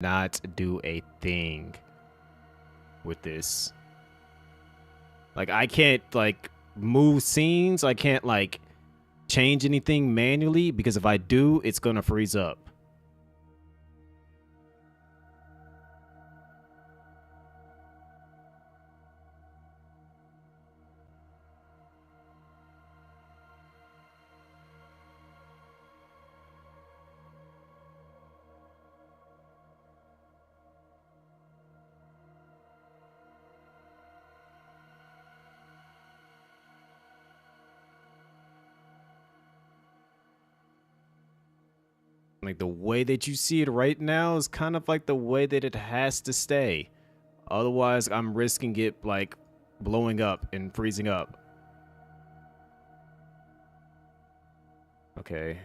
not do a thing with this. Like, I can't, like, move scenes. I can't, like, change anything manually because if I do, it's gonna freeze up. Like, the way that you see it right now is kind of like the way that it has to stay. Otherwise, I'm risking it, like, blowing up and freezing up. Okay.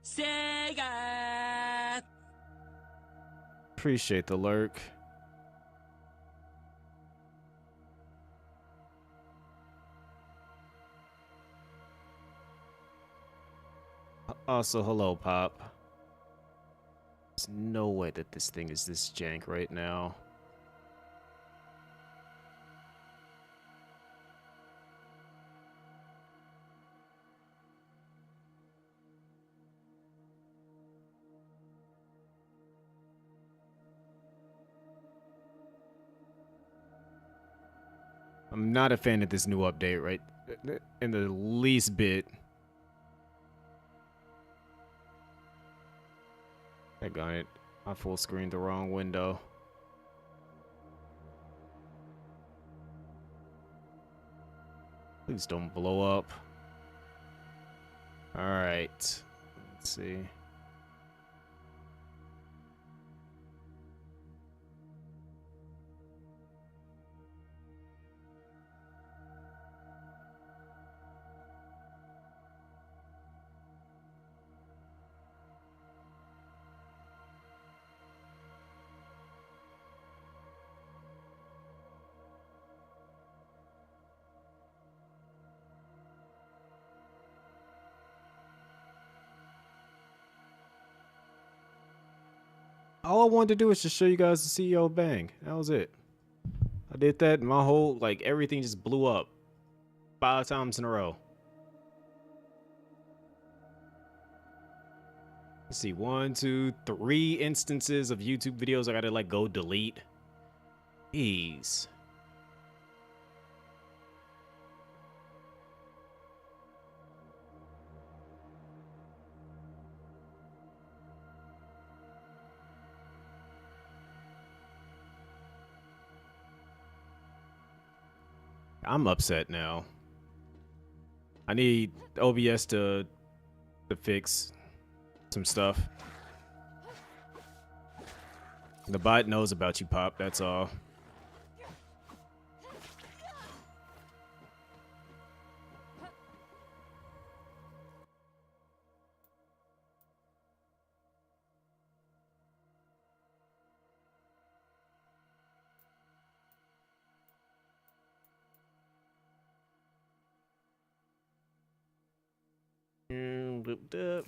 Sega! Appreciate the lurk. Also, hello, Pop. There's no way that this thing is this jank right now. I'm not a fan of this new update, right? In the least bit. I got it. I full screened the wrong window. Please don't blow up. Alright. Let's see. All I wanted to do was just show you guys the CEO bang. That was it. I did that and my whole, like, everything just blew up 5 times in a row. Let's see, 1, 2, 3 instances of YouTube videos I gotta, like, go delete. Jeez. I'm upset now. I need OBS to fix some stuff. The bot knows about you, Pop, that's all.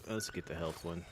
Let's get the health one.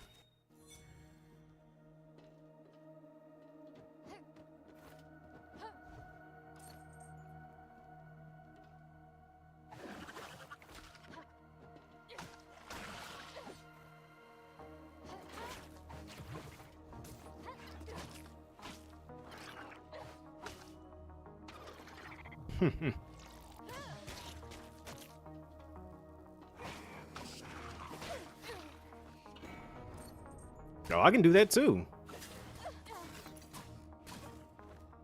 Oh, I can do that too.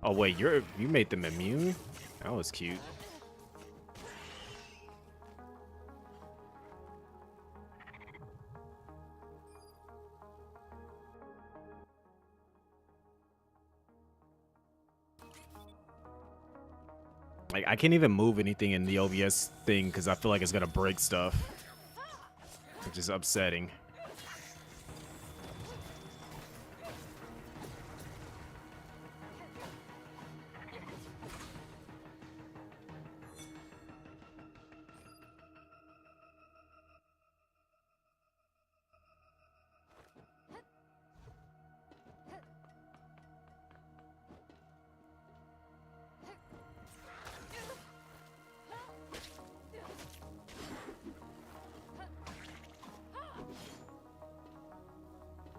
Oh wait, you made them immune? That was cute. Like, I can't even move anything in the OBS thing because I feel like it's gonna break stuff, which is upsetting.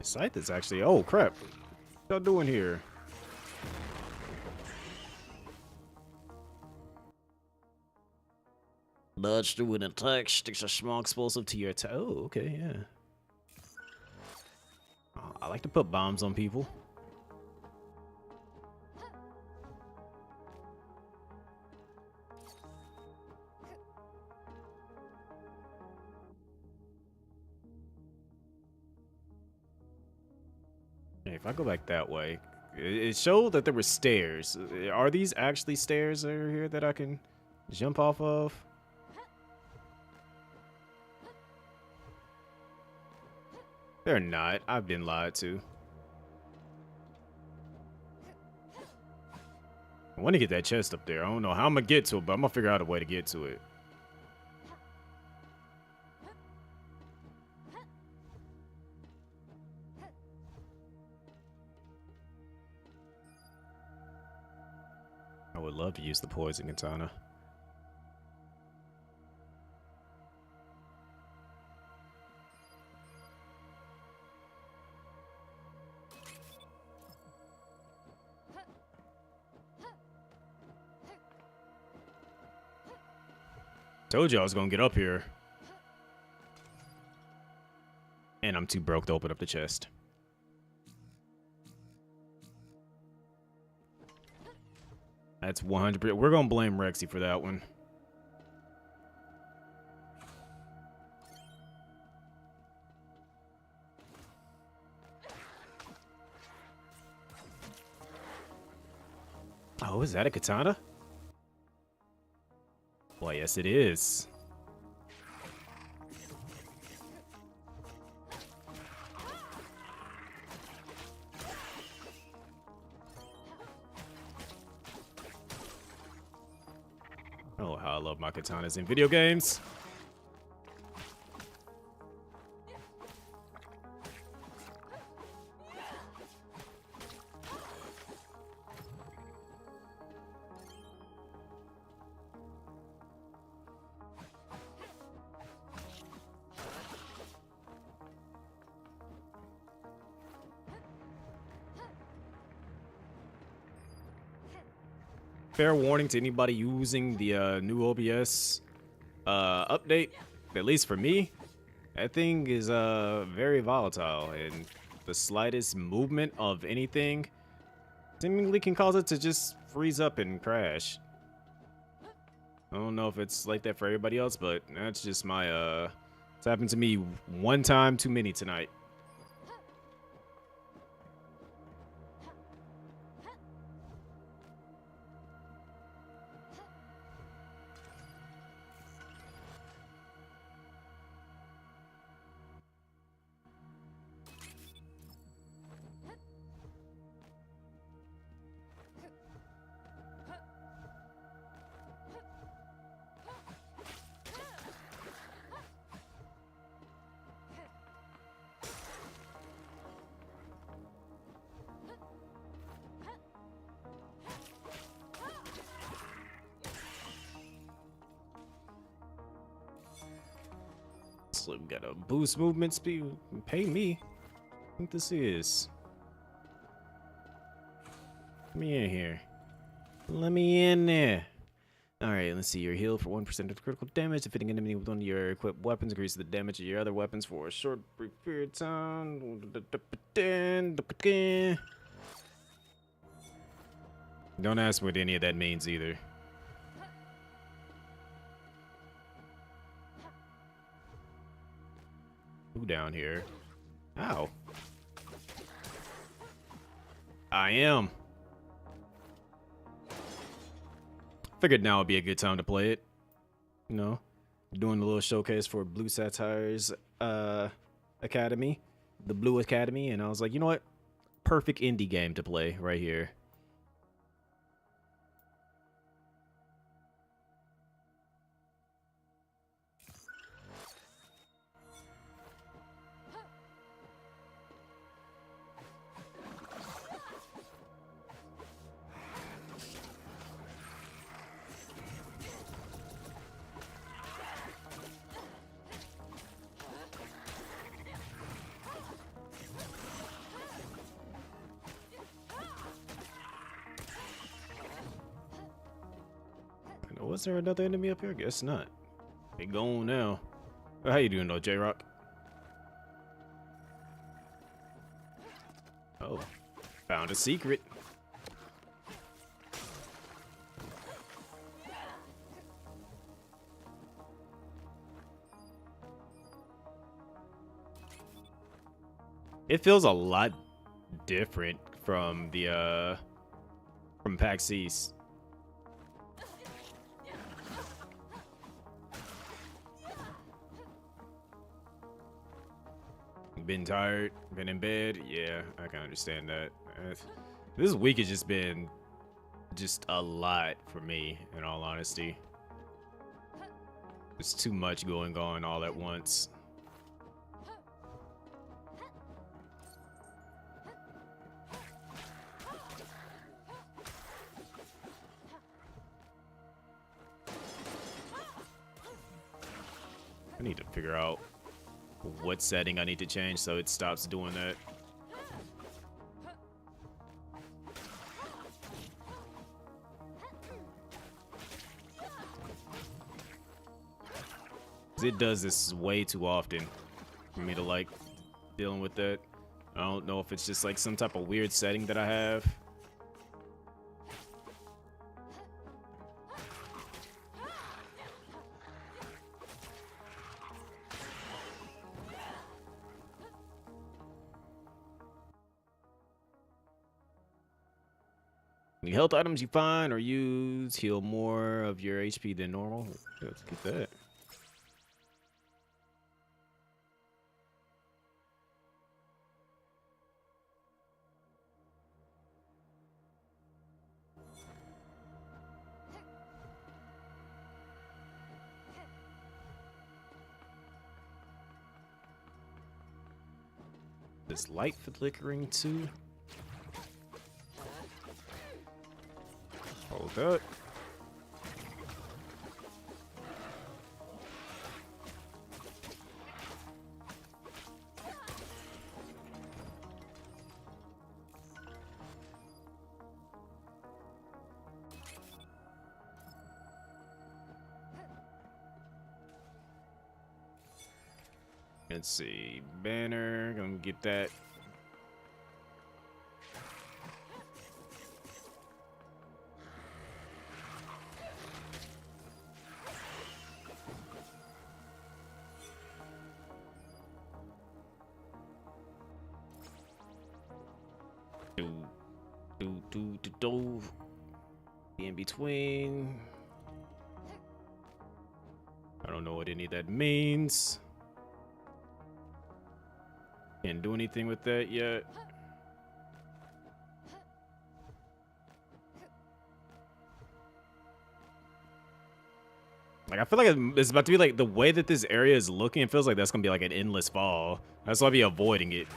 Scythe is actually, oh crap, what y'all doing here? Dodge through an attack, sticks a small explosive to your attack. Oh, okay, yeah. Oh, I like to put bombs on people. Hey, if I go back that way, it showed that there were stairs. Are these actually stairs that are here that I can jump off of? They're not. I've been lied to. I want to get that chest up there. I don't know how I'm going to get to it, but I'm going to figure out a way to get to it. I would love to use the poison katana. Told you I was gonna get up here. And I'm too broke to open up the chest. That's 100%. We're gonna blame Rexy for that one. Oh, is that a katana? Well, yes, it is. Oh, how I love my katanas in video games. Fair warning to anybody using the new OBS update, at least for me, that thing is very volatile, and the slightest movement of anything seemingly can cause it to just freeze up and crash. I don't know if it's like that for everybody else, but that's just my it's happened to me one time too many tonight. So we gotta boost movement speed. Pay me. I think this is. Let me in here. Let me in there. Alright, let's see. You're healed for 1% of critical damage. Defeating an enemy with one of your equipped weapons increases the damage of your other weapons for a short brief period of time. Don't ask what any of that means either. Who down here? Ow. I am. figured now would be a good time to play it. You know, doing a little showcase for Blue Satire's Academy, the Blue Academy, and I was like, you know what? Perfect indie game to play right here. Was there another enemy up here? Guess not. They gone now. How you doing though, J-Rock? Oh, found a secret. It feels a lot different from the from PAX East. Been tired, been in bed. Yeah, I can understand that. This week has just been just a lot for me, in all honesty. There's too much going on all at once. I need to figure out what setting I need to change so it stops doing that. It does this way too often for me to like dealing with that. I don't know if it's just like some type of weird setting that I have. The health items you find or use heal more of your HP than normal. Let's get that. This light flickering too. Hold up. Let's see. Banner. Gonna get that. Do. Be in between. I don't know what any of that means. Can't do anything with that yet. Like, I feel like it's about to be like the way that this area is looking, it feels like that's gonna be like an endless fall. That's why I'll be avoiding it.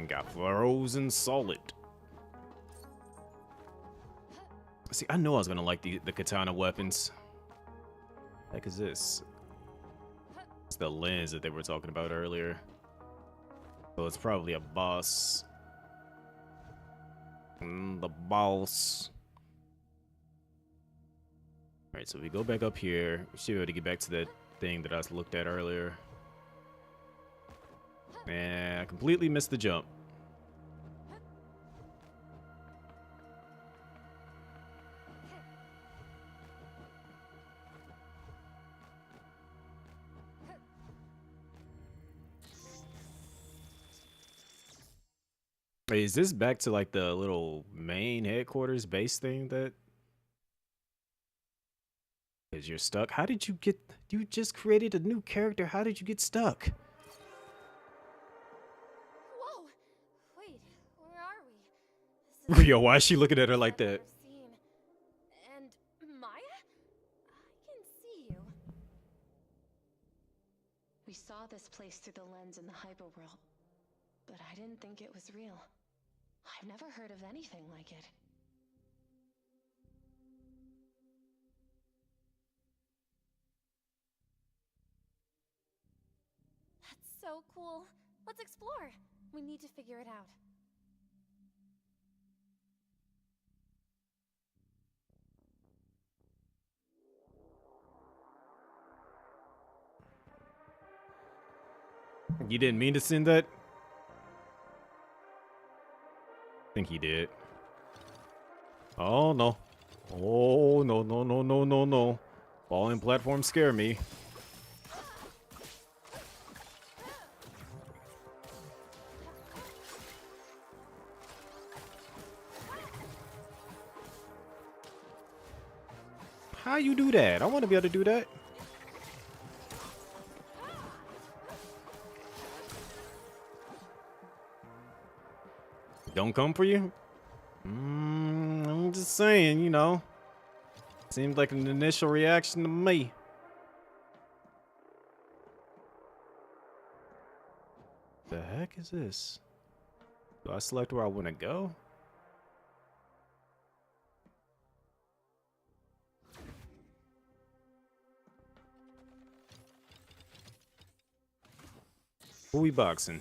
Got frozen solid. See, I know I was gonna like the katana weapons. What the heck is this? It's the lens that they were talking about earlier. So it's probably a boss. The boss. Alright, so we go back up here. We should be able to get back to that thing that I looked at earlier. And I completely missed the jump. Wait, is this back to like the little main headquarters base thing that? Because you're stuck. How did you get? You just created a new character. How did you get stuck? Whoa! Wait, where are we? This is Yo, why is she looking at her like I've that? never seen. And Maya? I can see you. We saw this place through the lens in the hyperworld, but I didn't think it was real. I've never heard of anything like it. That's so cool. Let's explore. We need to figure it out. You didn't mean to send that? I think he did. Oh no. Oh no no no no no no. Falling platforms scare me. How you do that? I want to be able to do that. Don't come for you? I'm just saying, you know. Seems like an initial reaction to me. The heck is this? Do I select where I want to go? Who we boxing?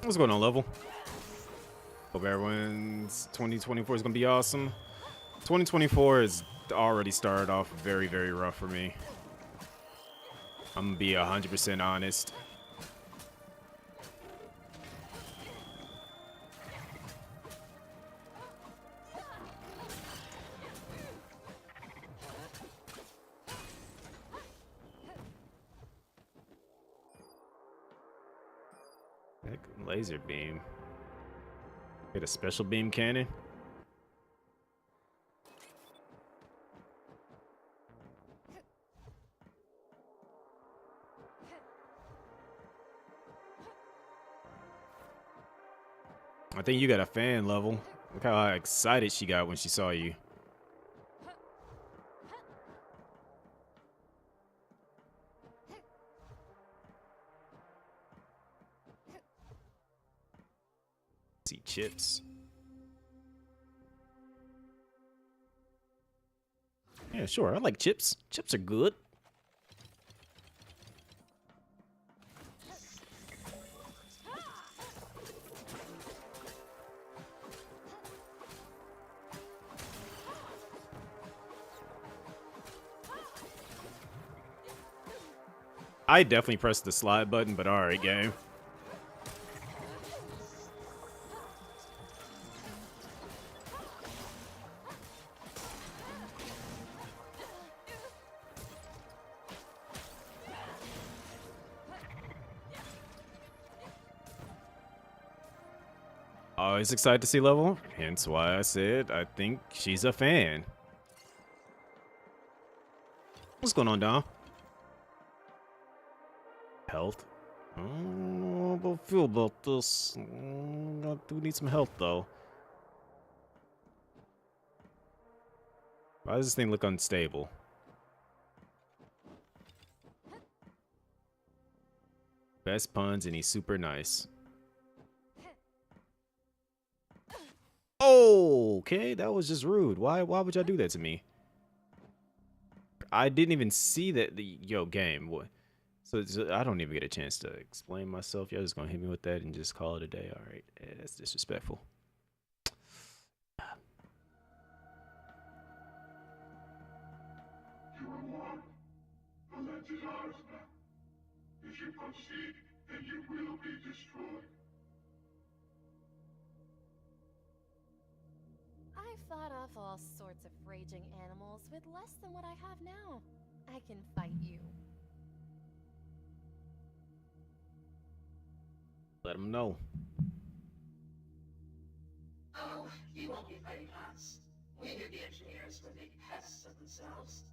What's going on, level? Hope everyone's 2024 is gonna be awesome. 2024 has already started off very, very rough for me. I'm gonna be 100% honest. Heck, laser beam. Get a special beam cannon. I think you got a fan level. Look how excited she got when she saw you. See chips. Yeah, sure. I like chips. Chips are good. I definitely pressed the slide button, but alright, game. Always excited to see level, hence why I said I think she's a fan. What's going on, Dom? Health? I don't know how I feel about this. I do need some health, though. Why does this thing look unstable? Best puns, and he's super nice. Oh, okay, that was just rude. Why would y'all do that to me? I didn't even see that yo game. What? So I don't even get a chance to explain myself. Y'all just gonna hit me with that and just call it a day. All right, yeah, that's disrespectful. You are one. The lens is ours now. If you proceed, then you will be destroyed. I've thought of all sorts of raging animals with less than what I have now. I can fight you. Let them know. Oh, you won't be fighting us. We knew the engineers would make pests of themselves.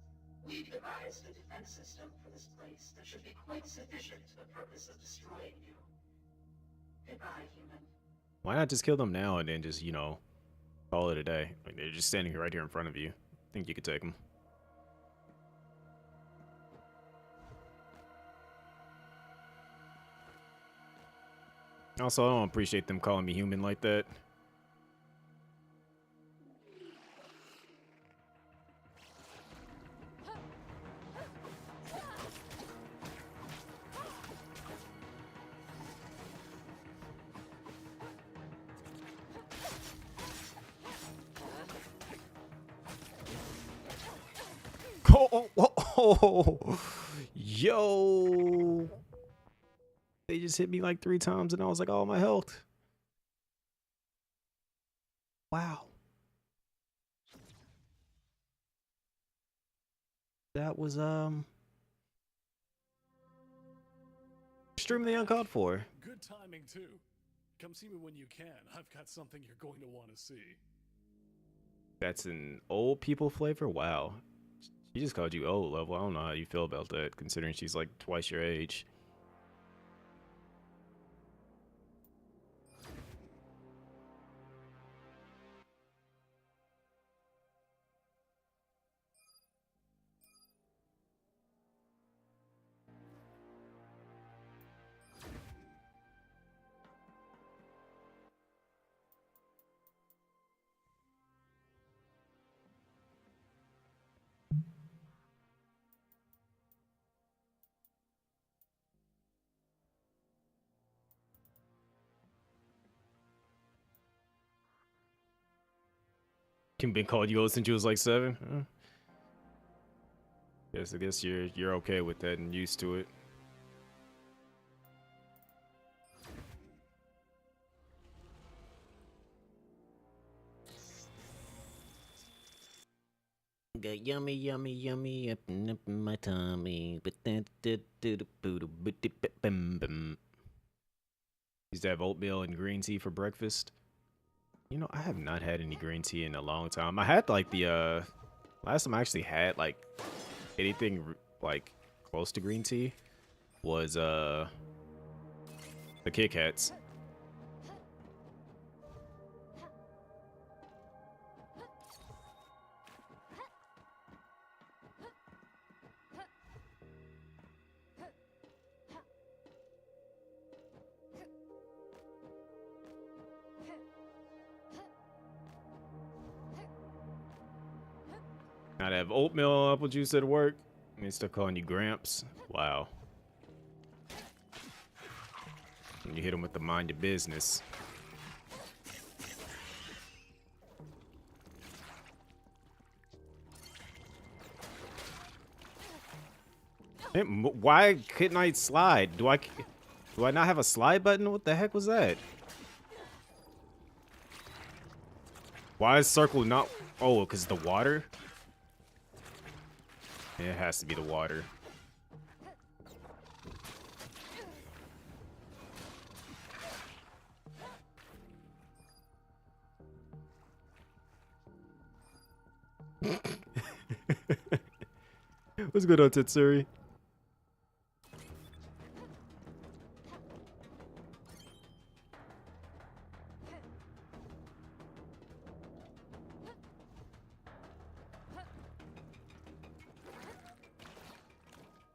We've devised a defense system for this place that should be quite sufficient to the purpose of destroying you. Goodbye, human. Why not just kill them now and then just, you know, call it a day? Like, they're just standing right here in front of you. Think you could take them. Also, I don't appreciate them calling me human like that. Oh, yo. They just hit me like 3 times and I was like, oh, my health. Wow. That was, extremely uncalled for. Good timing, too. Come see me when you can. I've got something you're going to want to see. That's an old people flavor? Wow. She just called you old level. I don't know how you feel about that, considering she's like twice your age. Kim been called you old since you was like 7? Huh? Yes, I guess you're okay with that and used to it. Got yummy, yummy, yummy up in my tummy. Used to have oatmeal and green tea for breakfast. You know, I have not had any green tea in a long time. I had like the last time I actually had like anything like close to green tea was the Kit Kats. I'd have oatmeal apple juice at work. And they start calling you Gramps. Wow. And you hit them with the mind your business. Hey, why couldn't I slide? Do I not have a slide button? What the heck was that? Why is circle not? Oh, because the water. It has to be the water. What's good on Tetsuri?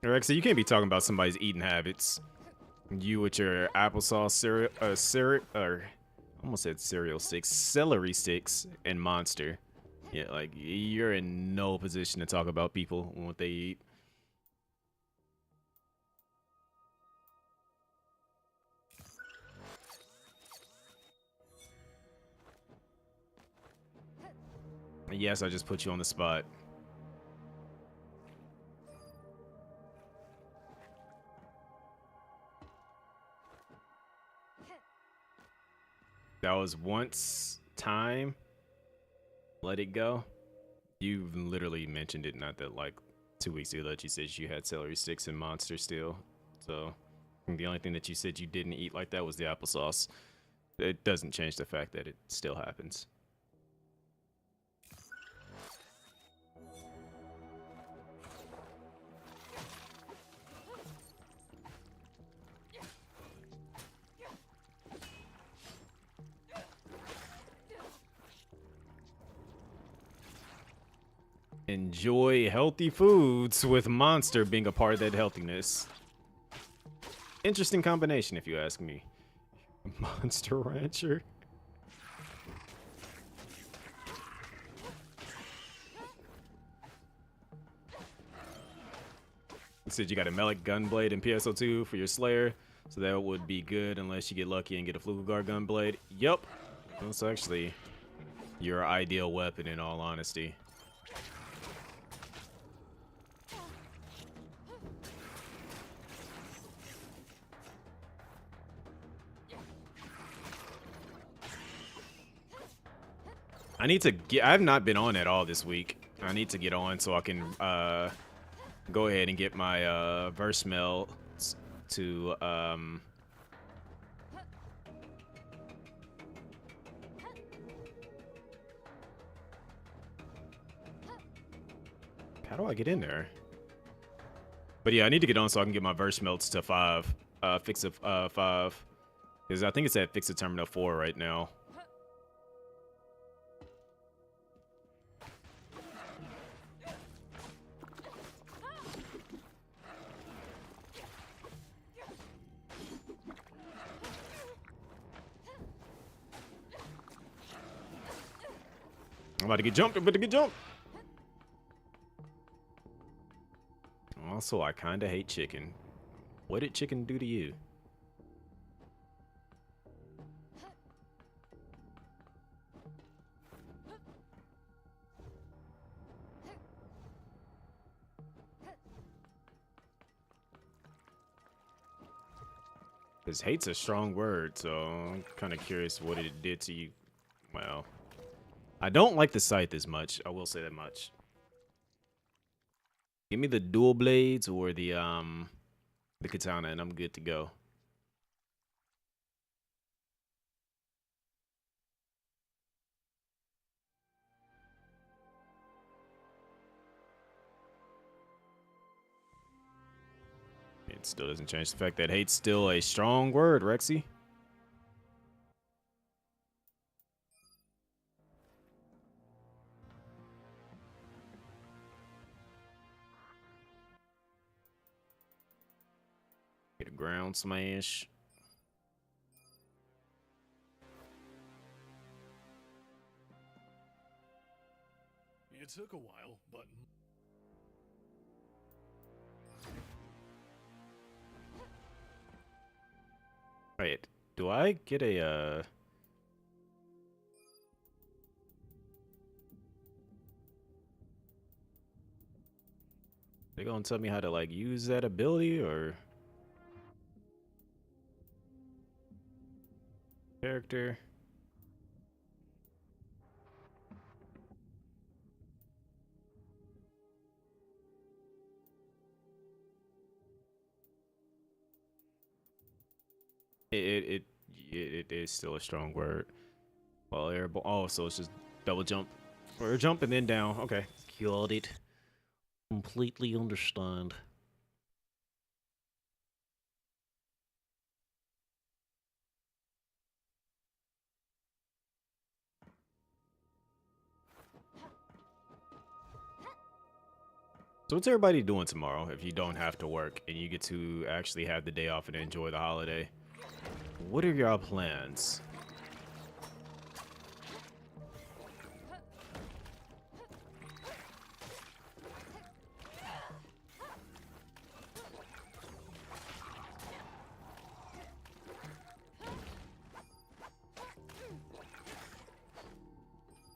Rexa, you can't be talking about somebody's eating habits. You with your applesauce syrup, syrup, or Almost said cereal sticks, celery sticks, and monster. Yeah, like you're in no position to talk about people and what they eat. Yes, I just put you on the spot. That was once time. Let it go. You literally mentioned it not that like 2 weeks ago that you said you had celery sticks and monster still. So the only thing that you said you didn't eat like that was the applesauce. It doesn't change the fact that it still happens. Enjoy healthy foods with monster being a part of that healthiness. Interesting combination, if you ask me. Monster Rancher. You said you got a Melik Gunblade in PSO2 for your Slayer, so that would be good unless you get lucky and get a Flugelgar Gunblade. Yup. That's actually your ideal weapon in all honesty. I need to get. I have not been on at all this week. I need to get on so I can go ahead and get my verse mail to how do I get in there? But yeah, I need to get on so I can get my verse melts to 5. Fix it 5. Because I think it's at Fix It Terminal 4 right now. I'm about to get jumped. I'm about to get jumped. Also, I kind of hate chicken. What did chicken do to you? Because hate's a strong word, so I'm kind of curious what it did to you. Well, I don't like the scythe as much. I will say that much. Give me the dual blades or the katana, and I'm good to go. It still doesn't change the fact that hate's still a strong word, Rexy. Get a ground smash. It took a while, but Wait, do I get a they gonna tell me how to like use that ability or character? It is still a strong word. Well, airball. Oh, so it's just double jump or jump and then down. Okay, got it. Completely understand. So what's everybody doing tomorrow if you don't have to work and you get to actually have the day off and enjoy the holiday? What are your plans?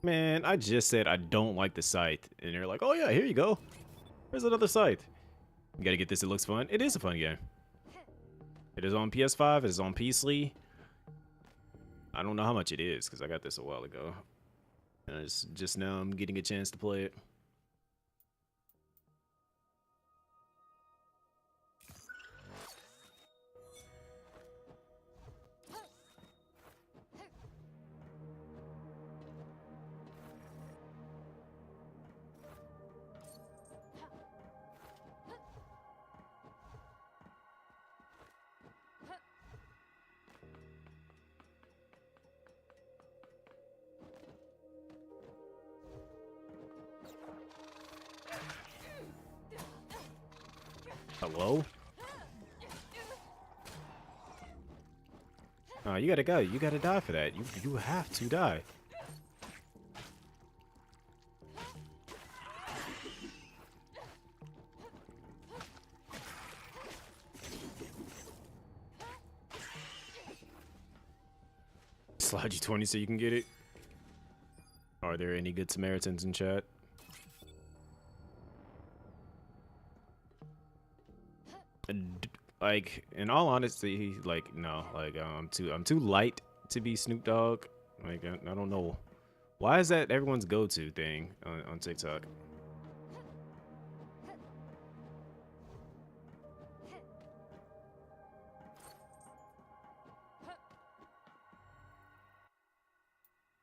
Man, I just said I don't like the site, and they're like, "Oh yeah, here you go. There's another site. You gotta get this. It looks fun. It is a fun game. It is on PS5. It is on PC. I don't know how much it is because I got this a while ago, and it's just now I'm getting a chance to play it." Hello? You gotta go. You gotta die for that. You have to die. Slide you 20 so you can get it. Are there any good Samaritans in chat? Like, in all honesty, like, no, like, I'm too light to be Snoop Dogg. Like, I don't know. Why is that everyone's go-to thing on TikTok?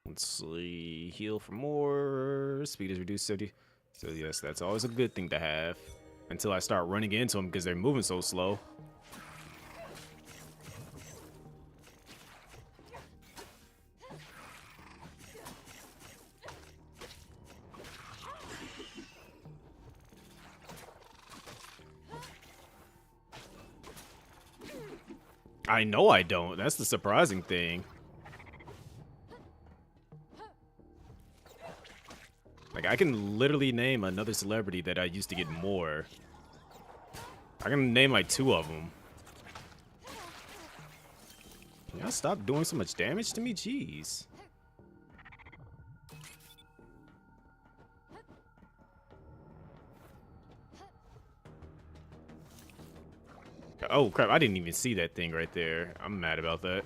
Let's see. Heal for more. Speed is reduced 70. So yes, that's always a good thing to have. Until I start running into them because they're moving so slow. I know I don't. That's the surprising thing. Like, I can literally name another celebrity that I used to get more. I can name like 2 of them. Can y'all stop doing so much damage to me? Jeez. Oh crap, I didn't even see that thing right there. I'm mad about that.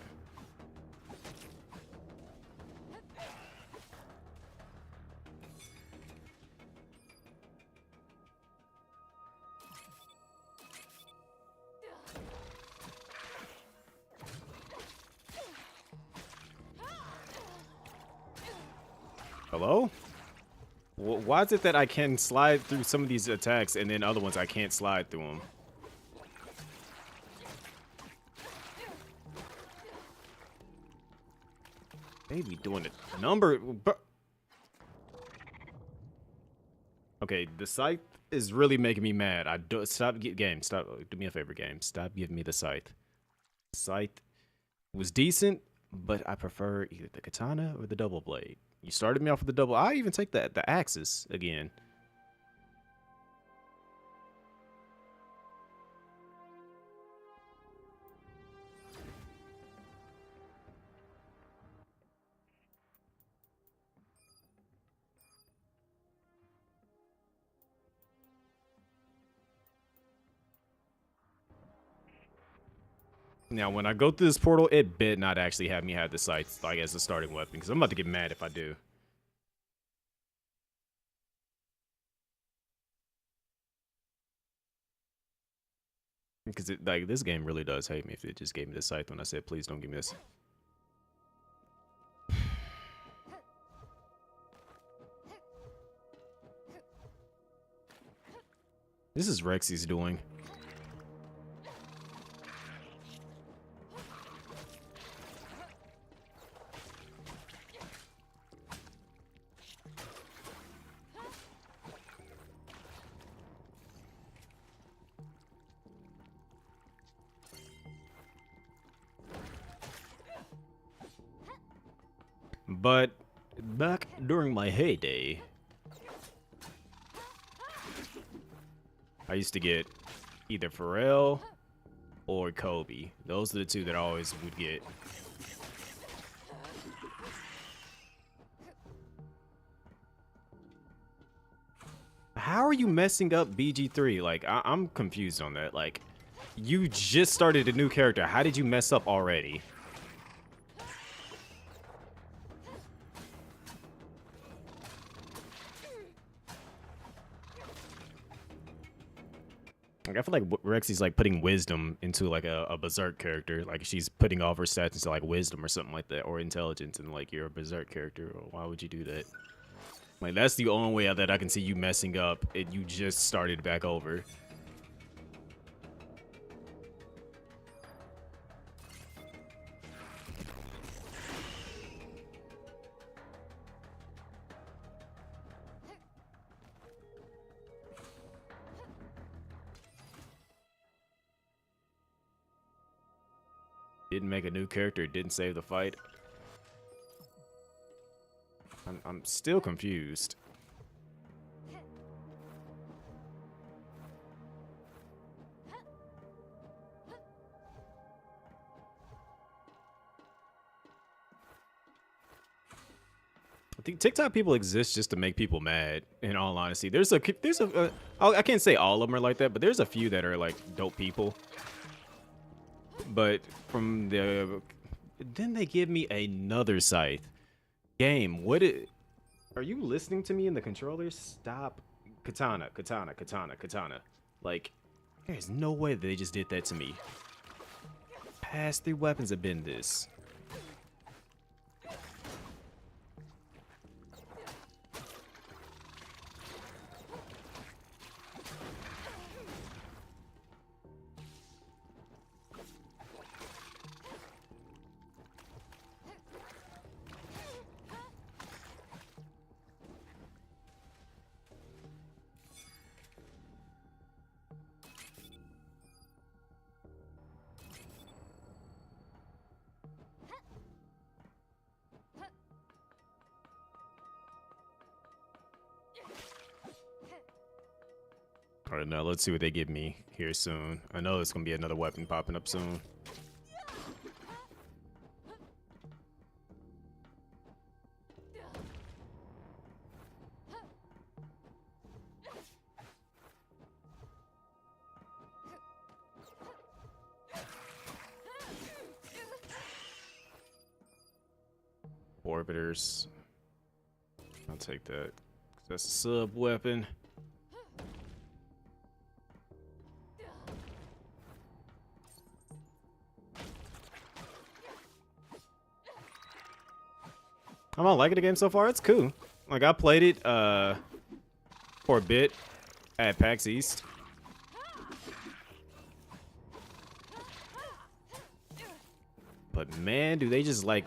Hello? Why is it that I can slide through some of these attacks and then other ones I can't slide through them? Maybe doing a number. Okay, the scythe is really making me mad. Stop game. Stop. Do me a favor, game. Stop giving me the scythe. Scythe was decent, but I prefer either the katana or the double blade. You started me off with the double. I even take the axes again. Now, when I go through this portal, it bet not actually have me have the scythe like as a starting weapon, because I'm about to get mad if I do. Because like this game really does hate me if it just gave me the scythe when I said, please don't give me this. This is Rexy's doing. But back during my heyday, I used to get either Pharrell or Kobe. Those are the 2 that I always would get. how are you messing up BG3? Like, I'm confused on that. Like, you just started a new character. How did you mess up already? Like, I feel like Rexy's like putting wisdom into like a berserk character. Like she's putting all of her stats into like wisdom or something like that, or intelligence, and like you're a berserk character. Why would you do that? Like that's the only way that I can see you messing up. And you just started back over. Didn't make a new character, didn't save the fight. I'm still confused. I think TikTok people exist just to make people mad. In all honesty, I can't say all of them are like that, but there's a few that are like dope people. But from the, then they give me another scythe. Game, are you listening to me in the controller? Stop. Katana, katana, katana, katana. Like, there's no way that they just did that to me. Past 3 weapons have been this. All right, now let's see what they give me here soon. I know there's gonna be another weapon popping up soon. Orbiters. I'll take that. That's a sub weapon. I'm not liking the game so far. It's cool. Like I played it for a bit at PAX East. But man, do they just like,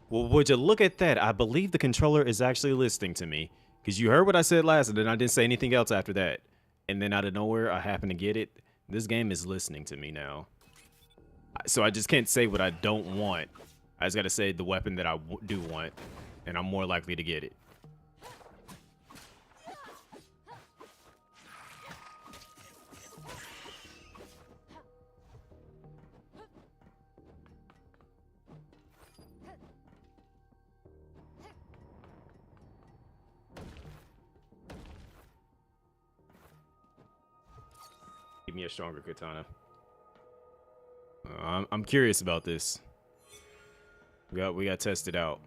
well, would you look at that? I believe the controller is actually listening to me. Because you heard what I said last, and then I didn't say anything else after that. And then out of nowhere, I happen to get it. This game is listening to me now. So I just can't say what I don't want. I just gotta say the weapon that I do want. And I'm more likely to get it. Give me a stronger katana. I'm curious about this. We got tested out.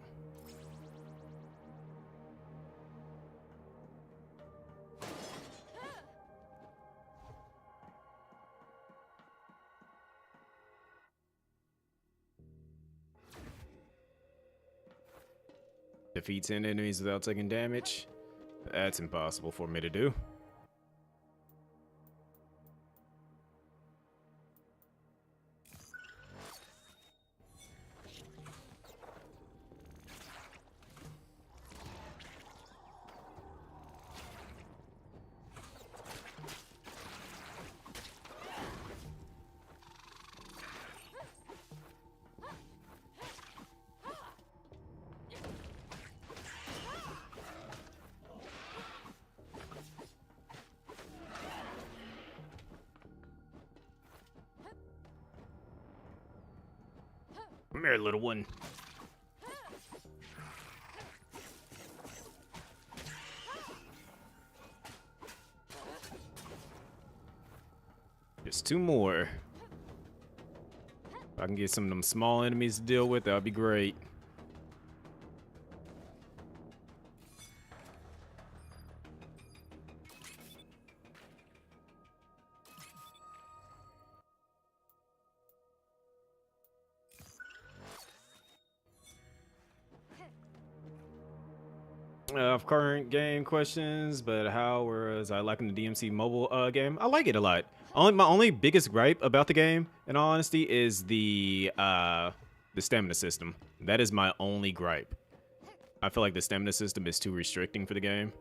Defeat 10 enemies without taking damage. That's impossible for me to do. Come here, little one. Just 2 more. If I can get some of them small enemies to deal with, that would be great. Of current game questions, but how was I liking the DMC mobile game? I like it a lot. My only biggest gripe about the game, in all honesty, is the stamina system. That is my only gripe. I feel like the stamina system is too restricting for the game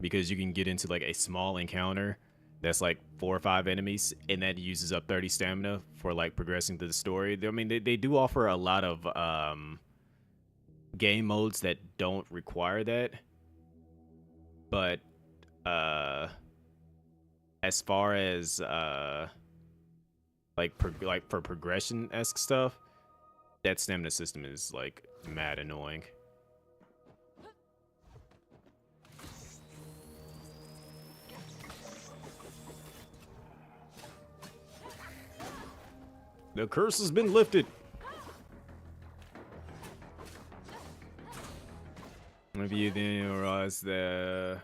because you can get into like a small encounter that's like 4 or 5 enemies and that uses up 30 stamina for like progressing through the story. I mean, they do offer a lot of game modes that don't require that, but as far as like for progression-esque stuff, that stamina system is like mad annoying. The curse has been lifted. Maybe you didn't realize that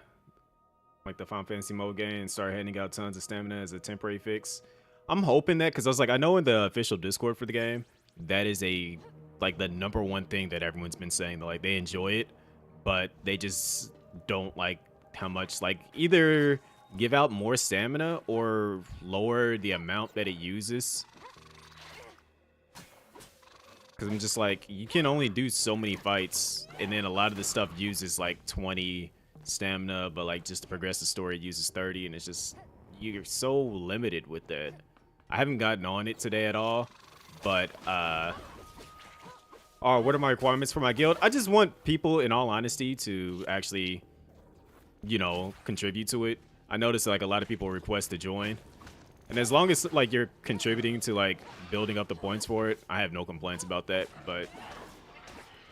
like the Final Fantasy mode game and start handing out tons of stamina as a temporary fix. I'm hoping that, because I was like, I know in the official Discord for the game, that is a like the #1 thing that everyone's been saying. Like they enjoy it, but they just don't like how much, like, either give out more stamina or lower the amount that it uses. Because I'm just like, you can only do so many fights, and then a lot of the stuff uses like 20 stamina, but like just to progress the story it uses 30, and it's just, you're so limited with that. I haven't gotten on it today at all, but oh, what are my requirements for my guild? I just want people, in all honesty, to actually, you know, contribute to it. I noticed like a lot of people request to join. And as long as like you're contributing to like building up the points for it, I have no complaints about that. But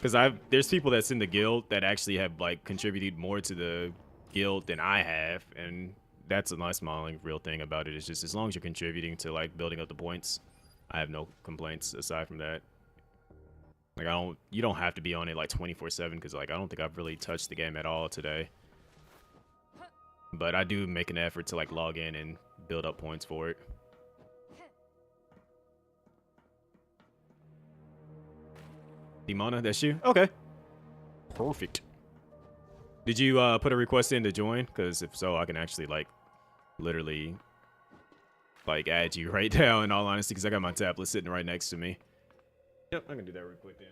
because there's people that's in the guild that actually have like contributed more to the guild than I have, and that's a nice modeling real thing about it. It's just as long as you're contributing to like building up the points, I have no complaints aside from that. Like you don't have to be on it like 24/7 because like I don't think I've really touched the game at all today. But I do make an effort to like log in and build up points for it. Demona, that's you? Okay. Perfect. Did you put a request in to join? Because if so, I can actually like literally like add you right now, in all honesty, because I got my tablet sitting right next to me. Yep, I can do that real quick then.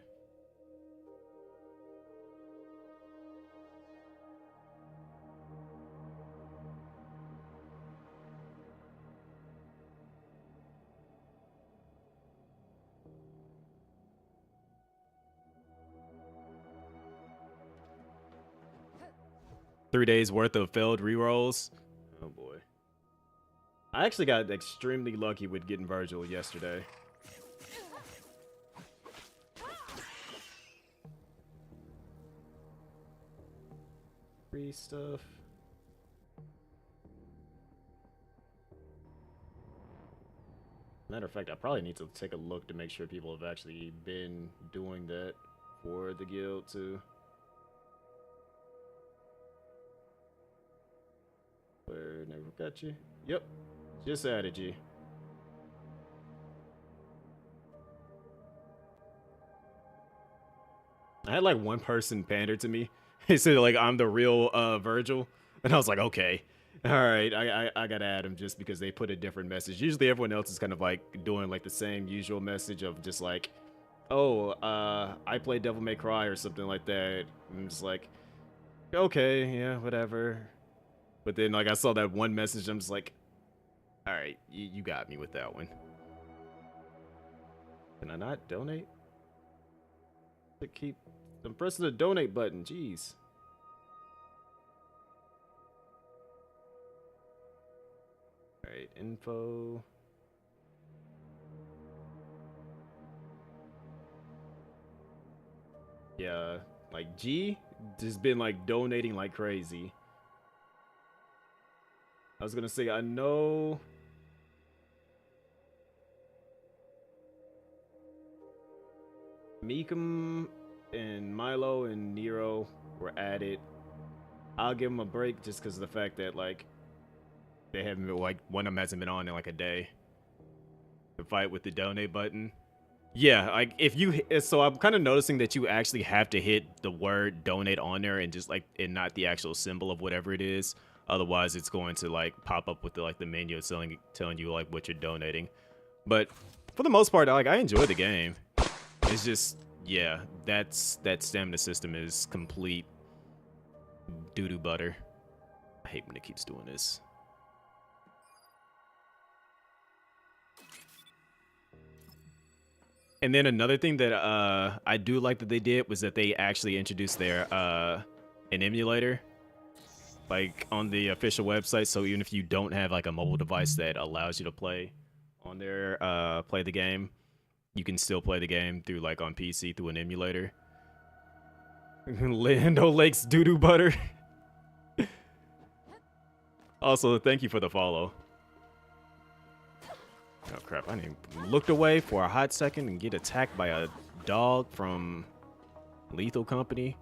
Three days worth of failed rerolls. Oh boy. I actually got extremely lucky with getting Virgil yesterday. Free stuff. Matter of fact, I probably need to take a look to make sure people have actually been doing that for the guild too. Where never got you? Yep, just added you. I had like one person pander to me. He said like I'm the real Virgil, and I was like, okay, all right, I gotta add him just because they put a different message. Usually everyone else is kind of like doing like the same usual message of just like, oh, I play Devil May Cry or something like that. And I'm just like, okay, yeah, whatever. But then, like, I saw that one message, I'm just like, all right, you got me with that one. Can I not donate? I'm pressing the donate button, jeez. All right, info. Yeah, like, G just been, like, donating like crazy. I was gonna say, I know Meekum and Milo and Nero were at it. I'll give them a break just because of the fact that like they haven't been, like one of them hasn't been on in like a day. The fight with the donate button. Yeah, like if you so I'm kind of noticing that you actually have to hit the word donate on there and just like and not the actual symbol of whatever it is. Otherwise, it's going to like pop up with the like the menu telling you like what you're donating. But for the most part, like I enjoy the game. It's just yeah, that stamina system is complete doo-doo butter. I hate when it keeps doing this. And then another thing that I do like that they did was that they actually introduced their an emulator like on the official website. So even if you don't have like a mobile device that allows you to play on there, play the game, you can still play the game through like on PC through an emulator. Lando Lake's doo-doo butter. Also, thank you for the follow. Oh crap, I looked away for a hot second and get attacked by a dog from Lethal Company.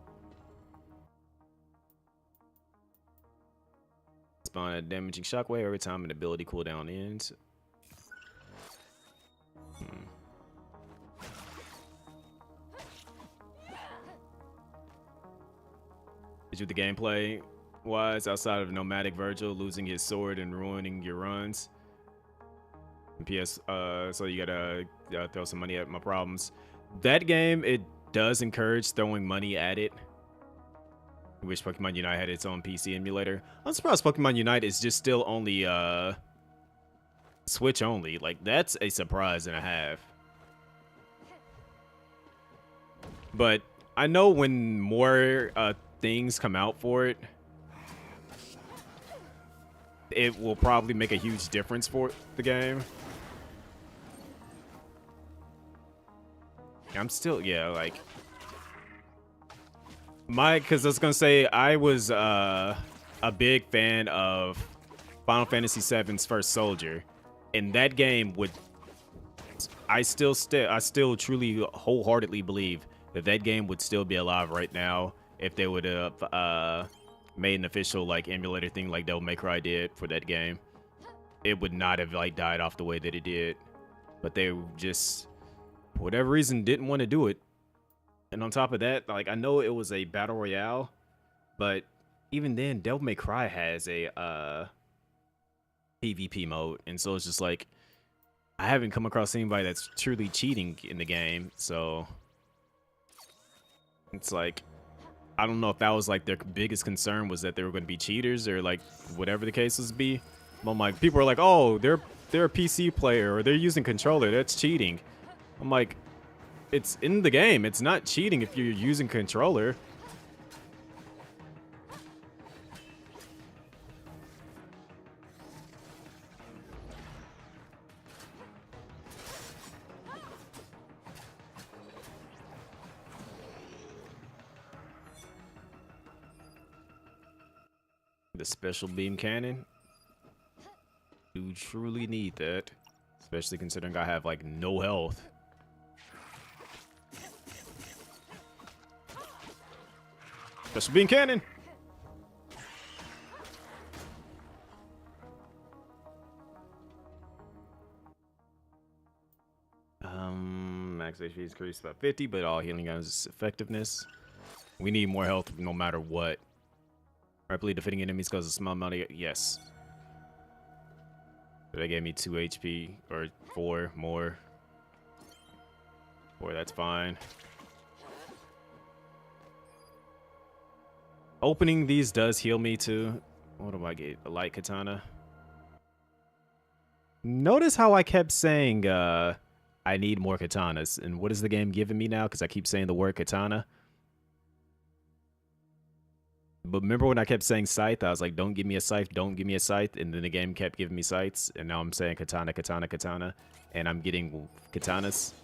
Spawn a damaging shockwave every time an ability cooldown ends. Is you the gameplay wise outside of Nomadic Virgil losing his sword and ruining your runs? PS, so you gotta throw some money at my problems. That game, it does encourage throwing money at it. I wish Pokemon Unite had its own PC emulator. I'm surprised Pokemon Unite is just still only Switch only. Like that's a surprise and a half. But I know when more things come out for it, it will probably make a huge difference for the game. I'm still, yeah, like because I was gonna say I was a big fan of Final Fantasy VII's First Soldier, and that game would I still truly wholeheartedly believe that game would still be alive right now if they would have made an official like emulator thing like Devil May Cry did for that game. It would not have like died off the way that it did, but they just for whatever reason didn't want to do it. And on top of that, like I know it was a battle royale, but even then Devil May Cry has a PvP mode, and so it's just like I haven't come across anybody that's truly cheating in the game. So it's like I don't know if that was like their biggest concern was that they were going to be cheaters or like whatever the case was be. But I'm like, people are like, oh, they're a PC player or they're using controller, that's cheating. I'm like, it's in the game. It's not cheating if you're using controller. The special beam cannon. You truly need that. Especially considering I have like no health. Special beam cannon. Max HP is increased by 50, but all healing has effectiveness. We need more health no matter what. Rapidly defeating enemies causes a small amount of yes. So that gave me 2 HP or 4 more. 4, that's fine. Opening these does heal me too. What do I get? A light katana. Notice how I kept saying I need more katanas. And what is the game giving me now? Because I keep saying the word katana. But remember when I kept saying scythe? I was like, don't give me a scythe, don't give me a scythe. And then the game kept giving me scythes. And now I'm saying katana, katana, katana. And I'm getting katanas.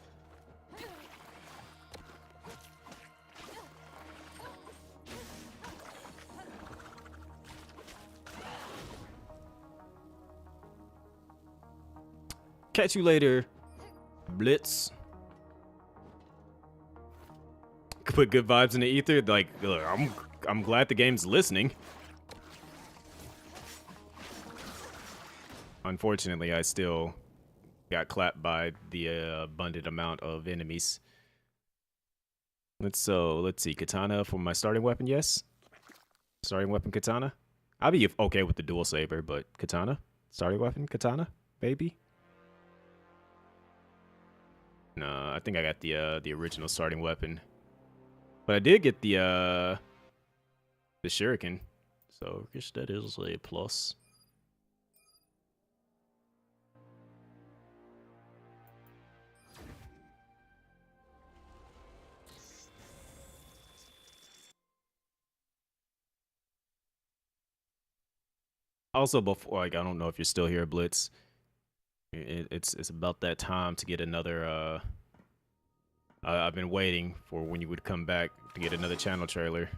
Catch you later, Blitz. put good vibes in the ether. Like, look, I'm glad the game's listening. Unfortunately, I still got clapped by the abundant amount of enemies. Let's see. Katana for my starting weapon, yes. Starting weapon, katana. I'll be okay with the dual saber, but katana, starting weapon, katana, baby. No, I think I got the original starting weapon, but I did get the shuriken, so I guess that is a plus. Also, before, like, I don't know if you're still here, Blitz. It's about that time to get another. I've been waiting for when you would come back to get another channel trailer.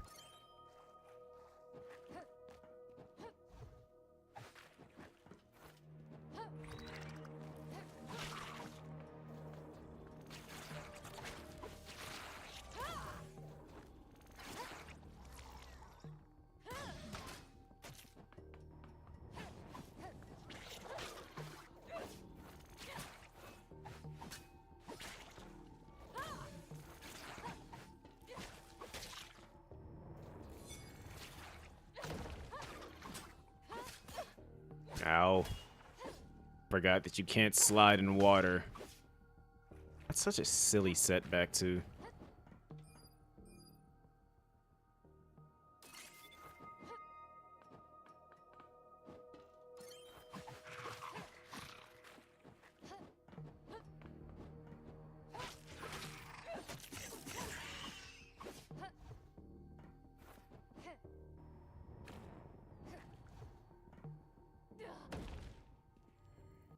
Ow. Forgot that you can't slide in water. That's such a silly setback, too.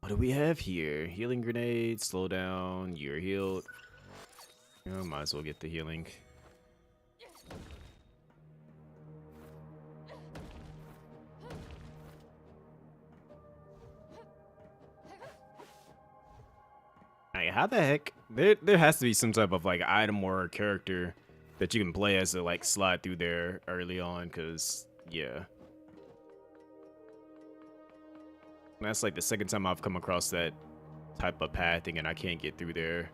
What do we have here? Healing grenade, slow down, you're healed. Oh, might as well get the healing. Like, how the heck? There has to be some type of like item or character that you can play as to like slide through there early on, cause yeah. That's like the second time I've come across that type of pathing and I can't get through there.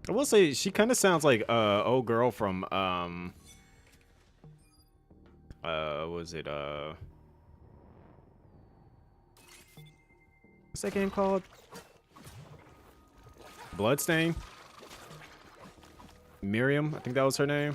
I will say she kind of sounds like old girl from was it what's that game called? Bloodstain? Miriam, I think that was her name.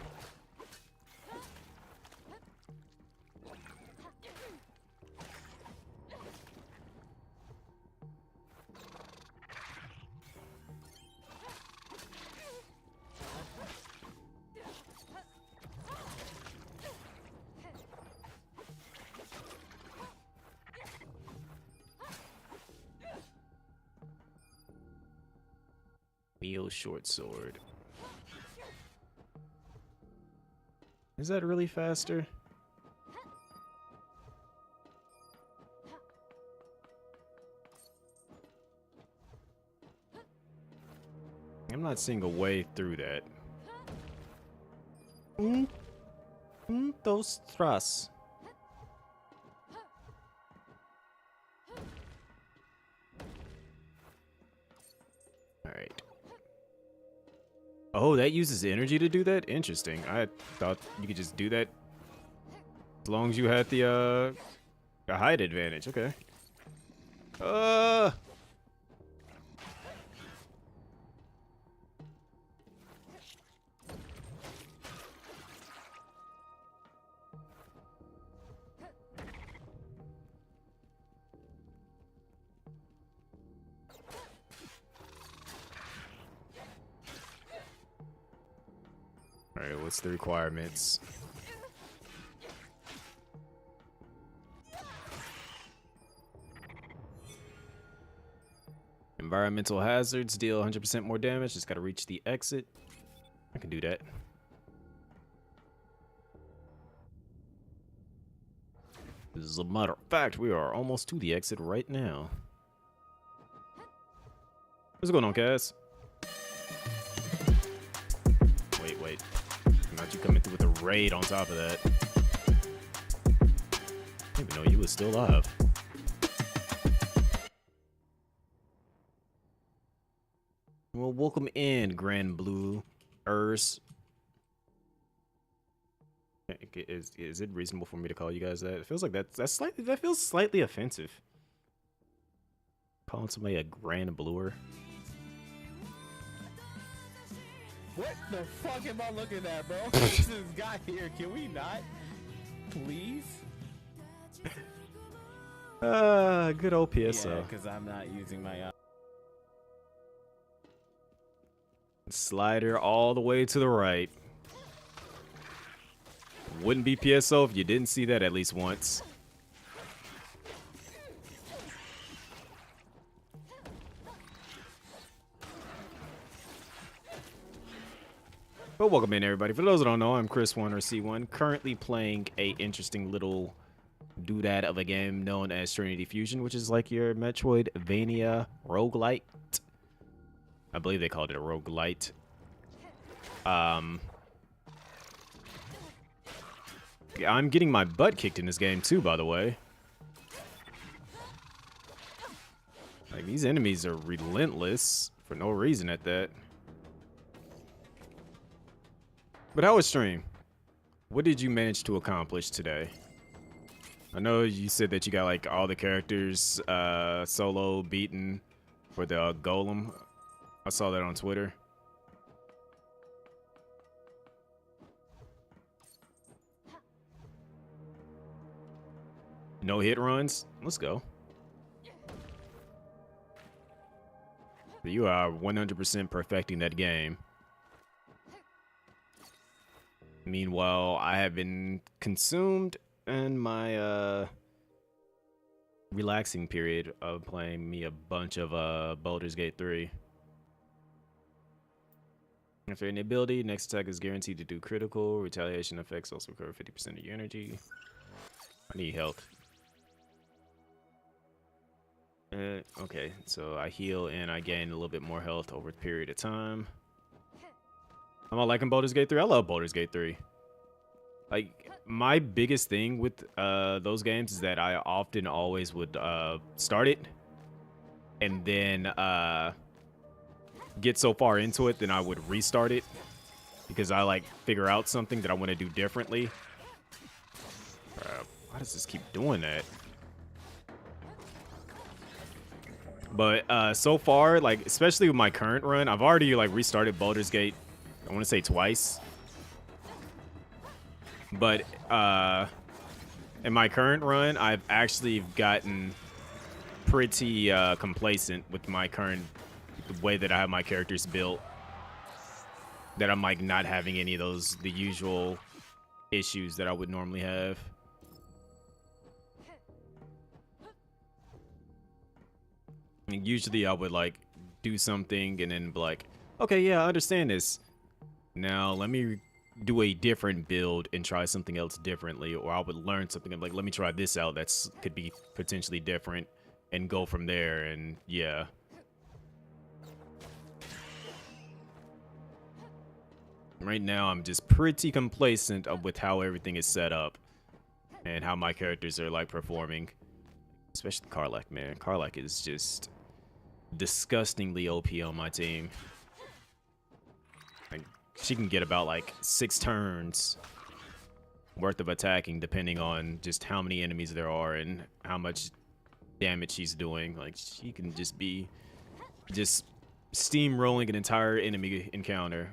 Wheel short sword. Is that really faster? I'm not seeing a way through that. Those thrusts. Alright. Oh, that uses energy to do that? Interesting. I thought you could just do that as long as you had the height advantage. Okay. what's the requirements? Environmental hazards deal 100% more damage. Just gotta reach the exit. I can do that. As a matter of fact, we are almost to the exit right now. What's going on, Cass? Wait. Not you coming through with a raid on top of that. I didn't even know you was still alive. Well, welcome in, Grand Blue Urs. Is it reasonable for me to call you guys that? It feels like that feels slightly offensive. Calling somebody a Grand Bluer. What the fuck am I looking at, bro? This guy here, can we not? Please? Good old PSO. Yeah, because I'm not using my... Slider all the way to the right. Wouldn't be PSO if you didn't see that at least once. But welcome in, everybody. For those that don't know, I'm Chris1 or C1, currently playing a interesting little doodad of a game known as Trinity Fusion, which is like your Metroidvania roguelite. I believe they called it a roguelite. I'm getting my butt kicked in this game too, by the way. Like, these enemies are relentless for no reason at that. But how was stream? What did you manage to accomplish today? I know you said that you got like all the characters solo beaten for the golem. I saw that on Twitter. No hit runs? Let's go. You are 100% perfecting that game. Meanwhile, I have been consumed in my relaxing period of playing me a bunch of Baldur's Gate 3. If you're in the ability, next attack is guaranteed to do critical. Retaliation effects also recover 50% of your energy. I need health. Okay, so I heal and I gain a little bit more health over a period of time. I'm not liking Baldur's Gate 3. I love Baldur's Gate 3. Like, my biggest thing with those games is that I often always would start it and then get so far into it, then I would restart it because I like figure out something that I want to do differently. Why does this keep doing that? But so far, like, especially with my current run, I've already like restarted Baldur's Gate, I want to say twice. But in my current run, I've actually gotten pretty complacent with my current way that I have my characters built. That I'm like not having any of the usual issues that I would normally have. And usually I would like do something and then be like, okay, yeah, I understand this. Now let me do a different build and try something else differently, or I would learn something and like, let me try this out that's could be potentially different and go from there. And yeah. Right now I'm just pretty complacent with how everything is set up and how my characters are like performing. Especially Karlach, man. Karlach is just disgustingly OP on my team. Like, she can get about like 6 turns worth of attacking depending on just how many enemies there are and how much damage she's doing. Like, she can just be steamrolling an entire enemy encounter.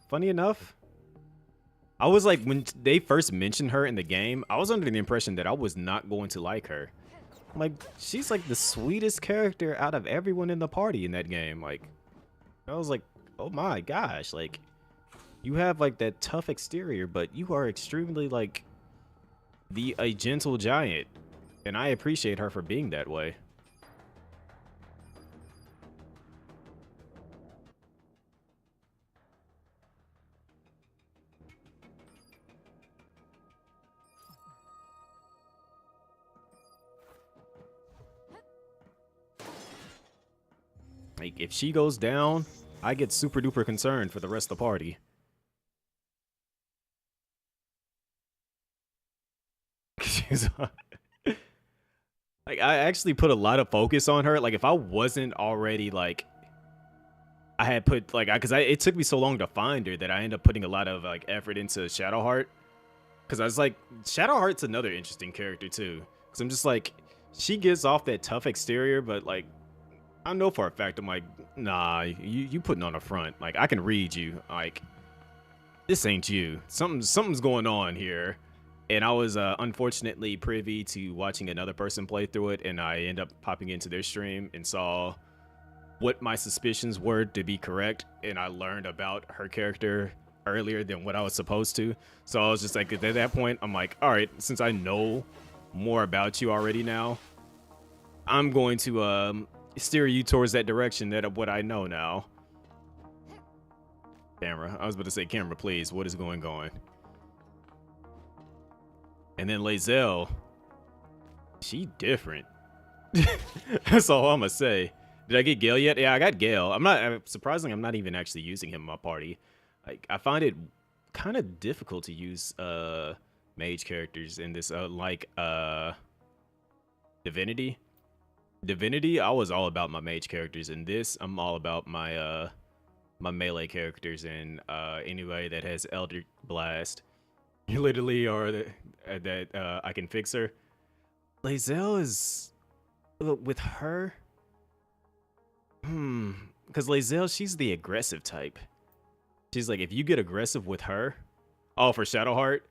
Funny enough, I was like, when they first mentioned her in the game, I was under the impression that I was not going to like her. I'm like, she's like the sweetest character out of everyone in the party in that game. Like, I was like, oh my gosh, like, you have like that tough exterior, but you are extremely like a gentle giant, and I appreciate her for being that way. Like, if she goes down, I get super duper concerned for the rest of the party. Like, I actually put a lot of focus on her. Like, if I wasn't already like, I had put like, it took me so long to find her that I ended up putting a lot of like effort into Shadowheart. Because I was like, Shadowheart's another interesting character too. Because I'm just like, she gives off that tough exterior, but like, I know for a fact, I'm like, nah, you putting on a front. Like, I can read you. Like, this ain't you. Something's going on here. And I was unfortunately privy to watching another person play through it, and I end up popping into their stream and saw what my suspicions were to be correct, and I learned about her character earlier than what I was supposed to. So I was just like, at that point, I'm like, all right, since I know more about you already now, I'm going to steer you towards that direction that of what I know now. Camera. I was about to say, camera, please. What is going on? And then Lae'zel, she different. That's all I'm gonna say. Did I get Gale yet? Yeah, I got Gale. Surprisingly, I'm not even actually using him in my party. Like, I find it kind of difficult to use mage characters in this Divinity. Divinity, I was all about my mage characters. In this, I'm all about my my melee characters, and anybody that has Elder Blast. You literally are that I can fix her. Lae'zel is with her. Because Lae'zel, she's the aggressive type. She's like, if you get aggressive with her, oh, for Shadowheart,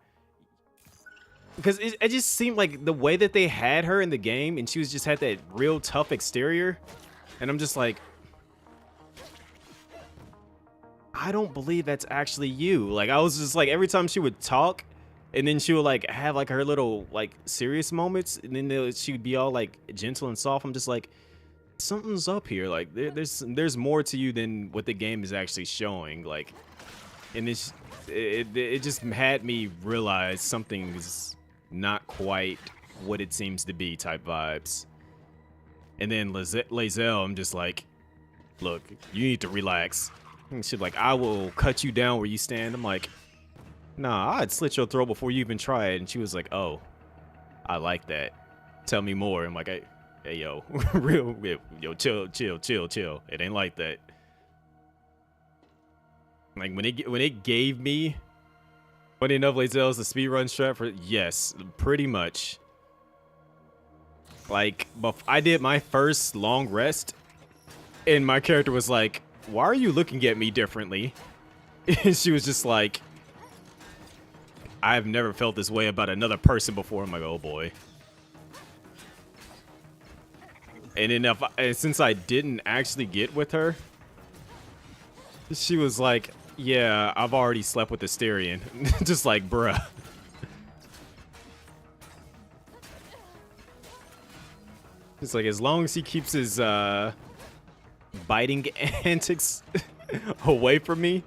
because it just seemed like the way that they had her in the game, and she was just had that real tough exterior, and I'm just like, I don't believe that's actually you. Like, I was just like, every time she would talk, and then she would like have like her little like serious moments, and then she would be all like gentle and soft. I'm just like, something's up here. Like, there's more to you than what the game is actually showing. Like, and it just had me realize something's not quite what it seems to be type vibes. And then Lae'zel, I'm just like, look, you need to relax. And she's like, I will cut you down where you stand. I'm like, nah, I'd slit your throat before you even try it. And she was like, oh, I like that. Tell me more. I'm like, hey, yo, yo, chill. It ain't like that. Like, when it gave me, funny enough, Lae'zel's the speedrun strat for, yes, pretty much. Like, I did my first long rest, and my character was like, why are you looking at me differently? And she was just like, I've never felt this way about another person before. I'm like, oh boy. And then since I didn't actually get with her, she was like, yeah, I've already slept with the Styrian. Just like, bruh. It's like, as long as he keeps his biting antics away from me,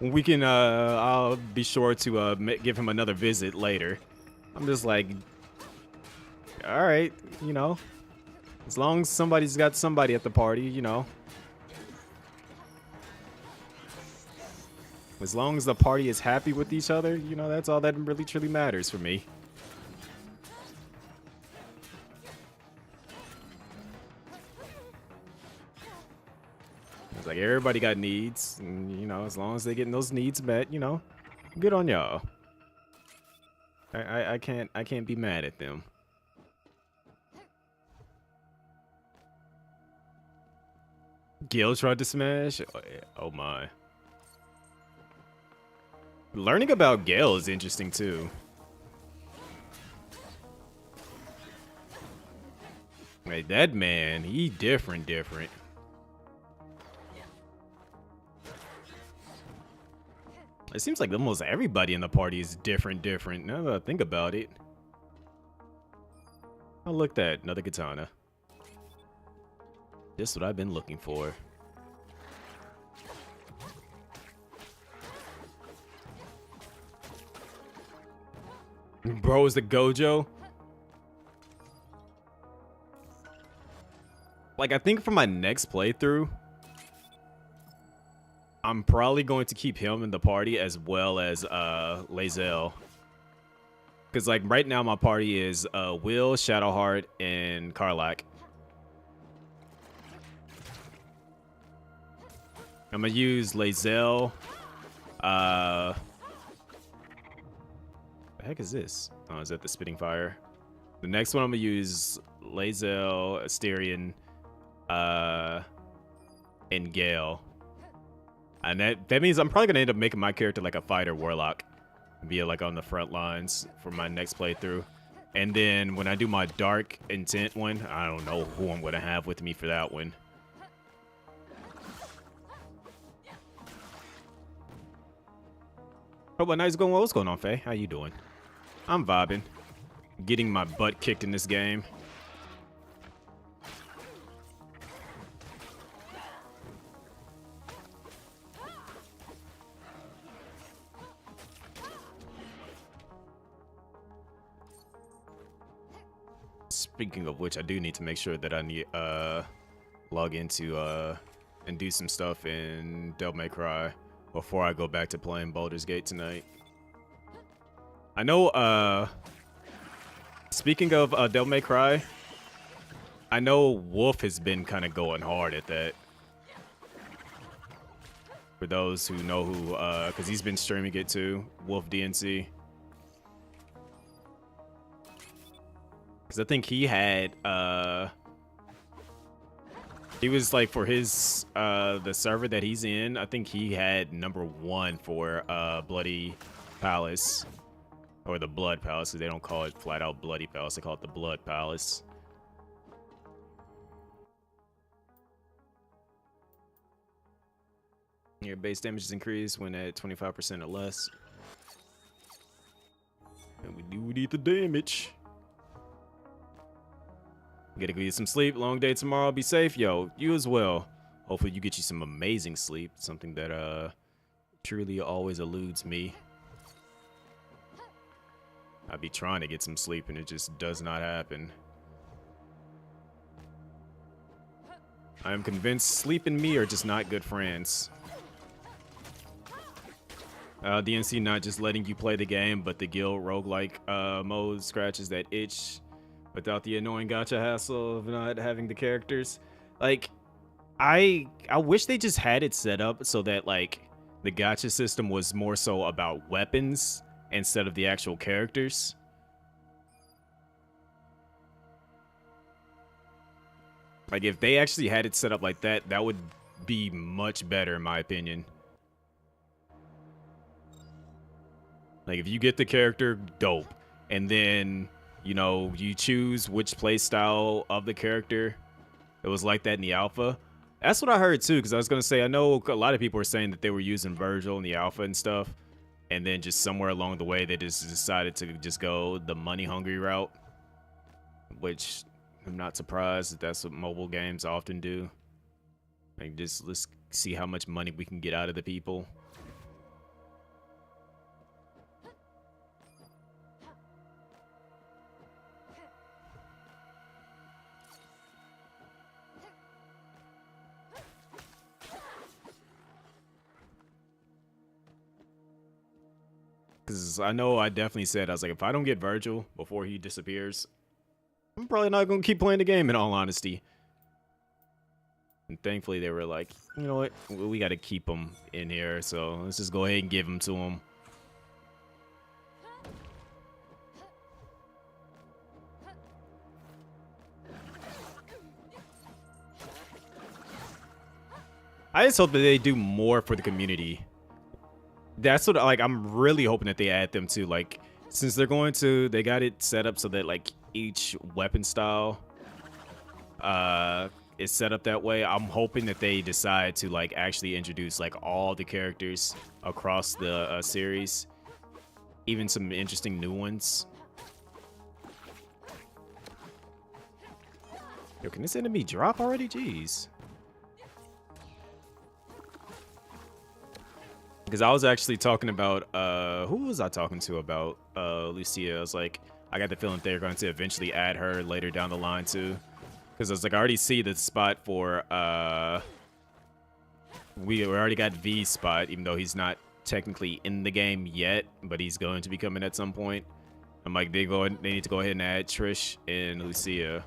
we can I'll be sure to give him another visit later. I'm just like, all right, you know, as long as somebody's got somebody at the party, you know, as long as the party is happy with each other, you know, that's all that really truly matters for me. It's like, everybody got needs, and, you know, as long as they're getting those needs met, you know, good on y'all. I can't be mad at them. Gil tried to smash. Oh my. Learning about Gale is interesting too. Like that man, he different. It seems like almost everybody in the party is different. Now that I think about it. Oh, look that, another katana. Just what I've been looking for. Bro, is the Gojo? Like, I think for my next playthrough, I'm probably going to keep him in the party as well as Lae'zel. Because, like, right now my party is Will, Shadowheart, and Karlach. I'm going to use Lae'zel. The heck is this? Oh, is that the Spitting Fire? The next one I'm going to use Lae'zel, Asterion, and Gale. And that means I'm probably going to end up making my character like a fighter warlock. Be like on the front lines for my next playthrough. And then when I do my Dark Intent one, I don't know who I'm going to have with me for that one. Hope my night's going well. What's going on, Faye? How you doing? I'm vibing. Getting my butt kicked in this game. Speaking of which, I do need to make sure that I need log into and do some stuff in Devil May Cry before I go back to playing Baldur's Gate tonight. I know speaking of Devil May Cry, I know Wolf has been kind of going hard at that. For those who know who, because he's been streaming it too, Wolf DNC. Because I think he had, he was like for his, the server that he's in, I think he had #1 for Bloody Palace. Or the Blood Palace, because they don't call it flat out Bloody Palace, they call it the Blood Palace. Your base damage is increased when at 25% or less. And we do need the damage. Gotta go get some sleep. Long day tomorrow. Be safe. Yo, you as well. Hopefully you get you some amazing sleep. Something that truly always eludes me. I be trying to get some sleep and it just does not happen. I am convinced sleep and me are just not good friends. DNC not just letting you play the game, but the guild roguelike mode scratches that itch without the annoying gacha hassle of not having the characters. Like, I wish they just had it set up so that like the gacha system was more so about weapons instead of the actual characters. Like, if they actually had it set up like that, that would be much better in my opinion. Like, if you get the character, dope. And then, you know, you choose which playstyle of the character. It was like that in the alpha. That's what I heard too, because I was going to say, I know a lot of people were saying that they were using Virgil in the alpha and stuff. And then just somewhere along the way, they just decided to just go the money-hungry route. Which, I'm not surprised that that's what mobile games often do. Like, just let's see how much money we can get out of the people. Because I know I definitely said, I was like, if I don't get Virgil before he disappears, I'm probably not going to keep playing the game in all honesty. And thankfully they were like, you know what, we got to keep him in here, so let's just go ahead and give him to him. I just hope that they do more for the community. That's what like I'm really hoping that they add them to, like, since they got it set up so that like each weapon style is set up that way. I'm hoping that they decide to like actually introduce like all the characters across the series, even some interesting new ones. Yo, can this enemy drop already? Jeez. Because I was actually talking about, who was I talking to about Lucia? I was like, I got the feeling they're going to eventually add her later down the line too. Because I was like, I already see the spot for, we already got V's spot, even though he's not technically in the game yet, but he's going to be coming at some point. I'm like, they need to go ahead and add Trish and Lucia.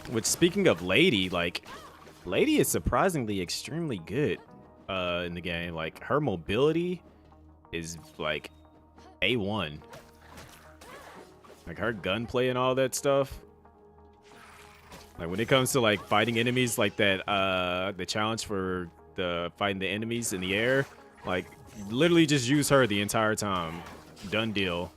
Which, speaking of Lady, like, Lady is surprisingly extremely good in the game. Like, her mobility is like A1. Like, her gunplay and all that stuff. Like, when it comes to like fighting enemies like that, the challenge for fighting the enemies in the air, like, literally just use her the entire time. Done deal.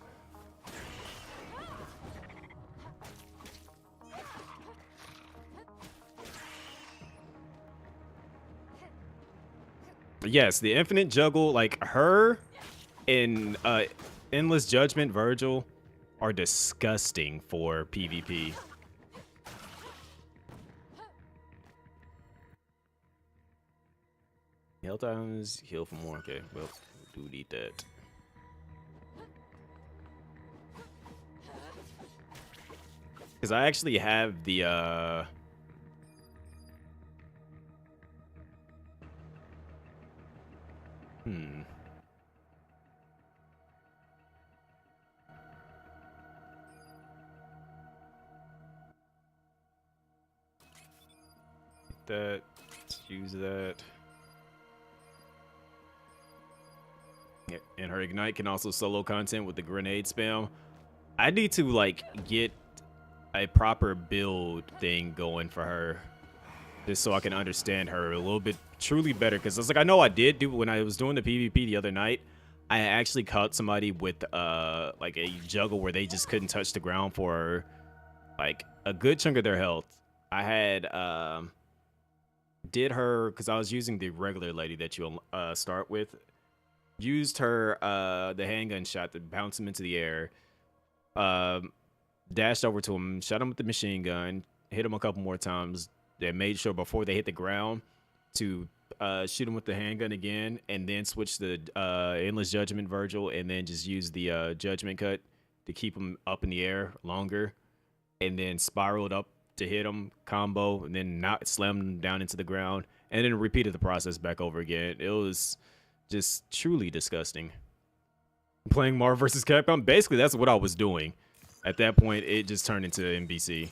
Yes, the infinite juggle, like her in Endless Judgment, Virgil, are disgusting for PvP. Health items, heal for more. Okay, well, we do need that. Because I actually have the that. Let's use that. Yeah, and her ignite can also solo content with the grenade spam. I need to like get a proper build thing going for her, just so I can understand her a little bit truly better. Because it's like, I know I did do when I was doing the PvP the other night. I actually caught somebody with like a juggle where they just couldn't touch the ground for like a good chunk of their health. I had did her because I was using the regular lady that you start with. Used her the handgun shot to bounce him into the air. Dashed over to him, shot him with the machine gun, hit him a couple more times. They made sure before they hit the ground to shoot him with the handgun again, and then switch the Endless Judgment Virgil, and then just use the Judgment Cut to keep him up in the air longer, and then spiraled up to hit him, combo, and then not slam him down into the ground, and then repeated the process back over again. It was just truly disgusting. Playing Marvel vs. Capcom, basically that's what I was doing. At that point, it just turned into NBC.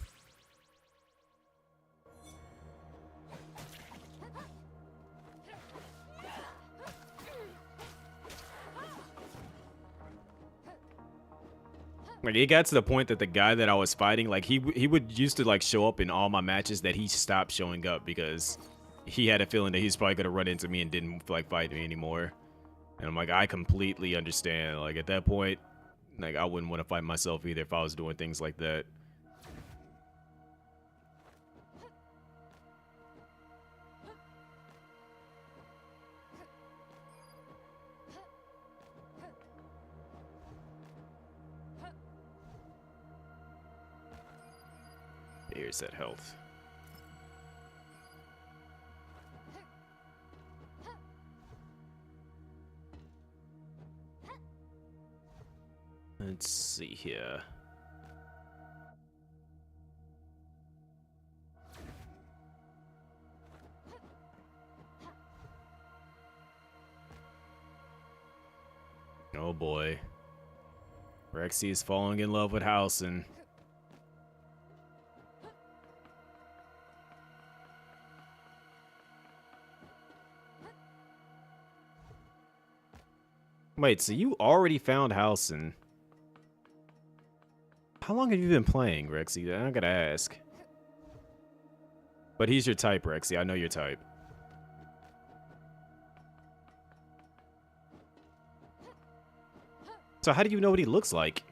Like, it got to the point that the guy that I was fighting, like, he would used to like show up in all my matches, that he stopped showing up because he had a feeling that he's probably gonna run into me and didn't like fight me anymore. And I'm like, I completely understand. Like, at that point, like, I wouldn't want to fight myself either if I was doing things like that. Here's that health. Let's see here. Oh boy. Rexy is falling in love with Housen. Wait, so you already found Housen? How long have you been playing, Rexy? I gotta ask. But he's your type, Rexy. I know your type. So how do you know what he looks like?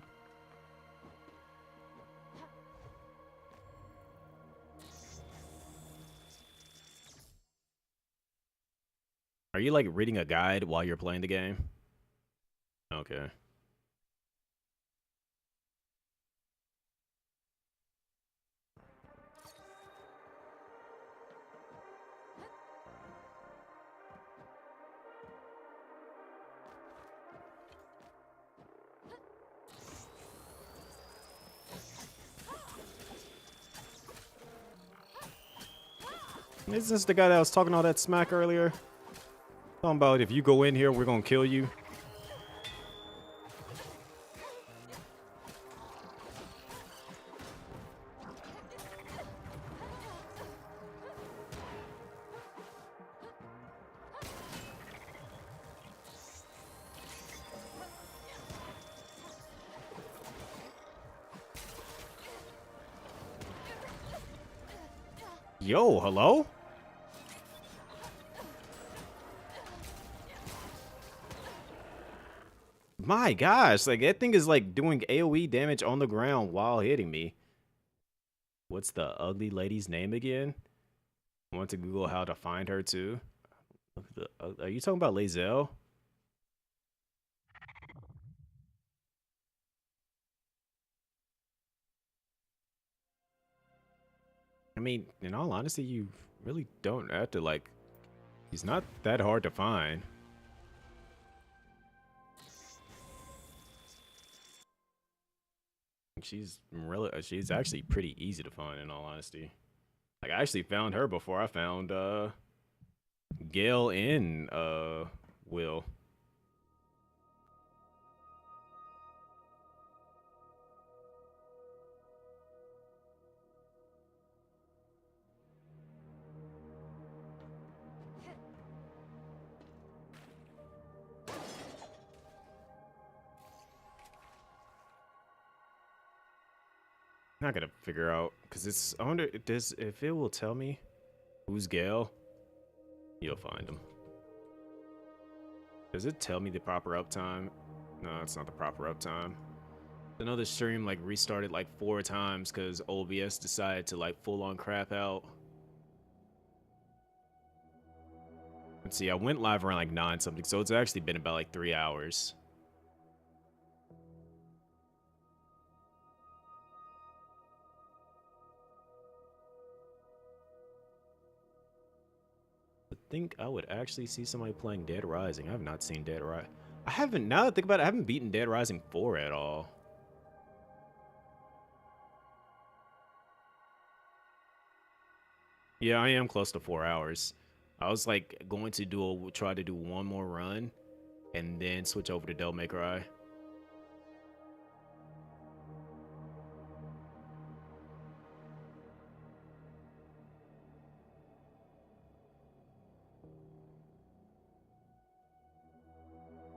Are you like reading a guide while you're playing the game? Okay. Is this the guy that was talking all that smack earlier? Talking about if you go in here, we're gonna kill you. Yo, hello? My gosh, like that thing is like doing AoE damage on the ground while hitting me. What's the ugly lady's name again? I want to Google how to find her too. Are you talking about Lae'zel? I mean, in all honesty, you really don't have to like. He's not that hard to find. She's actually pretty easy to find in all honesty. Like I actually found her before I found Gale and Will. Not gonna figure out because it's. I wonder if it will tell me who's Gale. You'll find him. Does it tell me the proper uptime? No, it's not the proper uptime. Another stream like restarted like 4 times because OBS decided to like full on crap out. Let's see. I went live around like 9 something, so it's actually been about like 3 hours. Think I would actually see somebody playing Dead Rising. I have not seen Dead Rising. I haven't, now that I think about it, I haven't beaten Dead Rising 4 at all. Yeah, I am close to 4 hours. I was like going to try to do one more run and then switch over to Devil May Cry.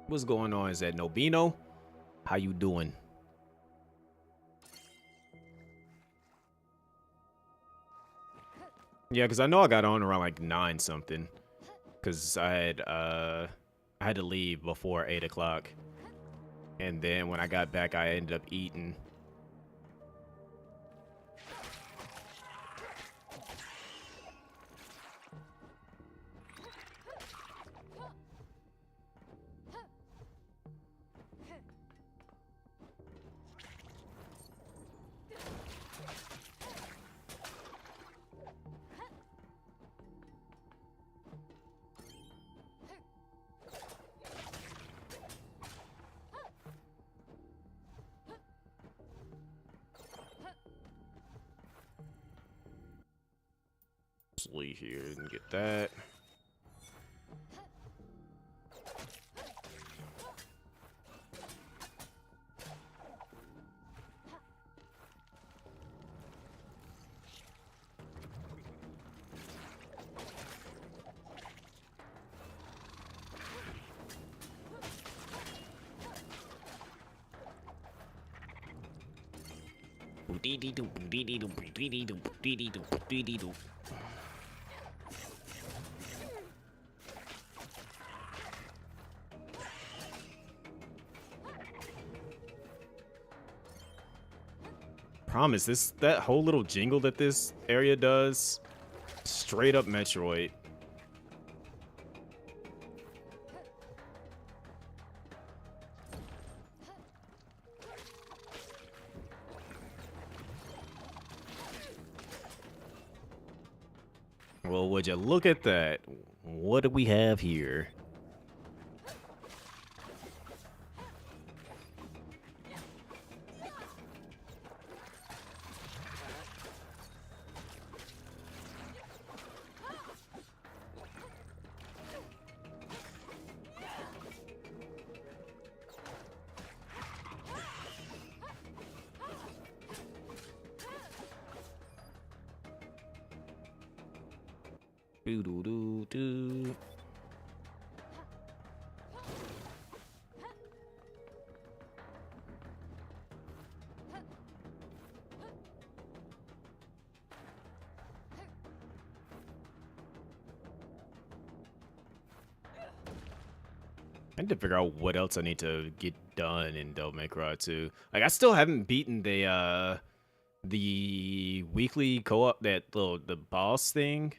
What's going on? Is that Nobino? How you doing? Yeah, because I know I got on around like 9 something. Because I had to leave before 8 o'clock. And then when I got back, I ended up eating. Here and get that. promise, that whole little jingle that this area does, straight up Metroid. Well, would you look at that? What do we have here? Doo doo doo doo. I need to figure out what else I need to get done in Devil May Cry 2. Like, I still haven't beaten the weekly co-op, the boss thing.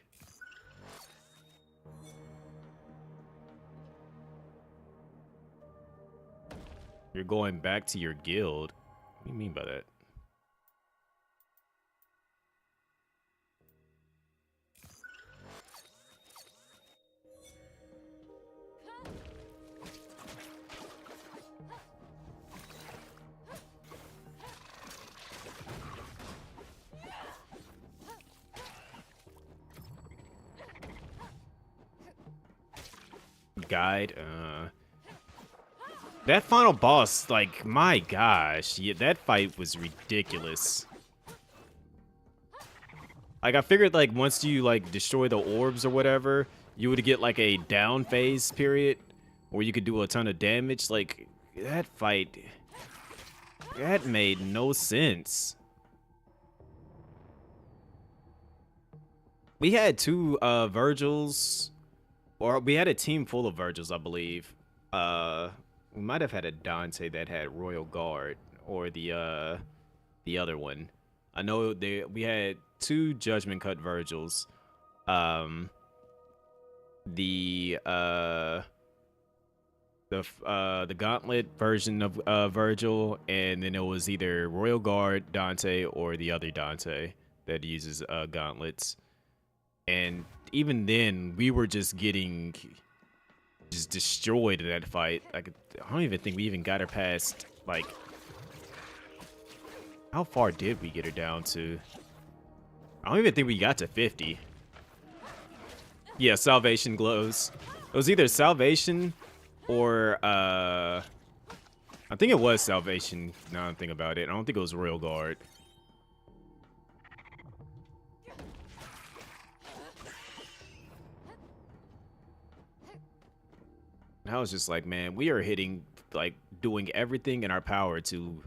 You're going back to your guild. What do you mean by that? Guide, that final boss, like, my gosh, yeah, that fight was ridiculous. Like, I figured, like, once you, like, destroy the orbs or whatever, you would get, like, a down phase period, where you could do a ton of damage. Like, that fight, that made no sense. We had two, Virgils, or we had a team full of Virgils, I believe. We might have had a Dante that had Royal Guard, or the other one. I know we had two Judgment Cut Virgils. The Gauntlet version of Virgil, and then it was either Royal Guard Dante or the other Dante that uses gauntlets. And even then, we were just getting destroyed in that fight. Like, I don't even think we even got her past, like, how far did we get her down to? I don't even think we got to 50. Yeah, Salvation glows. It was either Salvation or I think it was Salvation. Now I'm thinking about it. I don't think it was Royal Guard. And I was just like, man, we are hitting, like, doing everything in our power to,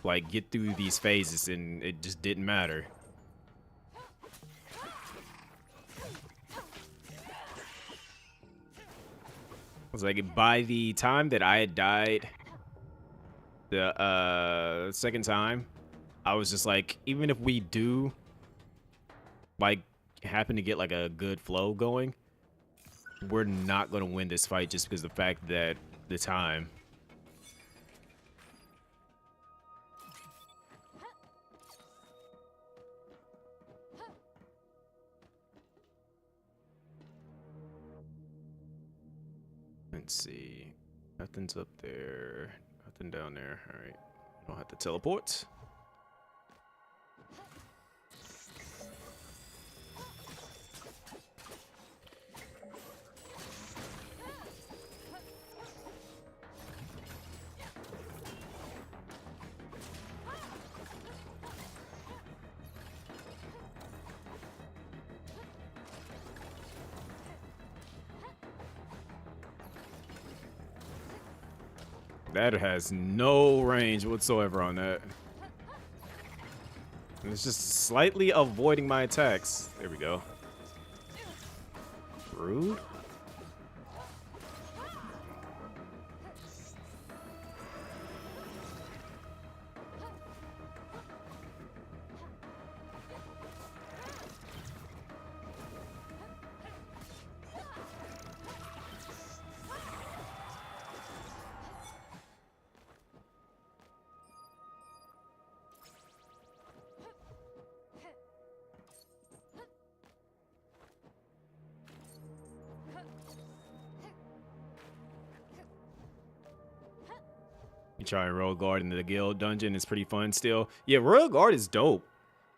like, get through these phases, and it just didn't matter. I was like, by the time that I had died the second time, I was just like, even if we do, like, happen to get, like, a good flow going, we're not going to win this fight just because of the fact that the time. Let's see. Nothing's up there. Nothing down there. All right. Don't have to teleport. That has no range whatsoever on that. And it's just slightly avoiding my attacks. There we go. Rude. You try Royal Guard into the guild dungeon. It's pretty fun still. Yeah, Royal Guard is dope.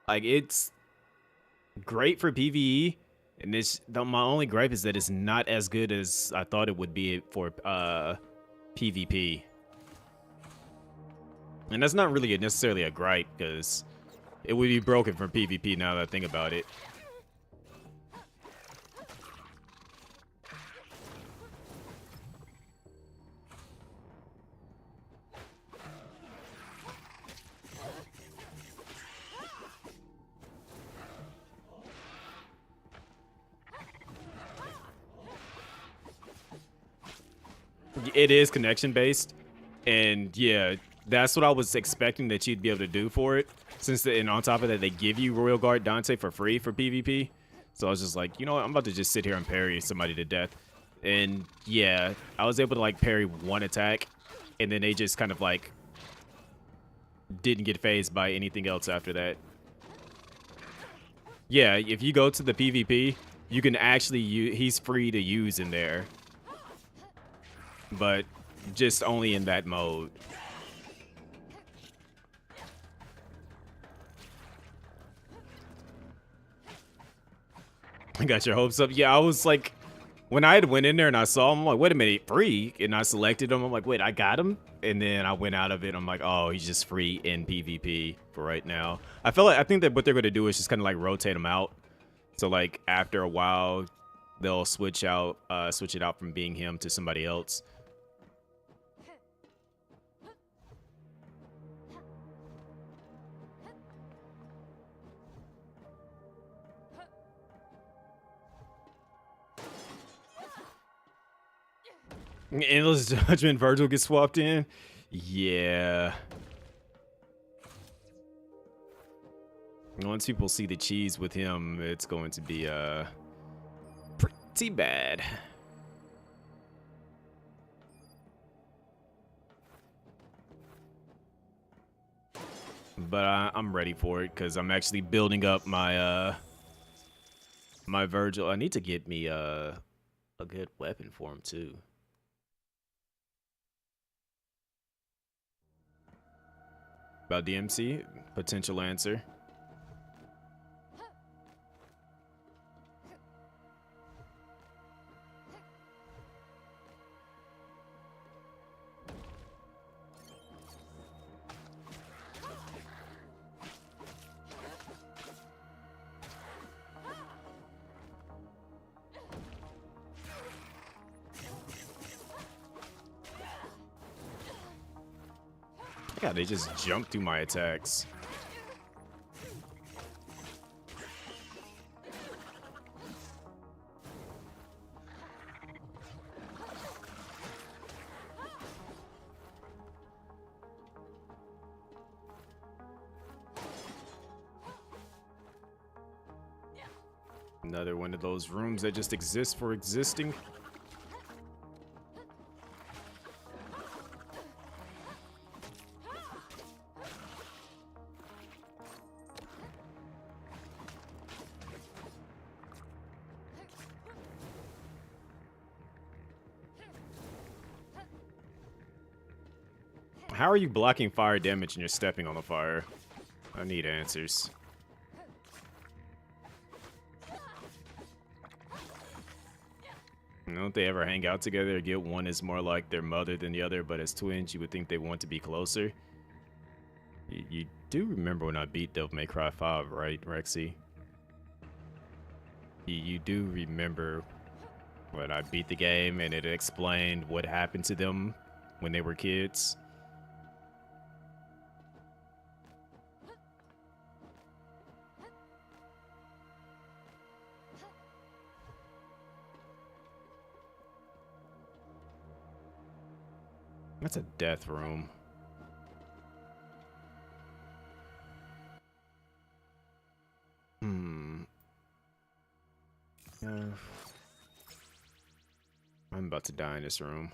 Like, it's great for PvE. And my only gripe is that it's not as good as I thought it would be for PvP. And that's not really necessarily a gripe, because it would be broken for PvP now that I think about it. It is connection based, and yeah, that's what I was expecting that you'd be able to do for it. And on top of that, they give you Royal Guard Dante for free for PvP. So I was just like, you know what, I'm about to just sit here and parry somebody to death. And yeah, I was able to like parry one attack, and then they just kind of like didn't get phased by anything else after that. Yeah, if you go to the PvP, you can actually he's free to use in there. But just only in that mode. I got your hopes up. Yeah, I was like, when I had went in there and I saw him, I'm like, wait a minute, free? And I selected him. I'm like, wait, I got him? And then I went out of it. I'm like, oh, he's just free in PvP for right now. I think that what they're going to do is just kind of like rotate him out. So like after a while, they'll switch it out from being him to somebody else. Endless Judgment, Virgil gets swapped in. Yeah. Once people see the cheese with him, it's going to be pretty bad. But I'm ready for it because I'm actually building up my my Virgil. I need to get me a good weapon for him too. About DMC, potential answer. Yeah, they just jump through my attacks. Another one of those rooms that just exists for existing. How are you blocking fire damage and you're stepping on the fire? I need answers. Don't they ever hang out together? Get one is more like their mother than the other, but as twins, you would think they want to be closer. You do remember when I beat Devil May Cry 5, right, Rexy? You do remember when I beat the game and it explained what happened to them when they were kids? That's a death room. I'm about to die in this room.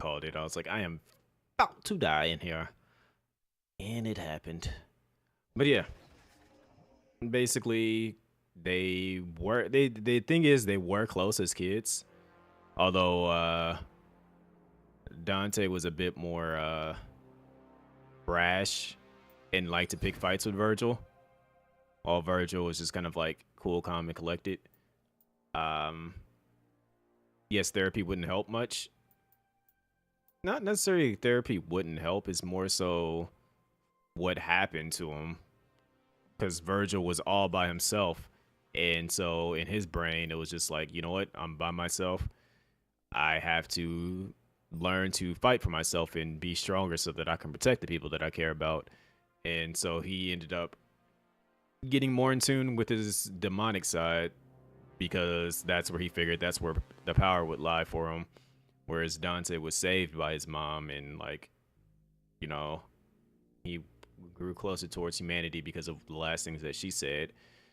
called it. I was like, I am about to die in here. And it happened. But yeah. Basically, the thing is they were close as kids. Although Dante was a bit more brash and liked to pick fights with Virgil. While Virgil was just kind of like cool, calm, and collected. Um yes, therapy wouldn't help much. Not necessarily therapy wouldn't help, it's more so what happened to him. Because Virgil was all by himself. And so in his brain, it was just like, you know what? I'm by myself. I have to learn to fight for myself and be stronger so that I can protect the people that I care about. And so he ended up getting more in tune with his demonic side because that's where he figured that's where the power would lie for him. Whereas Dante was saved by his mom and, like, you know, he grew closer towards humanity because of the last things that she said.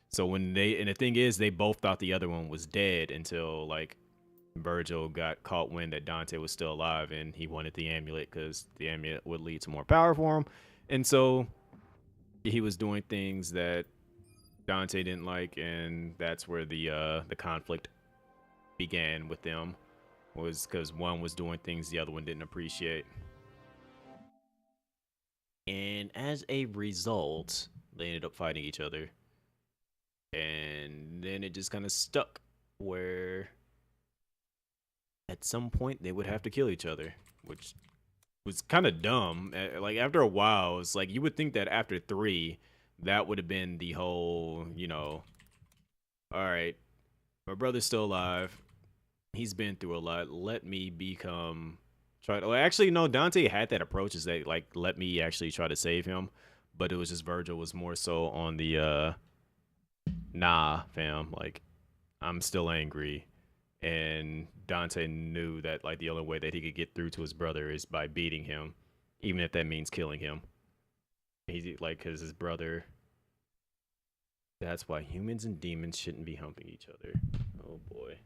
So when and the thing is, they both thought the other one was dead until, like, Virgil got caught wind that Dante was still alive and he wanted the amulet because the amulet would lead to more power for him. And so he was doing things that Dante didn't like, and that's where the conflict began with them, was because one was doing things the other one didn't appreciate. And as a result, they ended up fighting each other. And then it just kind of stuck where at some point they would have to kill each other, which was kind of dumb. Like, after a while, it's like you would think that after 3, that would have been the whole, you know, all right, my brother's still alive. He's been through a lot. Let me become try to, well, actually no, Dante had that approach, is that, like, let me actually try to save him. But it was just Virgil was more so on the nah, fam, like, I'm still angry. And Dante knew that, like, the only way that he could get through to his brother is by beating him, even if that means killing him. He, like, because his brother. That's why humans and demons shouldn't be humping each other. Oh boy.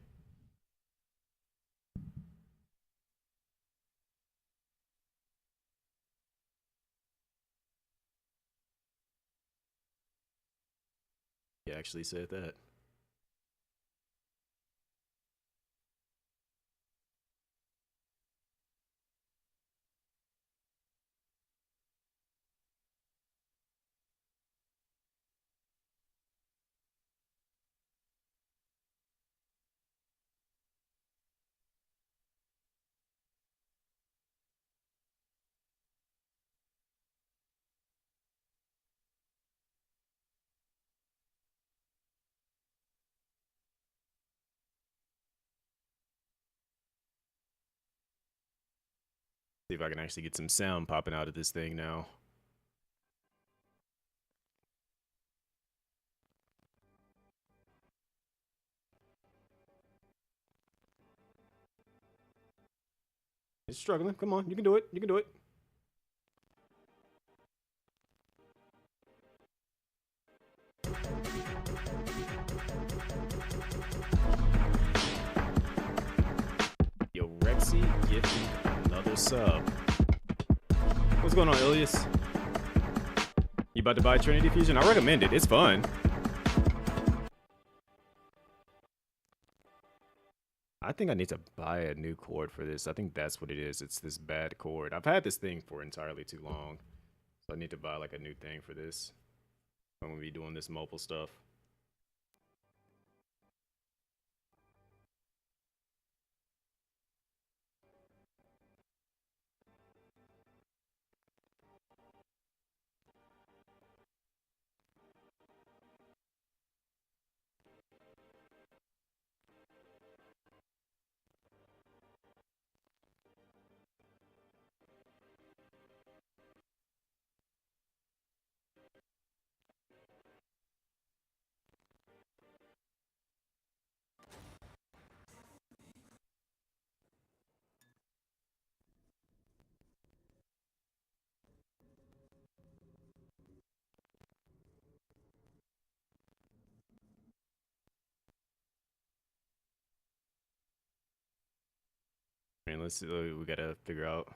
He actually said that. See if I can actually get some sound popping out of this thing now. It's struggling. Come on, you can do it. You can do it. Yo, Rexy gifted another sub. What's going on, Ilias? You about to buy Trinity Fusion? I recommend it. It's fun. I think I need to buy a new cord for this. I think that's what it is. It's this bad cord. I've had this thing for entirely too long. So I need to buy, like, a new thing for this. I'm going to be doing this mobile stuff. I mean, let's see. We gotta figure out.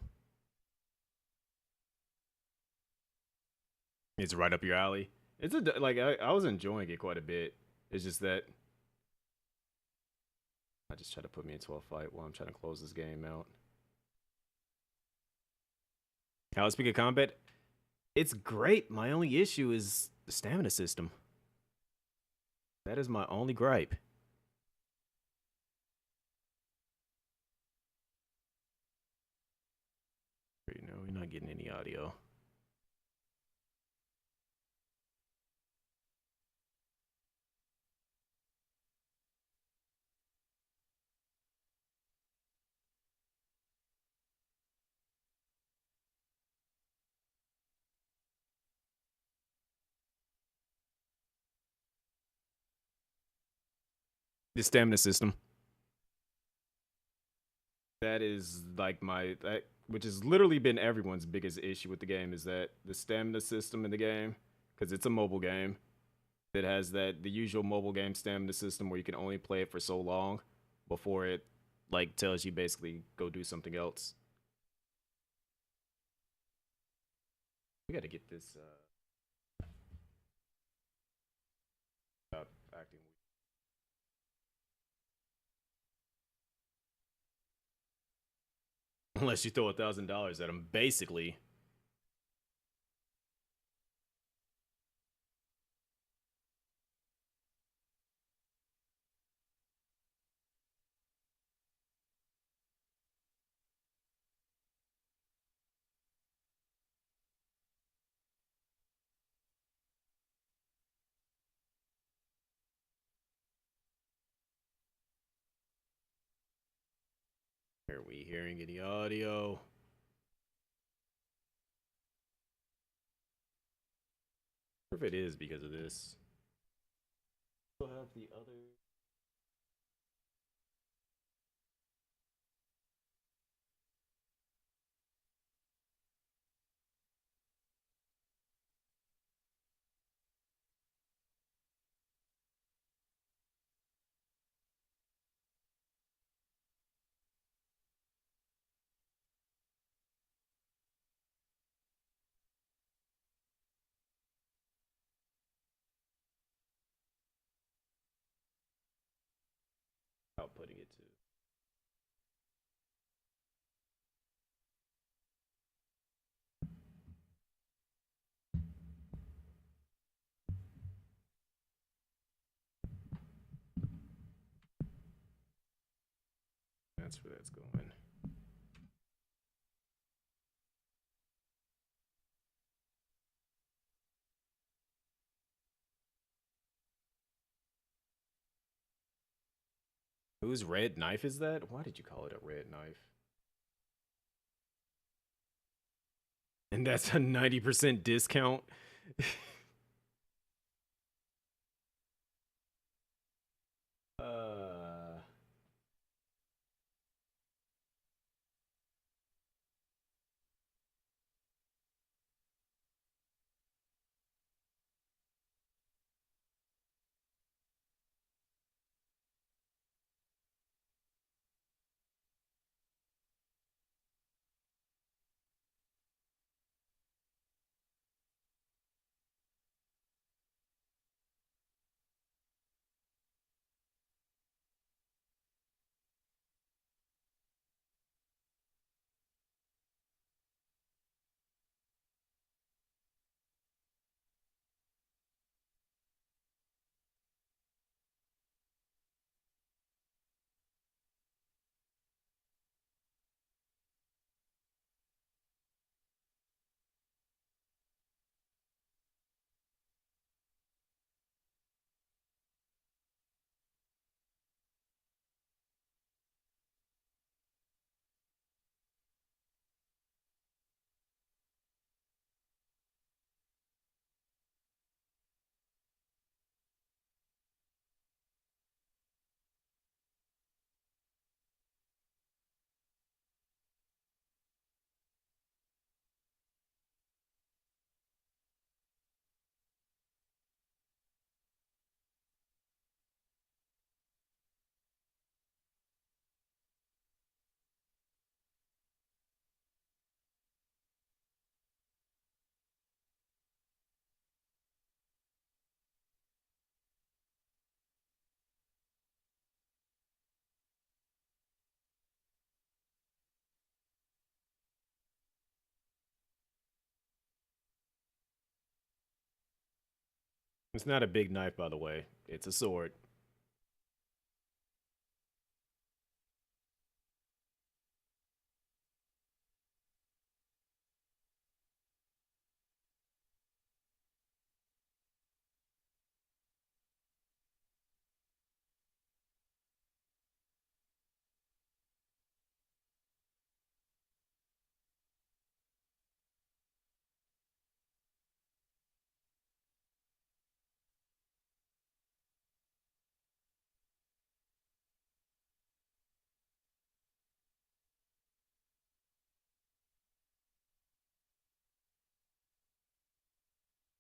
It's right up your alley. It's a like I was enjoying it quite a bit. It's just that I just try to put me into a fight while I'm trying to close this game out. How speak of combat, it's great. My only issue is the stamina system. That is my only gripe. You know, we're not getting any audio. The stamina system. That is like which has literally been everyone's biggest issue with the game is that the stamina system in the game, because it's a mobile game, that has the usual mobile game stamina system where you can only play it for so long before it like tells you basically go do something else. We got to get this stop acting. Unless you throw $1,000 at him, basically. Are we hearing any audio? If it is because of this. We'll have the other. Outputting it to. That's where that's going. Whose red knife is that? Why did you call it a red knife? And that's a 90% discount. uh It's not a big knife, by the way. It's a sword.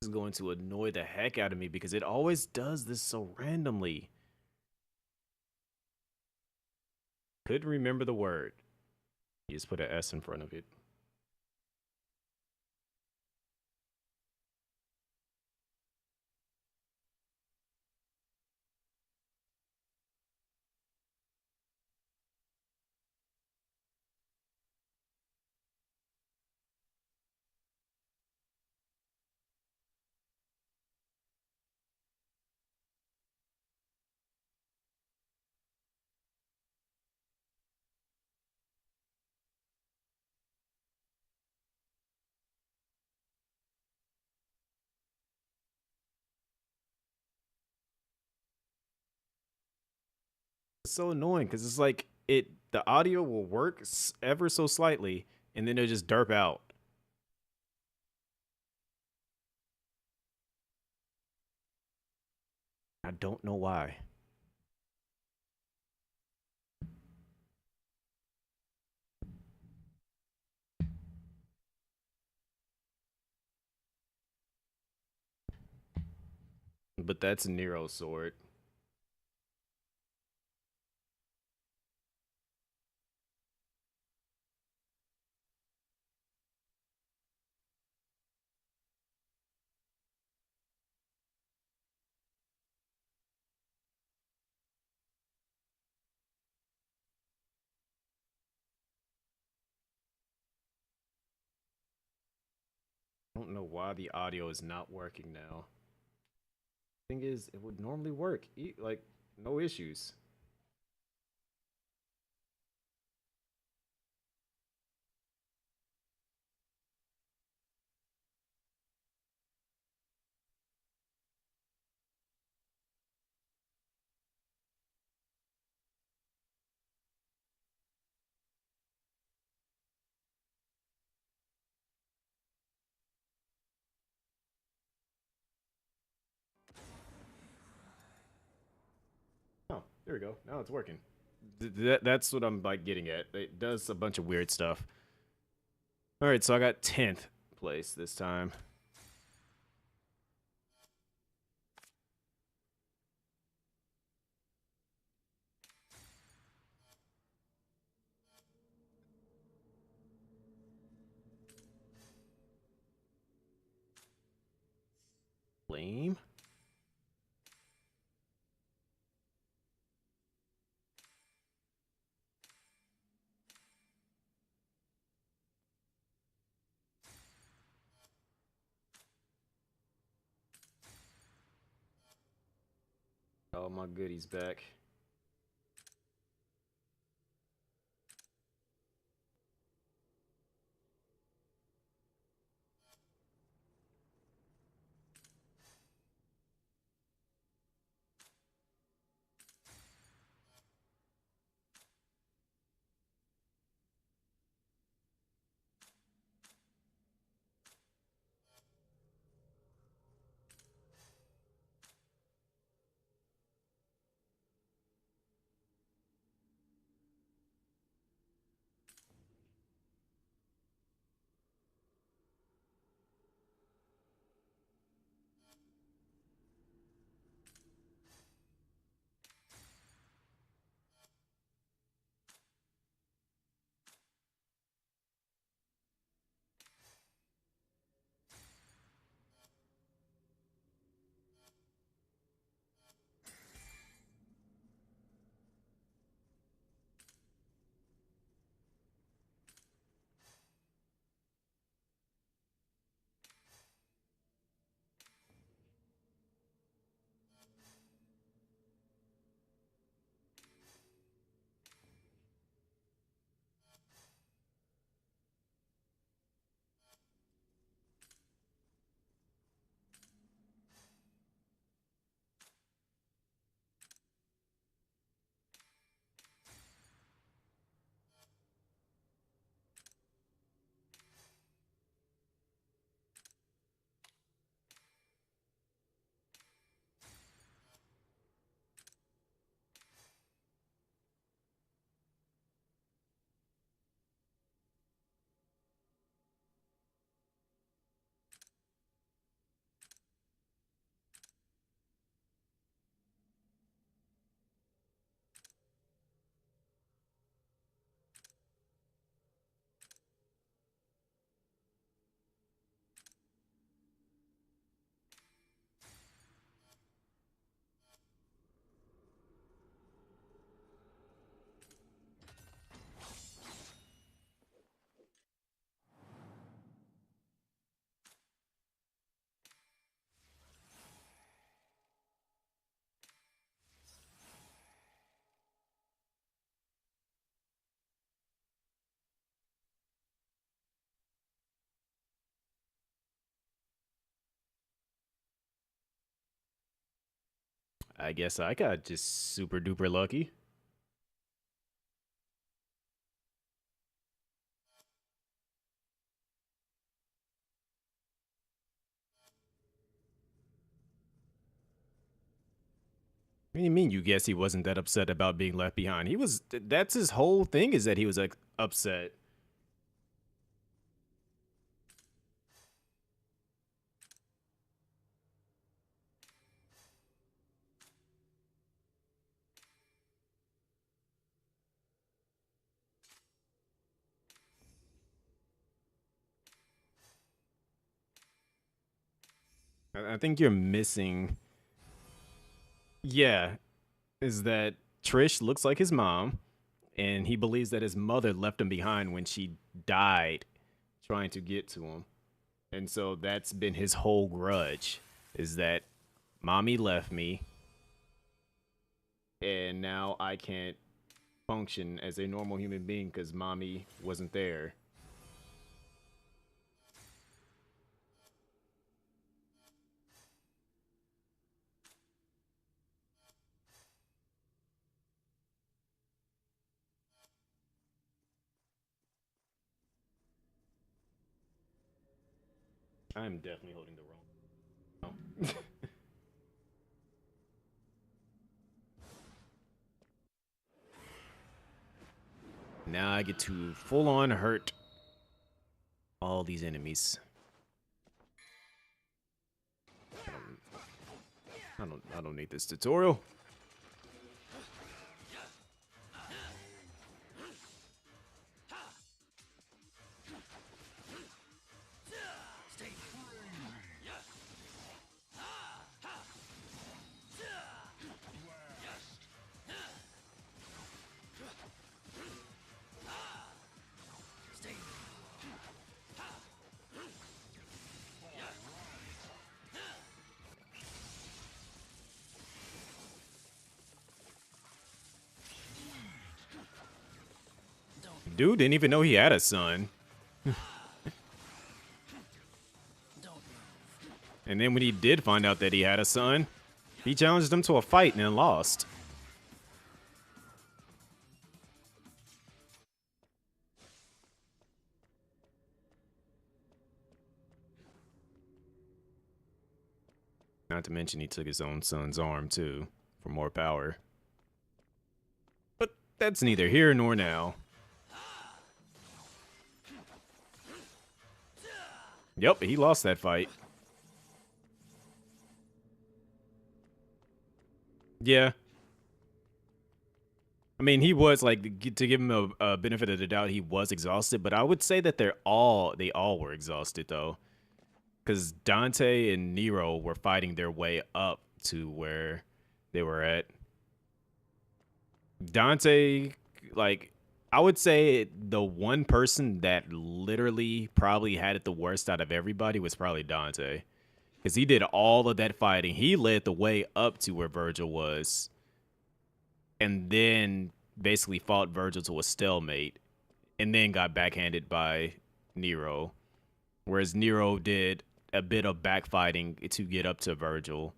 Is going to annoy the heck out of me because it always does this so randomly. Couldn't remember the word. You just put an S in front of it. It's so annoying because it's like the audio will work ever so slightly and then it'll just derp out. I don't know why. But that's Nero's sword. I don't know why the audio is not working now. Thing is, it would normally work. Like, no issues. Oh, there we go. Now it's working. That's what I'm like getting at. It does a bunch of weird stuff. All right, so I got 10th place this time. Lame. All my goodies back. I guess I got just super duper lucky. What do you mean you guess he wasn't that upset about being left behind? He was, that's his whole thing, is that he was like upset. I think you're missing. Yeah, is that Trish looks like his mom, and he believes that his mother left him behind when she died trying to get to him. And so that's been his whole grudge, is that mommy left me, and now I can't function as a normal human being because mommy wasn't there. I'm definitely holding the wrong. No. Now I get to full on hurt all these enemies. I don't need this tutorial. Dude didn't even know he had a son. And then when he did find out that he had a son, he challenged him to a fight and then lost. Not to mention he took his own son's arm too, for more power. But that's neither here nor now. Yep, he lost that fight. Yeah. I mean, he was like, to give him a benefit of the doubt, he was exhausted, but I would say that they all were exhausted though. Because Dante and Nero were fighting their way up to where they were at. Dante, like, I would say the one person that literally probably had it the worst out of everybody was probably Dante. Because he did all of that fighting. He led the way up to where Virgil was. And then basically fought Virgil to a stalemate. And then got backhanded by Nero. Whereas Nero did a bit of backfighting to get up to Virgil.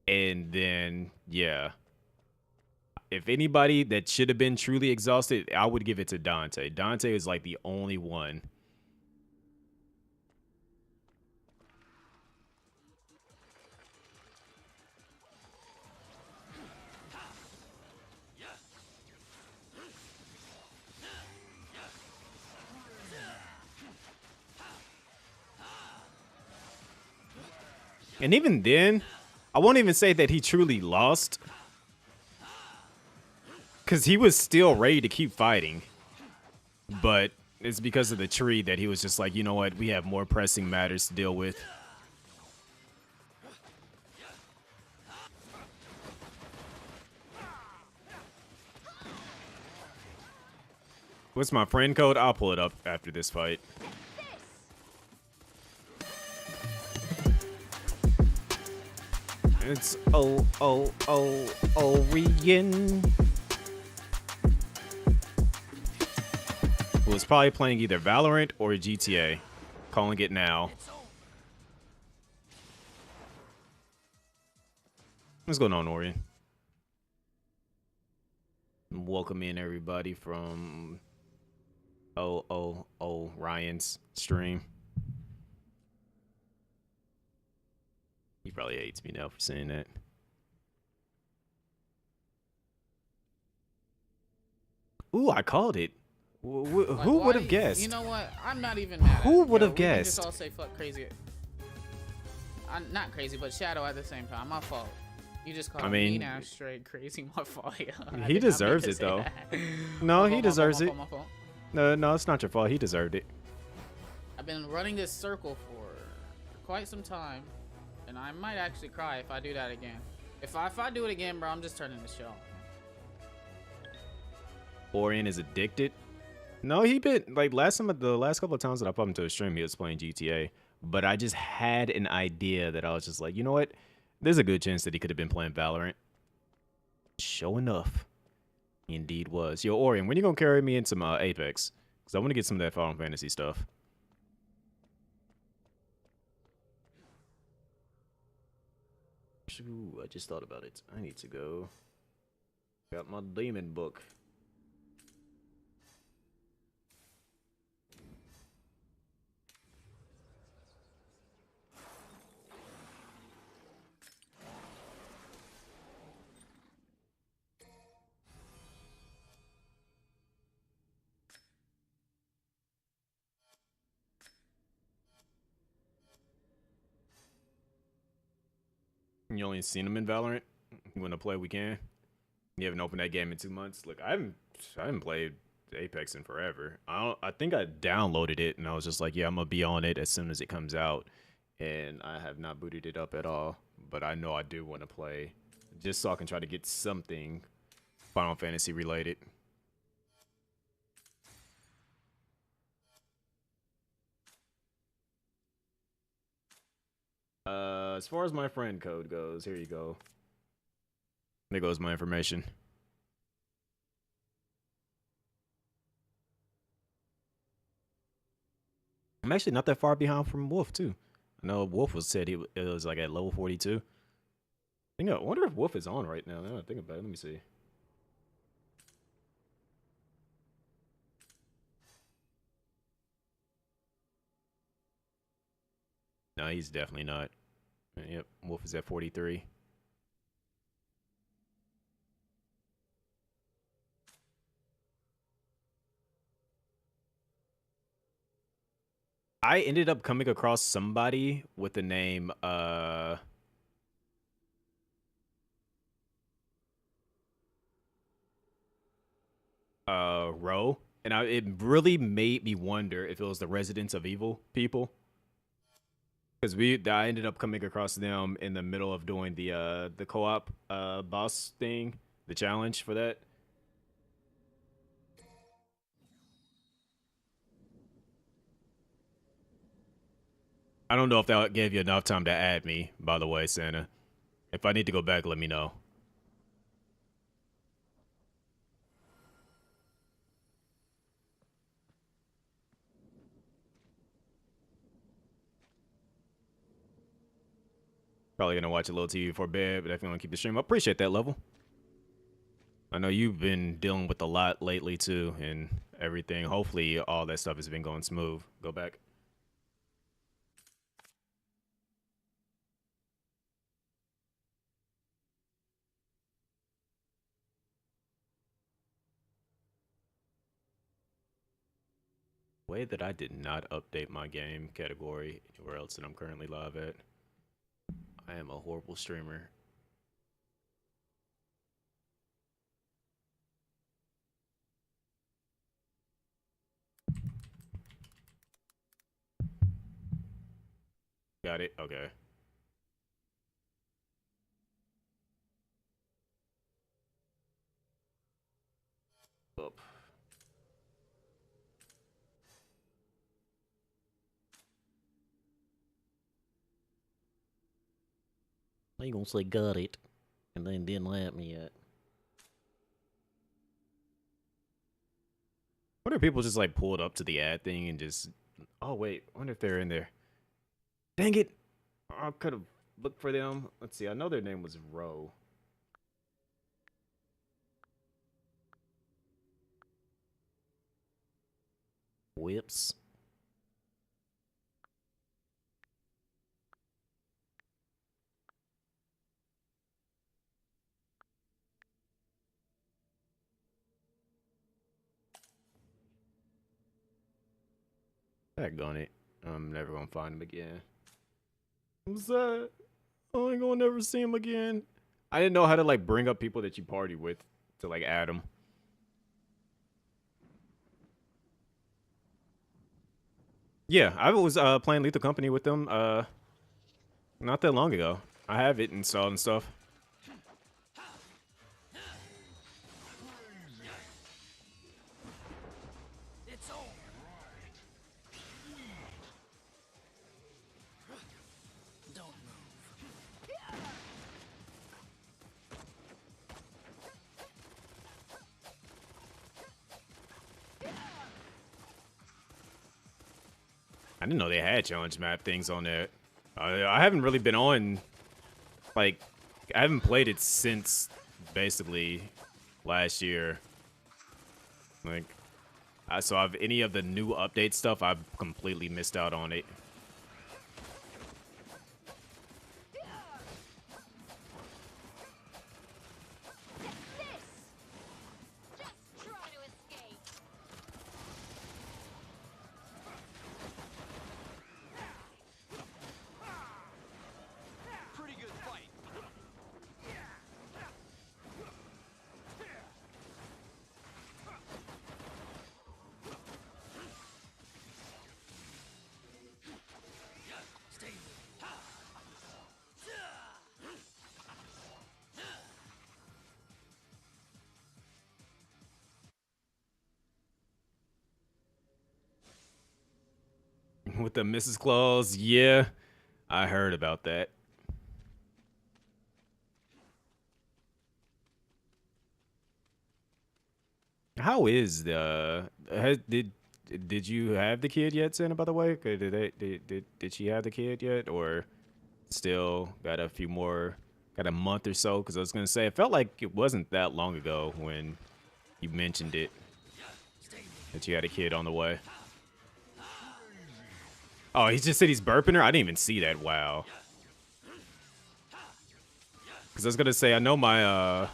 And then, yeah. If anybody that should have been truly exhausted, I would give it to Dante. Dante is like the only one. And even then, I won't even say that he truly lost. Because he was still ready to keep fighting. But it's because of the tree that he was just like, you know what? We have more pressing matters to deal with. What's my friend code? I'll pull it up after this fight. It's Orion. Who was probably playing either Valorant or GTA. Calling it now. What's going on, Orion? Welcome in everybody from Ryan's stream. He probably hates me now for saying that. Ooh, I called it. Like, Who would why- have guessed? You know what? I'm not even mad. Who at it. would Yo, have we can guessed? just all say fuck crazy. I'm not crazy, but Shadow at the same time. My fault. You just called me now straight crazy. My fault. Yeah, he deserves it though. No, he deserves it. My fault. No, it's not your fault. He deserved it. I've been running this circle for quite some time, and I might actually cry if I do that again. If I do it again, bro, I'm just turning the show off. Orion is addicted. No, he been like the last couple of times that I put him to a stream, he was playing GTA. But I just had an idea that I was just like, you know what? There's a good chance that he could have been playing Valorant. Sure enough, he indeed was. Yo, Orion, when you gonna carry me in some Apex? Because I want to get some of that Final Fantasy stuff. Ooh, I just thought about it. I need to go. Got my demon book. You only seen him in Valorant? You want to play? We can. You haven't opened that game in 2 months. Look, I haven't played Apex in forever. I think I downloaded it and I was just like, yeah, I'm gonna be on it as soon as it comes out, and I have not booted it up at all. But I know I do want to play, just so I can try to get something Final Fantasy related. As far as my friend code goes, here you go. There goes my information. I'm actually not that far behind from Wolf too. I know Wolf was said it was like at level 42. I wonder if Wolf is on right now. Now I think about it. Let me see. No, he's definitely not. Yep, Wolf is at 43. I ended up coming across somebody with the name Ro, and it really made me wonder if it was the Residents of Evil people. Because I ended up coming across them in the middle of doing the co-op boss thing, the challenge for that. I don't know if that gave you enough time to add me, by the way, Santa. If I need to go back, let me know. Probably gonna watch a little TV before bed, but definitely gonna keep the stream. I appreciate that level. I know you've been dealing with a lot lately too, and everything. Hopefully, all that stuff has been going smooth. Go back. Way that I did not update my game category anywhere else that I'm currently live at. I am a horrible streamer. Got it? Okay. Up. How you gonna say got it and then didn't let me yet? What if people just like pulled up to the ad thing and just, oh wait, I wonder if they're in there. Dang it! I could have look for them. Let's see. I know their name was Roe. Whips. Daggone it. I'm never gonna find him again. I'm sad. I ain't gonna never see him again. I didn't know how to like bring up people that you party with to like add them. Yeah, I was playing Lethal Company with them not that long ago. I have it installed and stuff. I didn't know they had challenge map things on there. I haven't really been on, like, I haven't played it since basically last year. Like, so I've any of the new update stuff, I've completely missed out on it. With the Mrs. Claus, yeah, I heard about that. How is the did you have the kid yet, Santa? By the way, did she have the kid yet, or still got a few more, got a month or so? Because I was gonna say it felt like it wasn't that long ago when you mentioned it that you had a kid on the way. Oh, he just said he's burping her? I didn't even see that. Wow. Because I was going to say, I know my,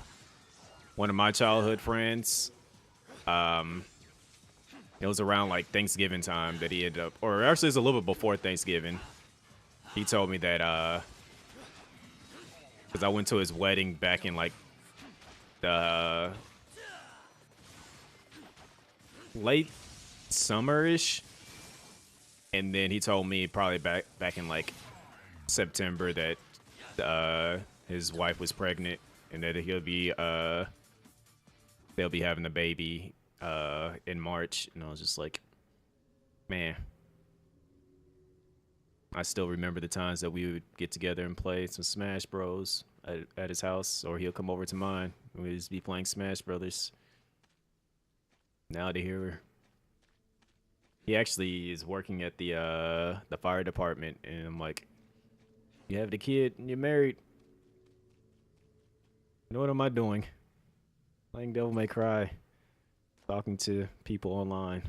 one of my childhood friends, it was around, like, Thanksgiving time that he ended up, or actually it was a little bit before Thanksgiving. He told me that, because I went to his wedding back in, like, the late summer-ish. And then he told me probably back in like September that his wife was pregnant and that they'll be having a baby in March. And I was just like, man, I still remember the times that we would get together and play some Smash Bros at his house, or he'll come over to mine. We'd just be playing Smash Brothers. Now to hear he actually is working at the fire department, and I'm like, you have the kid and you're married. What am I doing? Playing Devil May Cry, talking to people online.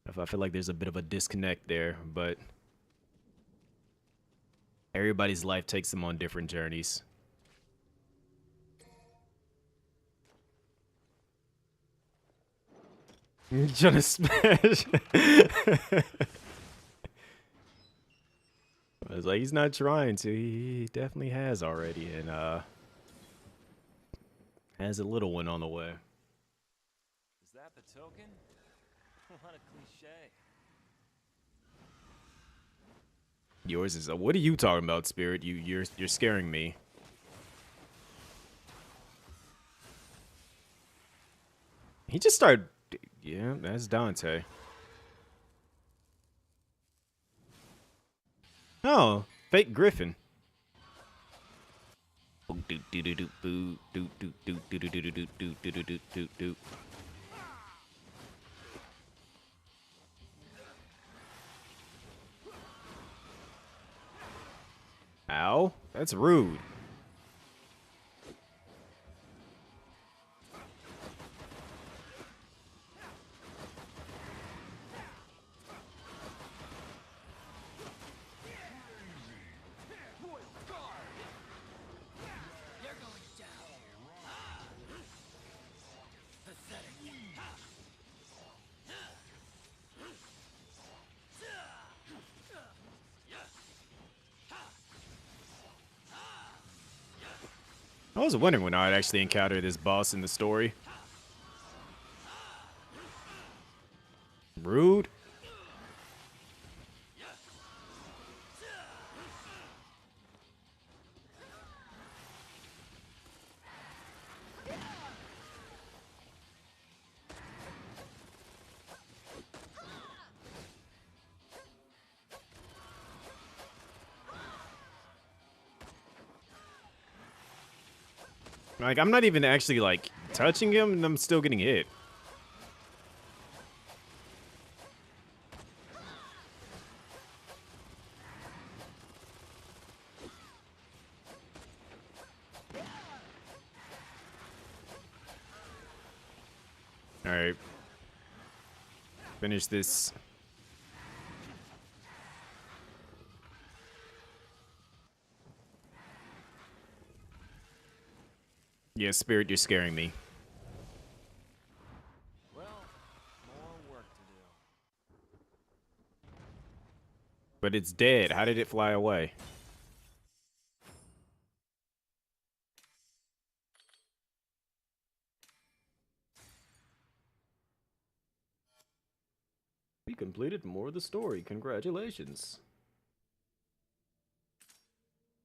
I feel like there's a bit of a disconnect there, but everybody's life takes them on different journeys. Trying to smash. I was like, he's not trying to. He definitely has already, and has a little one on the way. Is that the token? What a cliche. Yours is. What are you talking about, Spirit? You're scaring me. He just started. Yeah, that's Dante. Oh, fake Griffin. Ow, that's rude. I was wondering when I'd actually encounter this boss in the story. Rude. Like, I'm not even actually, like, touching him, and I'm still getting hit. Alright. Finish this. Yeah, Spirit, you're scaring me. Well, more work to do. But it's dead. How did it fly away? We completed more of the story. Congratulations.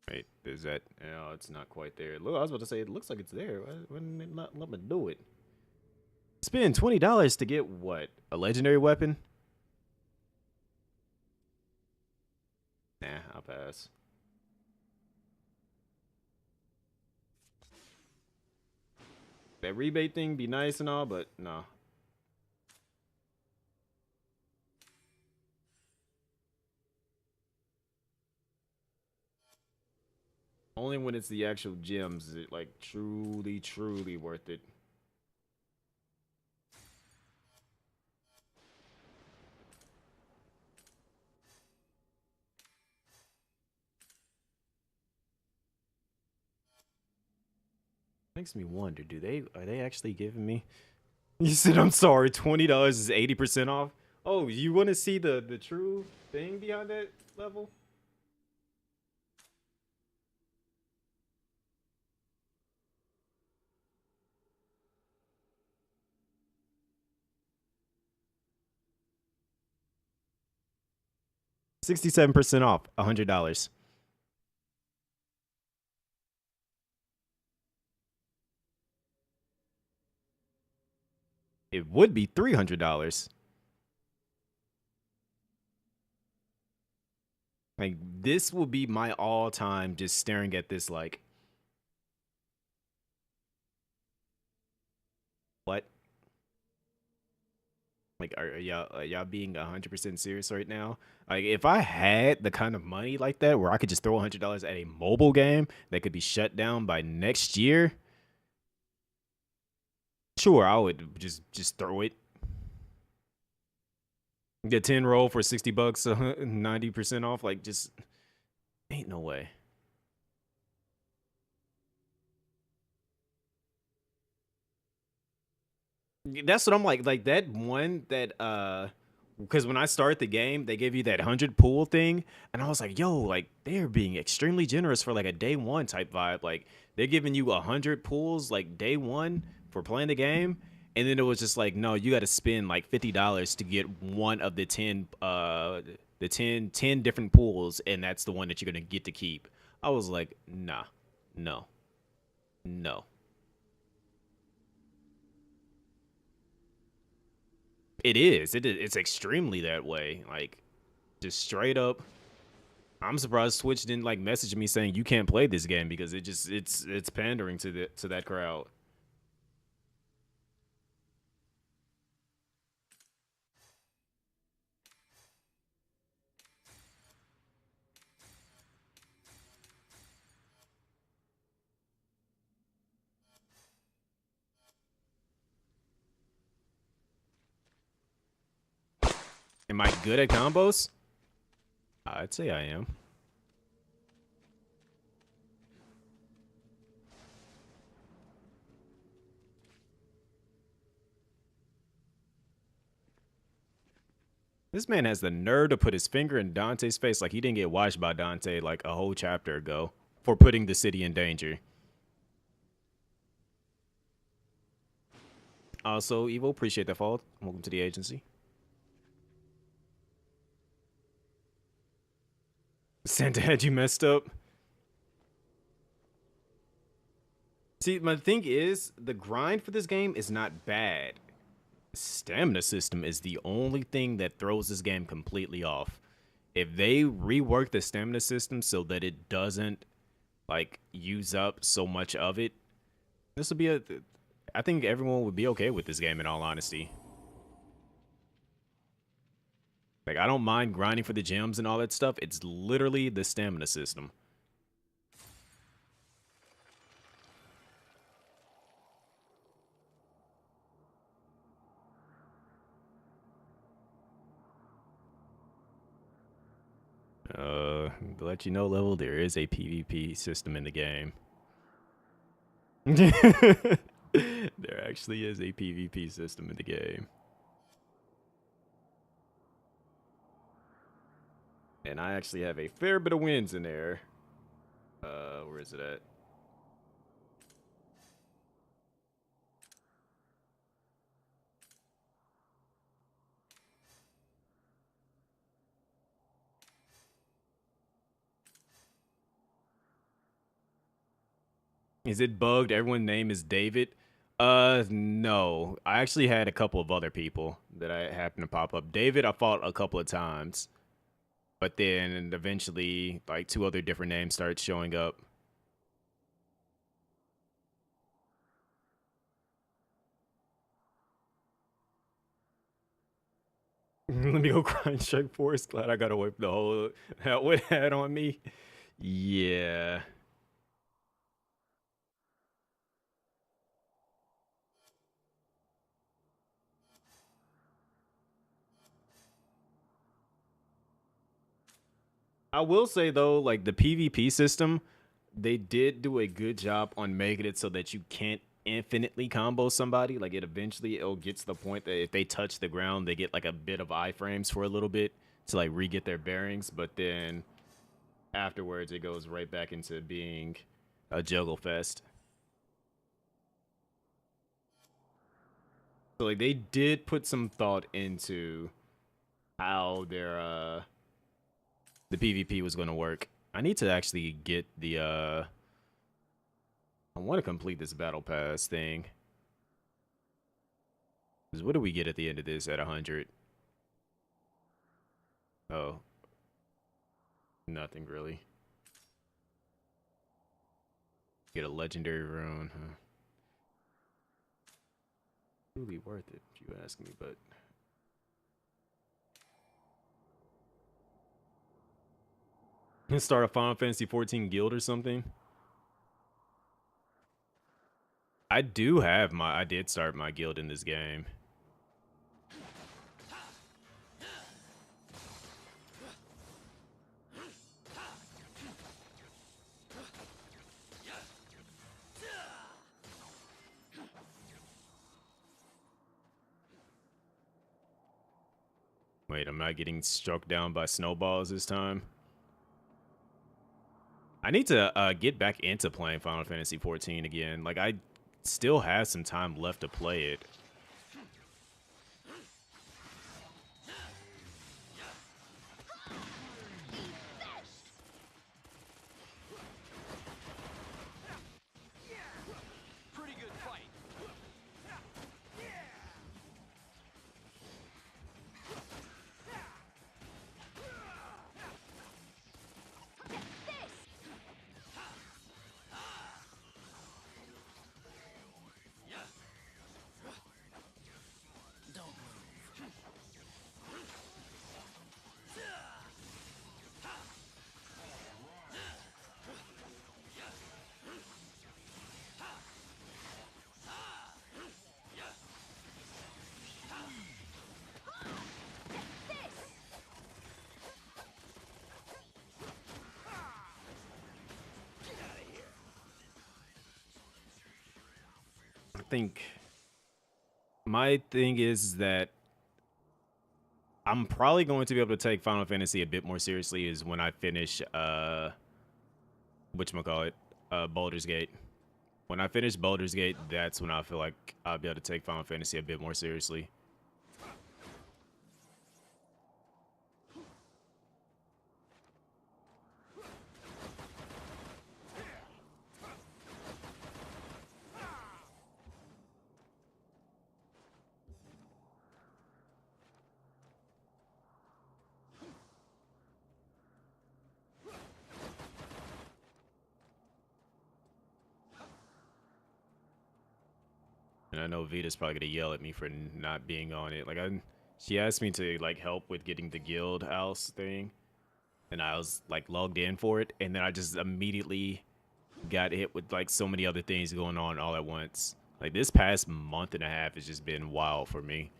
Wait, is that... No, it's not quite there. Look, I was about to say, it looks like it's there. Why didn't it not let me do it? Spend $20 to get what? A legendary weapon? Nah, I'll pass. That rebate thing be nice and all, but no. Only when it's the actual gems is it like truly, truly worth it. Makes me wonder, are they actually giving me? You said I'm sorry, $20 is 80% off? Oh, you want to see the true thing behind that level? $67% off, $100. It would be $300. Like, this will be my all-time just staring at this like... What? Like, are y'all being 100% serious right now? Like, if I had the kind of money like that where I could just throw $100 at a mobile game that could be shut down by next year, sure, I would just throw it. Get 10 roll for 60 bucks, 90% off. Like, just ain't no way. That's what I'm like that one that because when I start the game, they give you that 100 pool thing, and I was like, yo, like they're being extremely generous for like a day one type vibe. Like they're giving you 100 pools like day one for playing the game, and then it was just like, no, you got to spend like $50 to get one of the 10 different pools, and that's the one that you're gonna get to keep. I was like, nah, no, no. It is. It's extremely that way. Like, just straight up. I'm surprised Twitch didn't like message me saying you can't play this game because it's pandering to that crowd. Am I good at combos? I'd say I am. This man has the nerve to put his finger in Dante's face like he didn't get watched by Dante like a whole chapter ago for putting the city in danger. Also, Evo, appreciate that follow. Welcome to the agency. Santa had you messed up. See, my thing is, the grind for this game is not bad. Stamina system is the only thing that throws this game completely off. If they rework the stamina system so that it doesn't like use up so much of it, this would be I think everyone would be okay with this game in all honesty. Like, I don't mind grinding for the gems and all that stuff. It's literally the stamina system. To let you know, Level, there is a PvP system in the game. There actually is a PvP system in the game. And I actually have a fair bit of wins in there. Where is it at? Is it bugged? Everyone's name is David? No. I actually had a couple of other people that I happened to pop up. David, I fought a couple of times. But then eventually, like, 2 other different names started showing up. Let me go grind Strike Force. Glad I got away from the whole Hellwood hat on me. Yeah. I will say though, like the PvP system, they did do a good job on making it so that you can't infinitely combo somebody. Like it'll get to the point that if they touch the ground, they get like a bit of iframes for a little bit to like re-get their bearings, but then afterwards it goes right back into being a juggle fest. So like they did put some thought into how their the PvP was going to work. I need to actually get the I want to complete this battle pass thing. Cuz what do we get at the end of this at 100? Oh. Nothing really. Get a legendary rune, huh? Really worth it if you ask me, but start a Final Fantasy 14 guild or something. I did start my guild in this game. Wait, I'm not getting struck down by snowballs this time. I need to get back into playing Final Fantasy 14 again. Like, I still have some time left to play it. think my thing is that I'm probably going to be able to take Final Fantasy a bit more seriously is when I finish whatchamacallit, Baldur's Gate. When I finish Baldur's Gate, that's when I feel like I'll be able to take Final Fantasy a bit more seriously. And I know Vita's probably gonna yell at me for not being on it. Like, she asked me to like help with getting the guild house thing, and I was like logged in for it, and then I just immediately got hit with like so many other things going on all at once. Like this past month and a half has just been wild for me.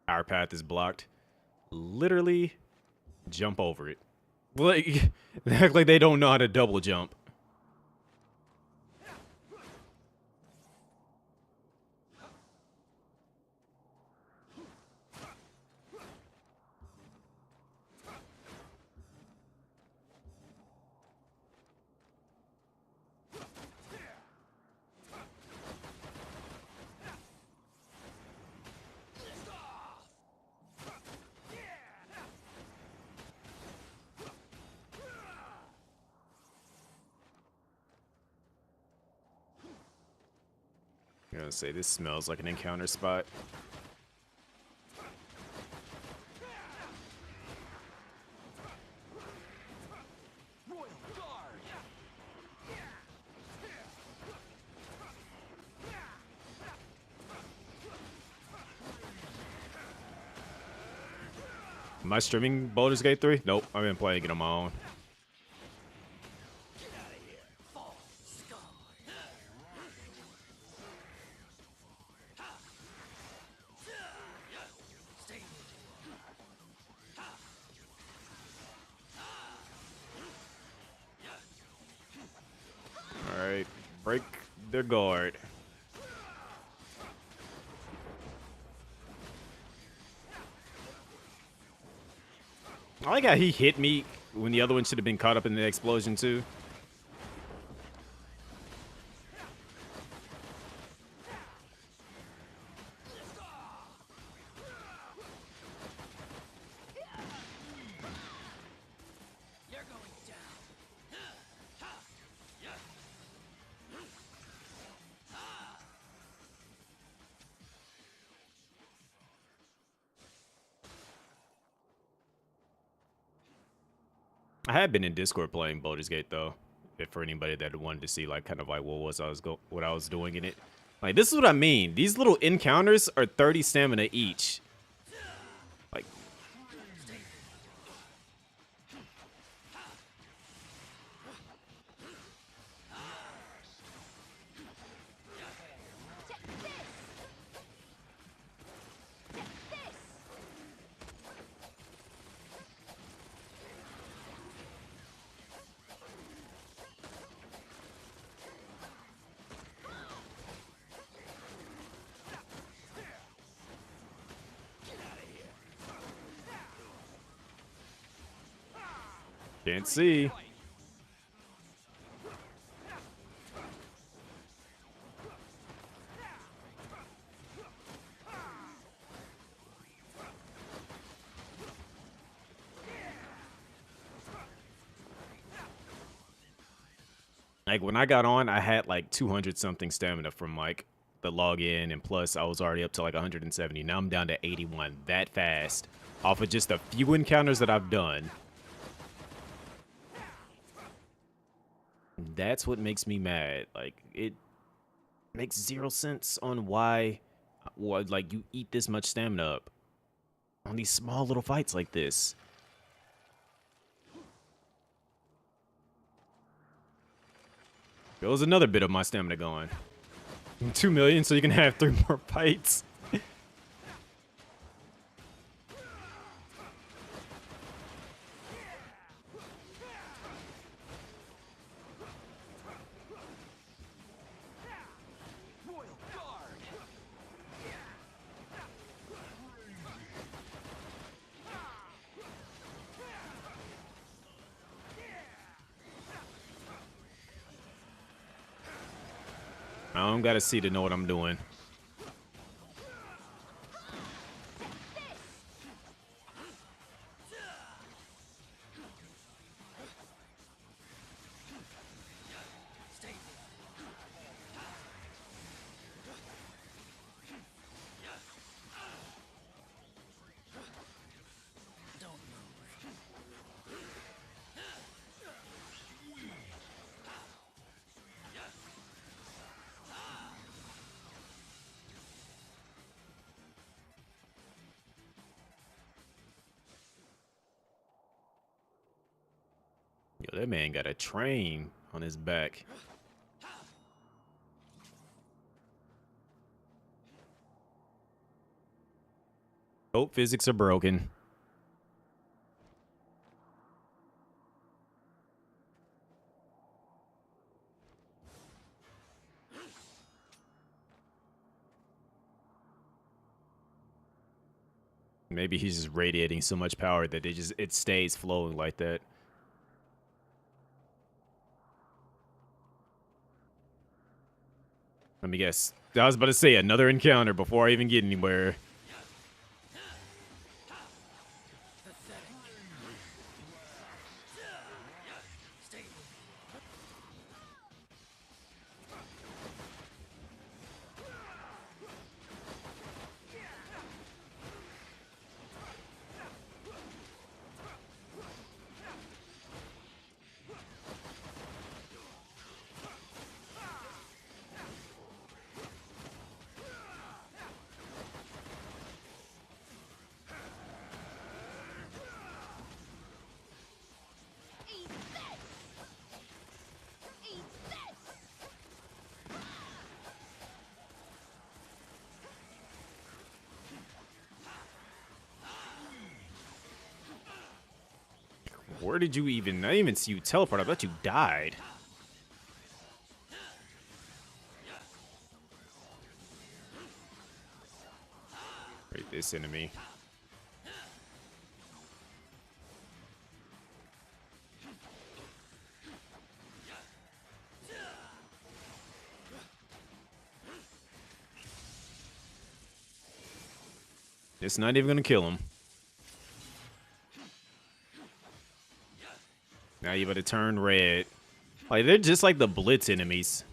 Our path is blocked. Literally, jump over it. Like, they act like they don't know how to double jump. I'm gonna say this smells like an encounter spot. Am I streaming Baldur's Gate 3? Nope, I've been playing it on my own. Alright, break their guard. I like how he hit me when the other one should have been caught up in the explosion too. I had been in Discord playing Baldur's Gate though, if for anybody that wanted to see like kind of like what I was doing in it. Like this is what I mean. These little encounters are 30 stamina each. Like can't see. Like when I got on, I had like 200 something stamina from like the login, and plus I was already up to like 170. Now I'm down to 81 that fast off of just a few encounters that I've done. That's what makes me mad. Like it makes zero sense on why like you eat this much stamina up on these small little fights like this. There was another bit of my stamina gone. 2 million, so you can have 3 more fights. I don't gotta see to know what I'm doing. Yo, that man got a train on his back. Oh, physics are broken. Maybe he's just radiating so much power that it stays flowing like that. Let me guess. I was about to say another encounter before I even get anywhere. Where did you even... I didn't even see you teleport. I thought you died. Right, this enemy. It's not even gonna kill him. Now you better turn red. Like, they're just like the Blitz enemies.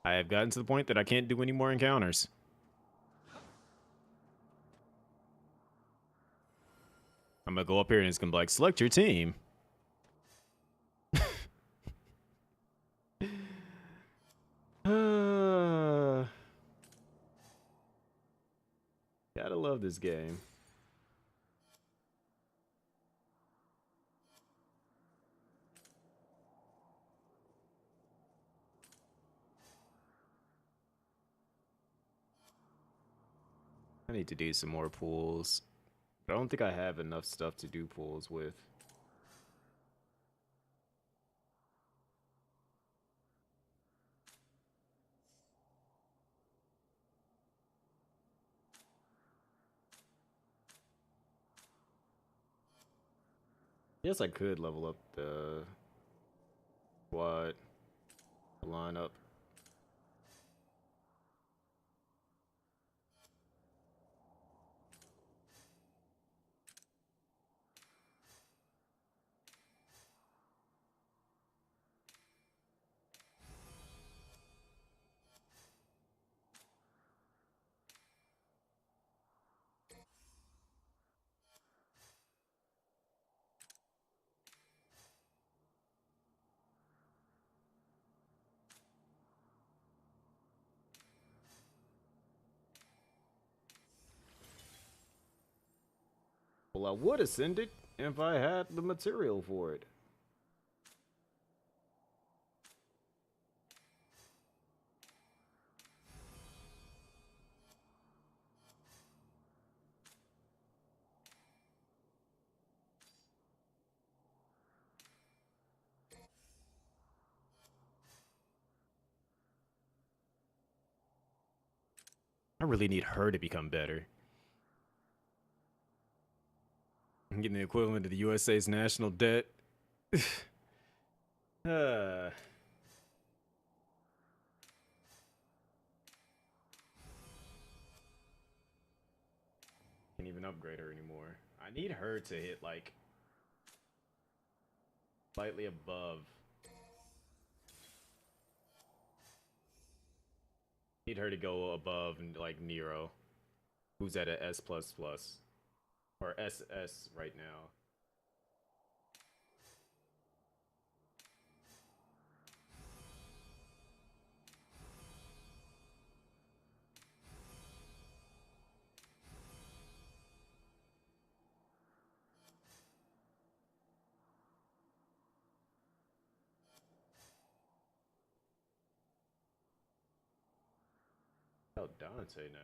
I have gotten to the point that I can't do any more encounters. I'm gonna go up here and it's gonna be like, select your team. Gotta love this game. I need to do some more pools. But I don't think I have enough stuff to do pools with. Yes, I could level up the squad lineup. Well, I would ascend it if I had the material for it. I really need her to become better. I'm getting the equivalent of the USA's national debt. uh. Can't even upgrade her anymore. I need her to hit like slightly above. Need her to go above like Nero, who's at a S or SS right now. Oh, Dante now.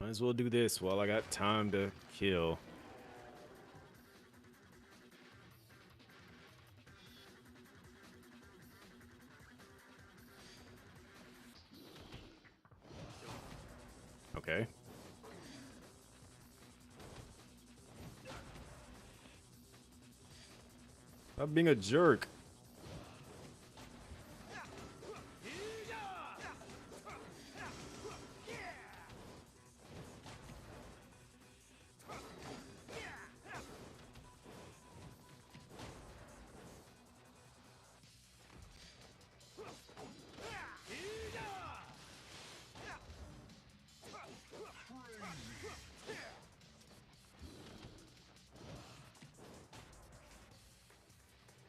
Might as well do this while I got time to kill. Okay. Stop being a jerk.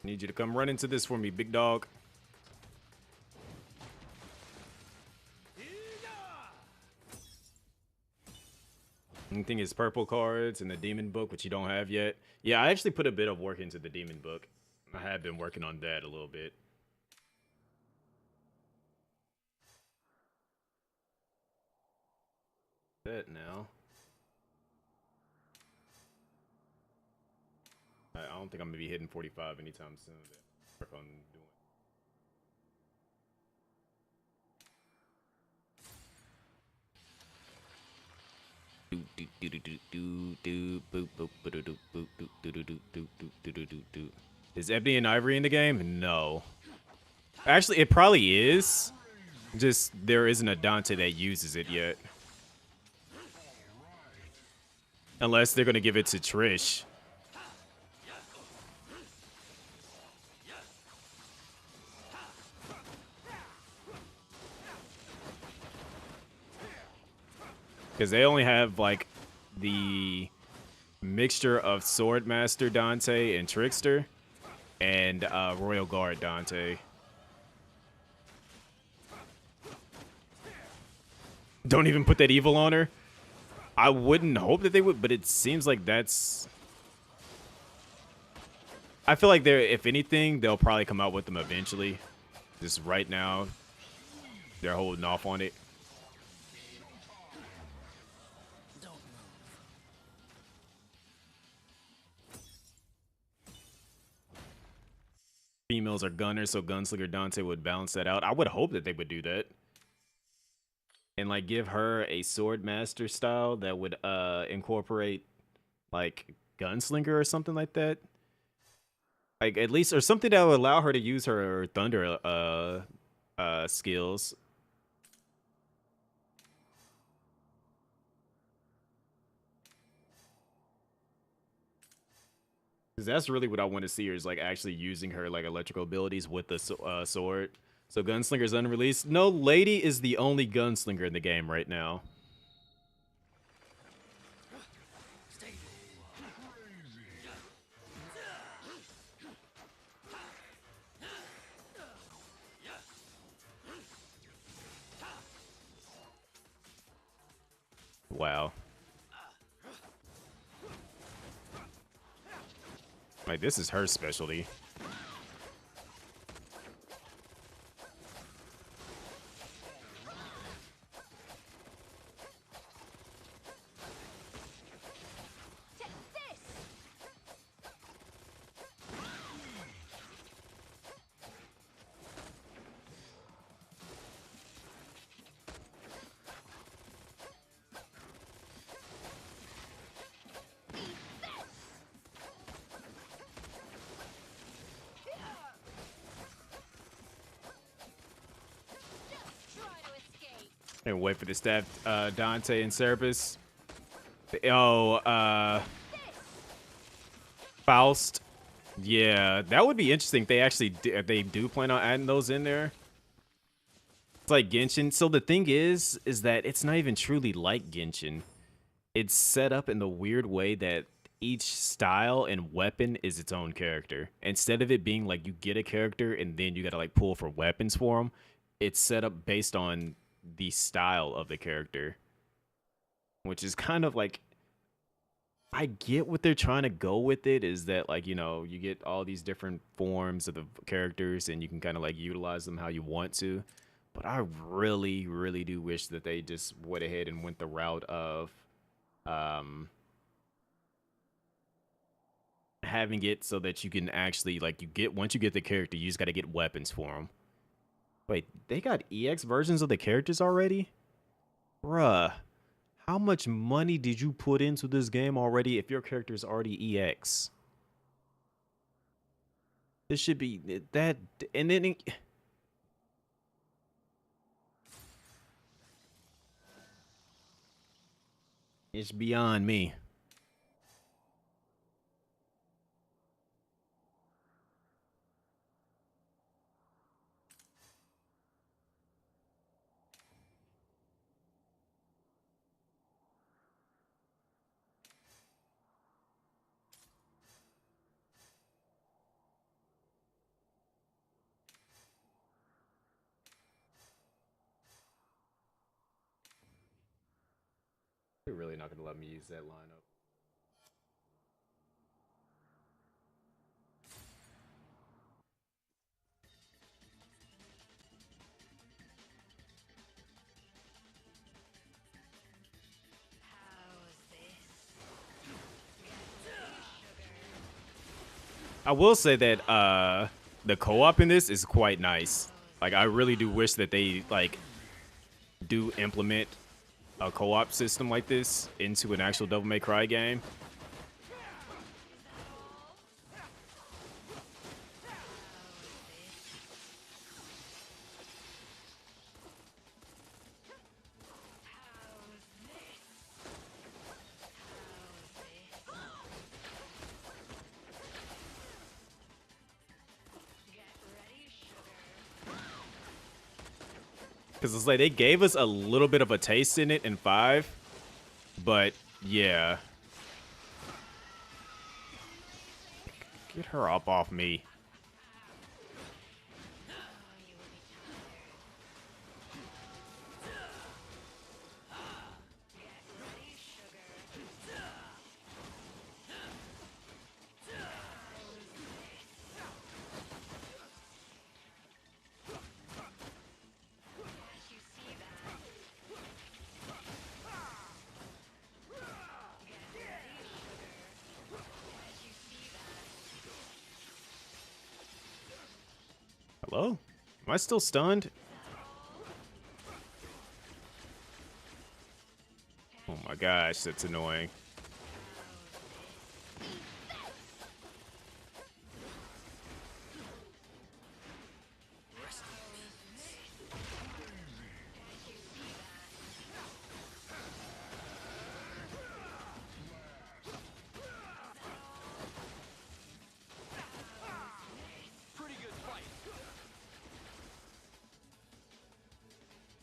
Need you to come run into this for me, big dog. Anything is purple cards and the demon book, which you don't have yet. Yeah, I actually put a bit of work into the demon book. I have been working on that a little bit. That now. I don't think I'm gonna be hitting 45 anytime soon. Work on doing. Is Ebony and Ivory in the game? No. Actually, it probably is. Just there isn't a Dante that uses it yet. Unless they're gonna give it to Trish. Because they only have like the mixture of Swordmaster Dante and Trickster and Royal Guard Dante. Don't even put that evil on her. I wouldn't hope that they would, but it seems like that's... I feel like they're, if anything, they'll probably come out with them eventually. Just right now, they're holding off on it. Females are gunners, so Gunslinger Dante would balance that out. I would hope that they would do that. And like give her a Swordmaster style that would incorporate like Gunslinger or something like that. Like at least, or something that would allow her to use her thunder skills. 'Cause that's really what I want to see her is like actually using her like electrical abilities with the sword. So Gunslinger's unreleased. No, Lady is the only gunslinger in the game right now. Wow. Like, this is her specialty. And wait for the staff, Dante and Cerberus. Oh, Faust. Yeah, that would be interesting if they actually they do plan on adding those in there. It's like Genshin. So the thing is that it's not even truly like Genshin. It's set up in the weird way that each style and weapon is its own character. Instead of it being like you get a character and then you gotta like pull for weapons for them, it's set up based on the style of the character, which is kind of like, I get what they're trying to go with it, is that like, you know, you get all these different forms of the characters and you can kind of like utilize them how you want to, but I really do wish that they just went ahead and went the route of having it so that you can actually like, you get, once you get the character, you just got to get weapons for them. Wait, they got EX versions of the characters already? Bruh, how much money did you put into this game already if your character is already EX? This should be that, and then it's beyond me. They're really not going to let me use that lineup. I will say that the co-op in this is quite nice. Like, I really do wish that they like do implement a co-op system like this into an actual Devil May Cry game. Because it's like they gave us a little bit of a taste in it in 5, but yeah. Get her up off me. Hello? Am I still stunned? Oh my gosh, that's annoying.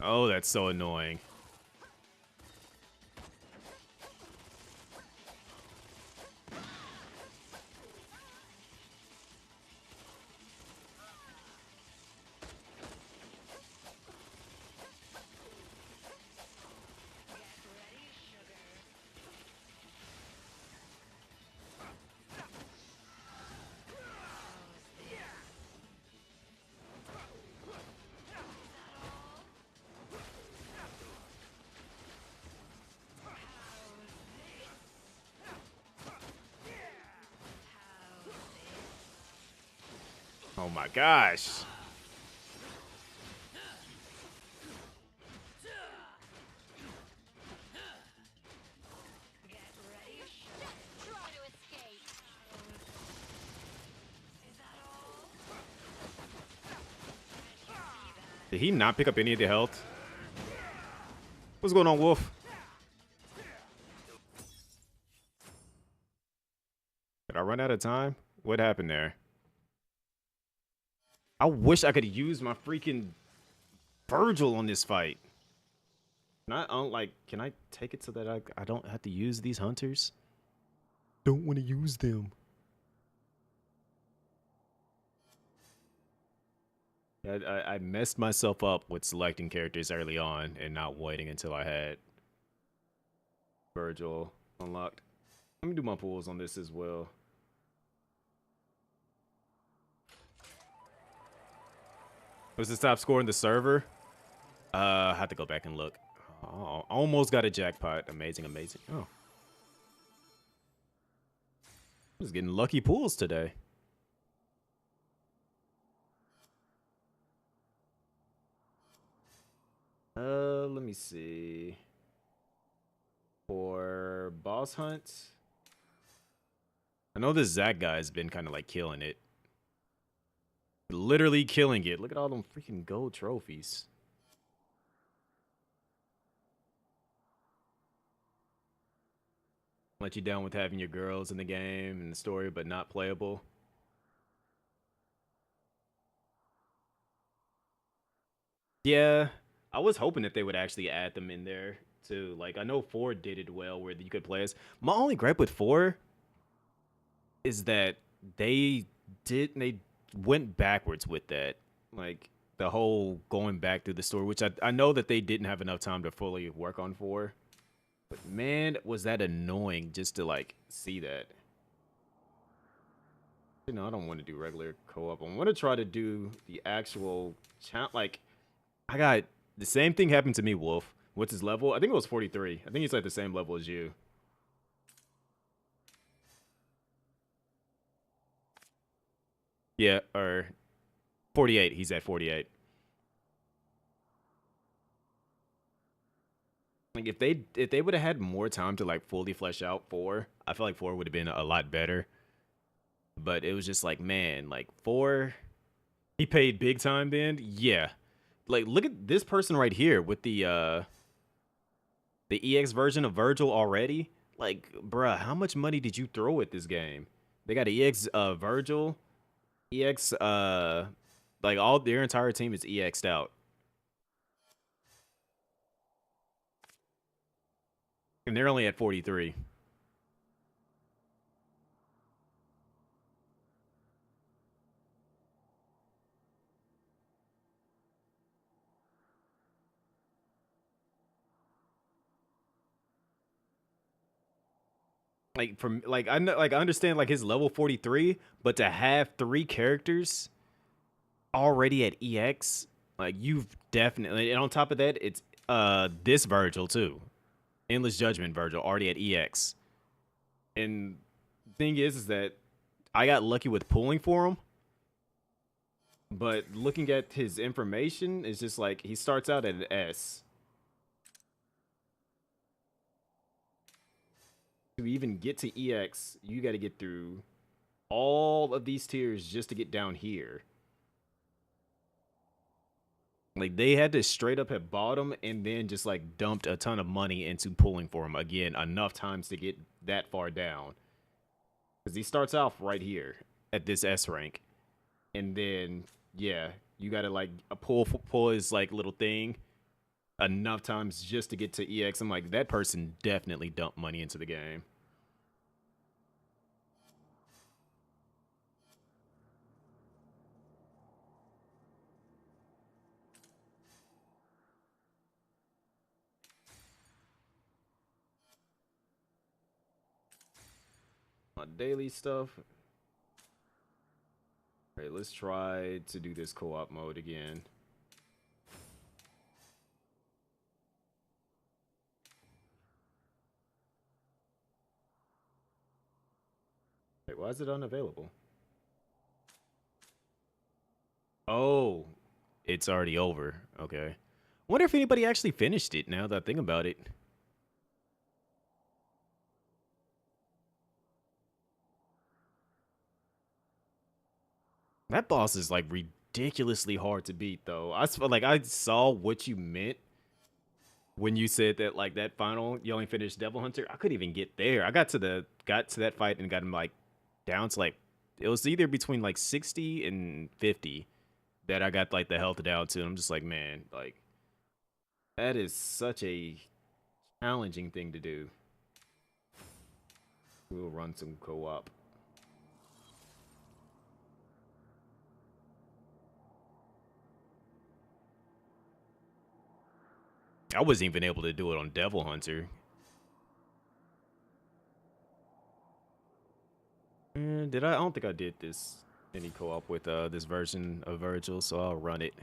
Oh, that's so annoying. Oh my gosh. Did he not pick up any of the health? What's going on, Wolf? Did I run out of time? What happened there? I wish I could use my freaking Virgil on this fight. Can I take it so that I don't have to use these hunters? Don't want to use them. I messed myself up with selecting characters early on and not waiting until I had Virgil unlocked. Let me do my pulls on this as well. Was the top score in the server? I have to go back and look. Oh, almost got a jackpot. Amazing, amazing. Oh. I was getting lucky pulls today. Let me see. For boss hunts, I know this Zach guy has been kind of like killing it. Literally killing it. Look at all them freaking gold trophies. Let you down with having your girls in the game and the story, but not playable. Yeah, I was hoping that they would actually add them in there too. Like, I know 4 did it well where you could play as. My only gripe with 4 is that they went backwards with that. Like, the whole going back through the story, which I know that they didn't have enough time to fully work on 4. But man, was that annoying just to like see that. You know, I don't want to do regular co-op. I want to try to do the actual like I got the same thing happened to me, Wolf. What's his level? I think it was 43. I think he's like the same level as you. Yeah, or 48. He's at 48. Like if they would have had more time to like fully flesh out 4, I feel like 4 would have been a lot better. But it was just like, man, like 4, he paid big time then. Yeah. Like look at this person right here with the EX version of Virgil already. Like, bruh, how much money did you throw at this game? They got EX Virgil, EX like all their entire team is EX'd out. And they're only at 43. Like from like I know like I understand like his level 43, but to have 3 characters already at EX, like you've definitely, and on top of that, it's this Virgil too. Endless Judgment Virgil already at EX. And the thing is that I got lucky with pulling for him. But looking at his information, it's just like he starts out at an S. To even get to EX, you got to get through all of these tiers just to get down here. Like they had to straight up have bought him and then just like dumped a ton of money into pulling for him again enough times to get that far down. Because he starts off right here at this S rank, and then yeah, you gotta like pull his like little thing, enough times just to get to EX. I'm like, that person definitely dumped money into the game. My daily stuff. All right, let's try to do this co-op mode again. Wait, why is it unavailable? Oh, it's already over. Okay. Wonder if anybody actually finished it now that I think about it. That boss is like ridiculously hard to beat though. I saw what you meant when you said that like that final you only finished Devil Hunter. I couldn't even get there. I got to that fight and got him like down to like it was either between like 60 and 50 that I got like the health down to. And I'm just like, man, like that is such a challenging thing to do. We'll run some co-op. I wasn't even able to do it on Devil Hunter. Did I? I don't think I did this any co-op with this version of Virgil, so I'll run it.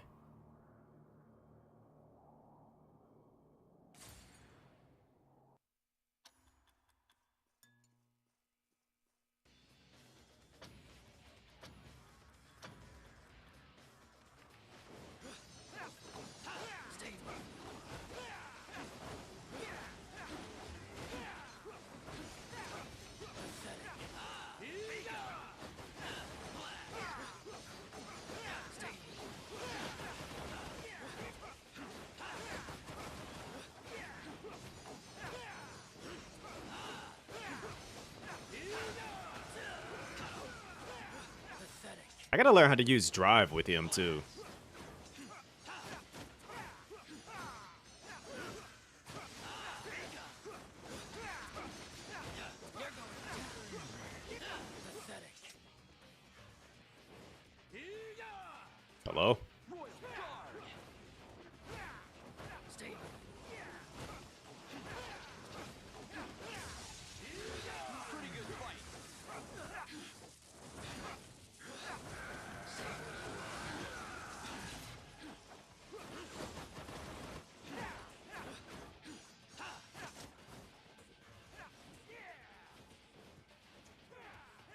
I gotta learn how to use drive with him too. Hello?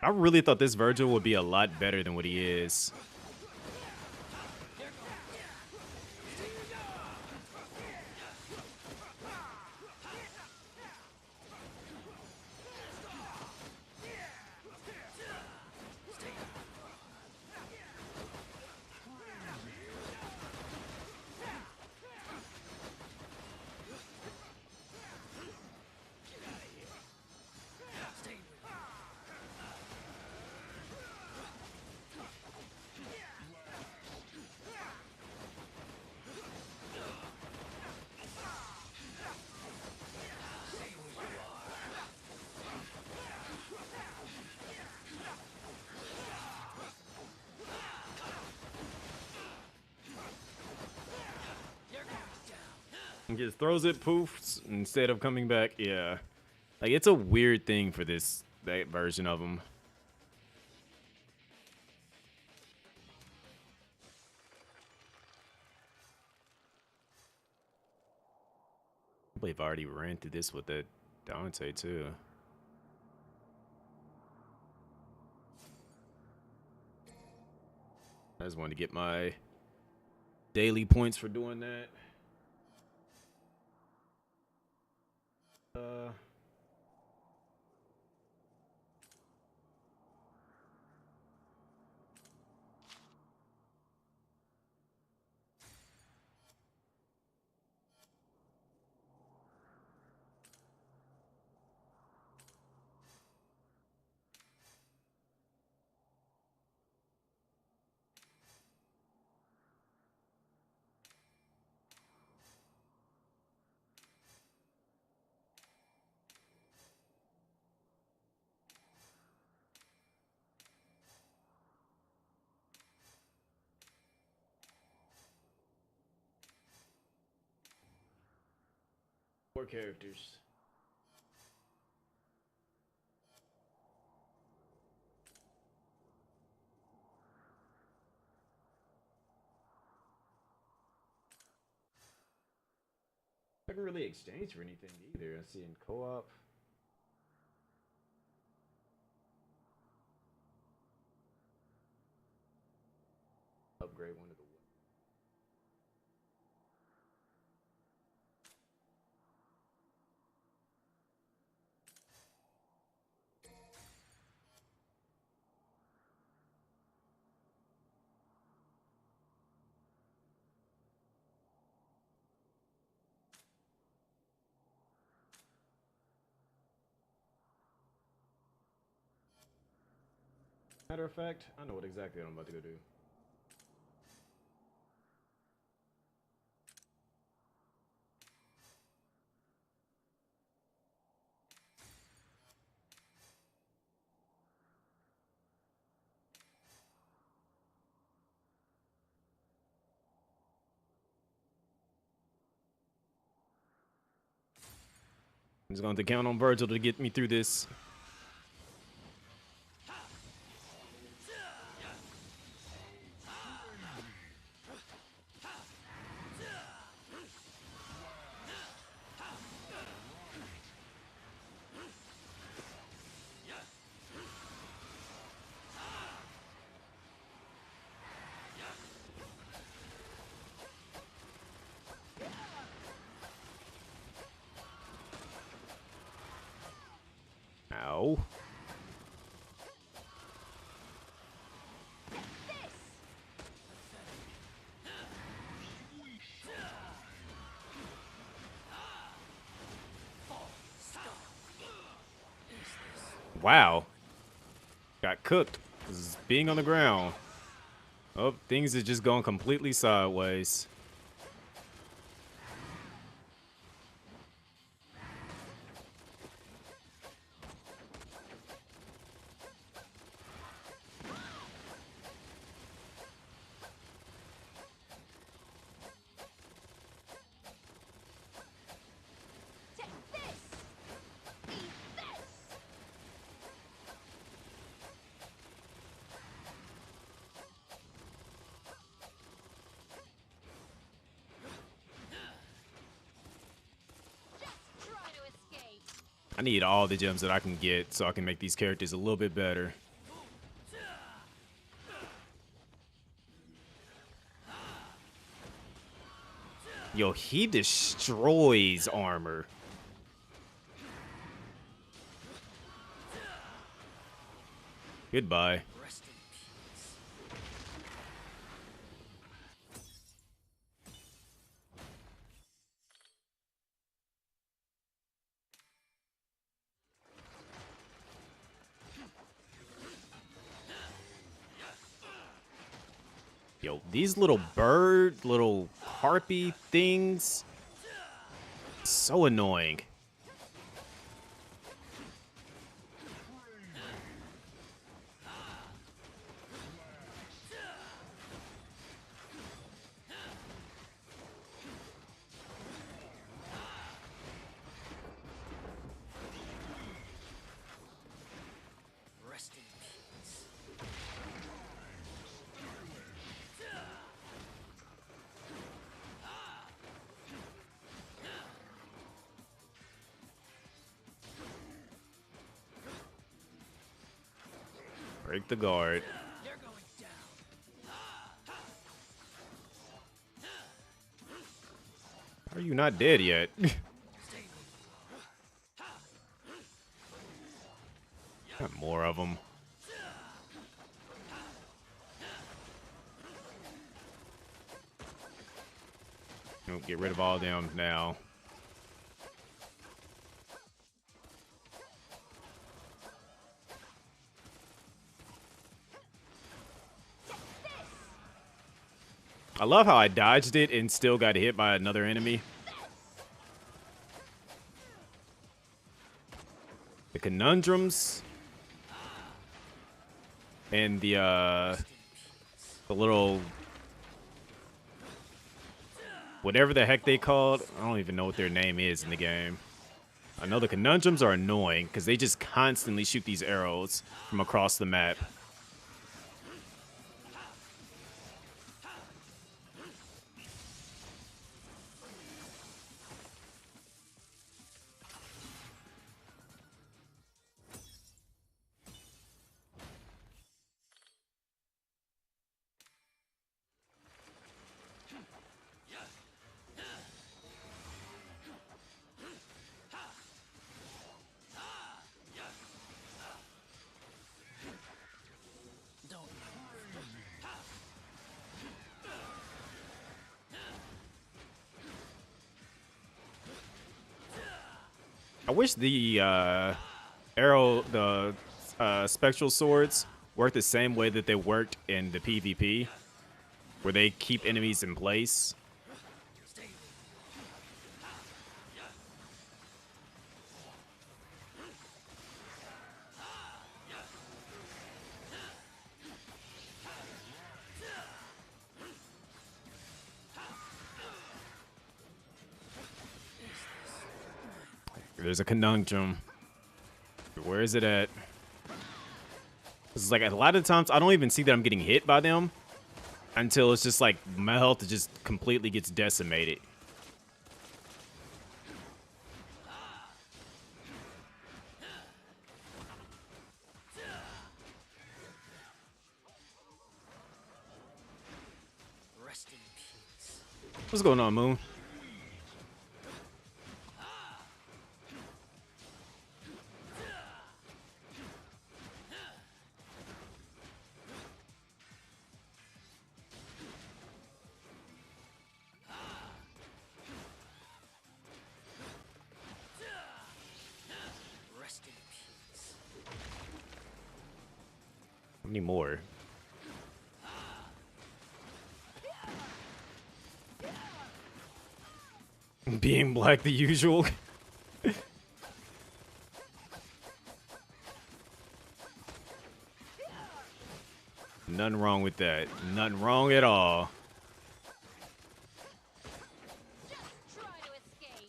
I really thought this Virgil would be a lot better than what he is. Just throws it, poofs, instead of coming back. Yeah. Like, it's a weird thing for that version of him. I believe I already ran through this with the Dante, too. I just wanted to get my daily points for doing that. Four characters. I haven't really exchanged for anything either. I see in co-op. Upgrade one of the. Matter of fact, I know what exactly I'm about to go do. I'm just going to count on Virgil to get me through this. Ow. Wow. Got cooked. This is being on the ground. Oh, things are just going completely sideways. I need all the gems that I can get so I can make these characters a little bit better. Yo, he destroys armor. Goodbye. Yo, these little little harpy things, so annoying. Break the guard. Are you not dead yet? Got more of them. Don't get rid of all them now. I love how I dodged it and still got hit by another enemy. The conundrums and the little whatever the heck they called. I don't even know what their name is in the game. I know the conundrums are annoying because they just constantly shoot these arrows from across the map. I wish the spectral swords worked the same way that they worked in the PvP, where they keep enemies in place. There's a conundrum. Where is it at? It's like a lot of times I don't even see that I'm getting hit by them until it's just like my health just completely gets decimated. Rest in peace. What's going on, Moon? Rest in peace. How many more? Being black the usual. Nothing wrong with that. Nothing wrong at all.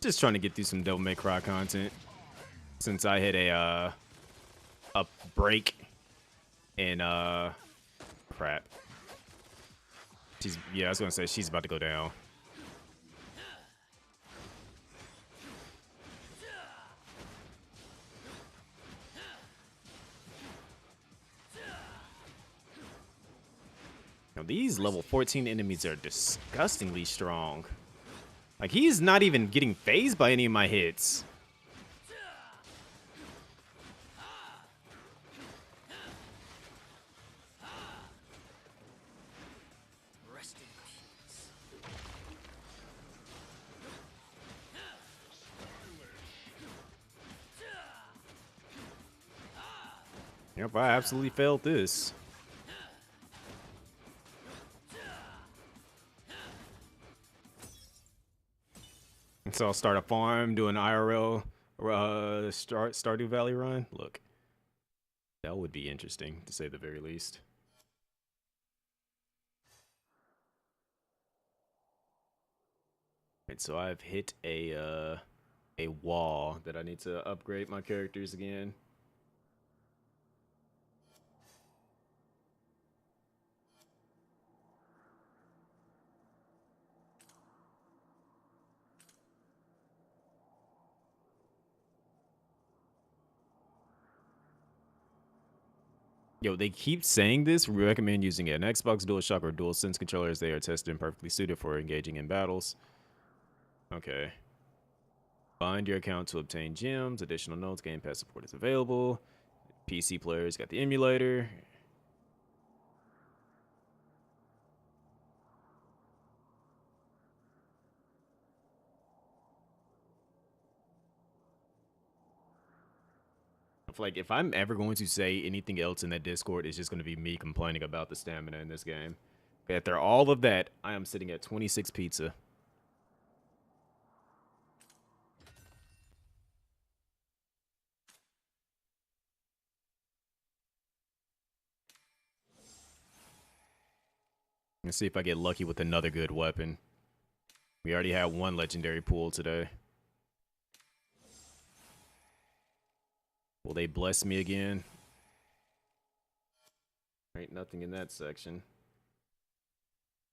Just trying to get through some Devil May Cry content. Since I hit a break in crap. Yeah, I was gonna say she's about to go down. Now these level 14 enemies are disgustingly strong. Like he's not even getting phased by any of my hits. Rest in peace. Yep, I absolutely failed this. So I'll start a farm, do an IRL Stardew Valley run. Look, that would be interesting to say the very least. Right, so I've hit a wall that I need to upgrade my characters again. Yo, they keep saying this. We recommend using an Xbox DualShock or DualSense controller as they are tested and perfectly suited for engaging in battles. Okay. Bind your account to obtain gems. Additional notes. Game Pass support is available. PC players got the emulator. Like, if I'm ever going to say anything else in that Discord, it's just going to be me complaining about the stamina in this game. After all of that, I am sitting at 26 pizza. Let's see if I get lucky with another good weapon. We already had one legendary pool today. Will they bless me again? Ain't nothing in that section.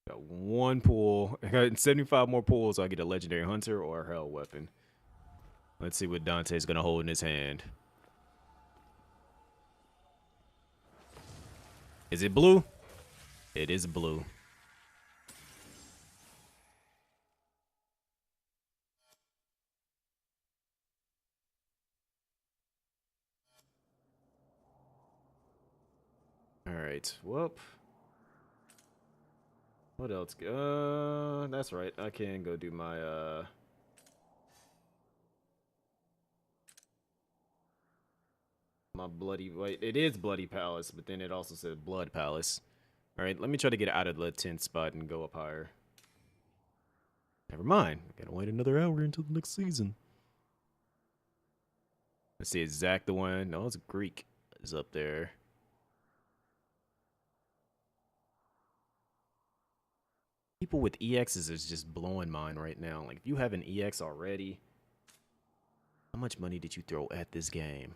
Got one pool. I got 75 more pools. So I get a legendary hunter or a hell weapon. Let's see what Dante's gonna hold in his hand. Is it blue? It is blue. All right. Whoop. What else? That's right. I can go do my my bloody. Wait, it is bloody palace, but then it also said blood palace. All right. Let me try to get out of the 10th spot and go up higher. Never mind. I gotta wait another hour until the next season. Let's see. Is Zach the one? No, it's Greek. Is up there. People with EXs is just blowing mine right now. Like, if you have an EX already, how much money did you throw at this game?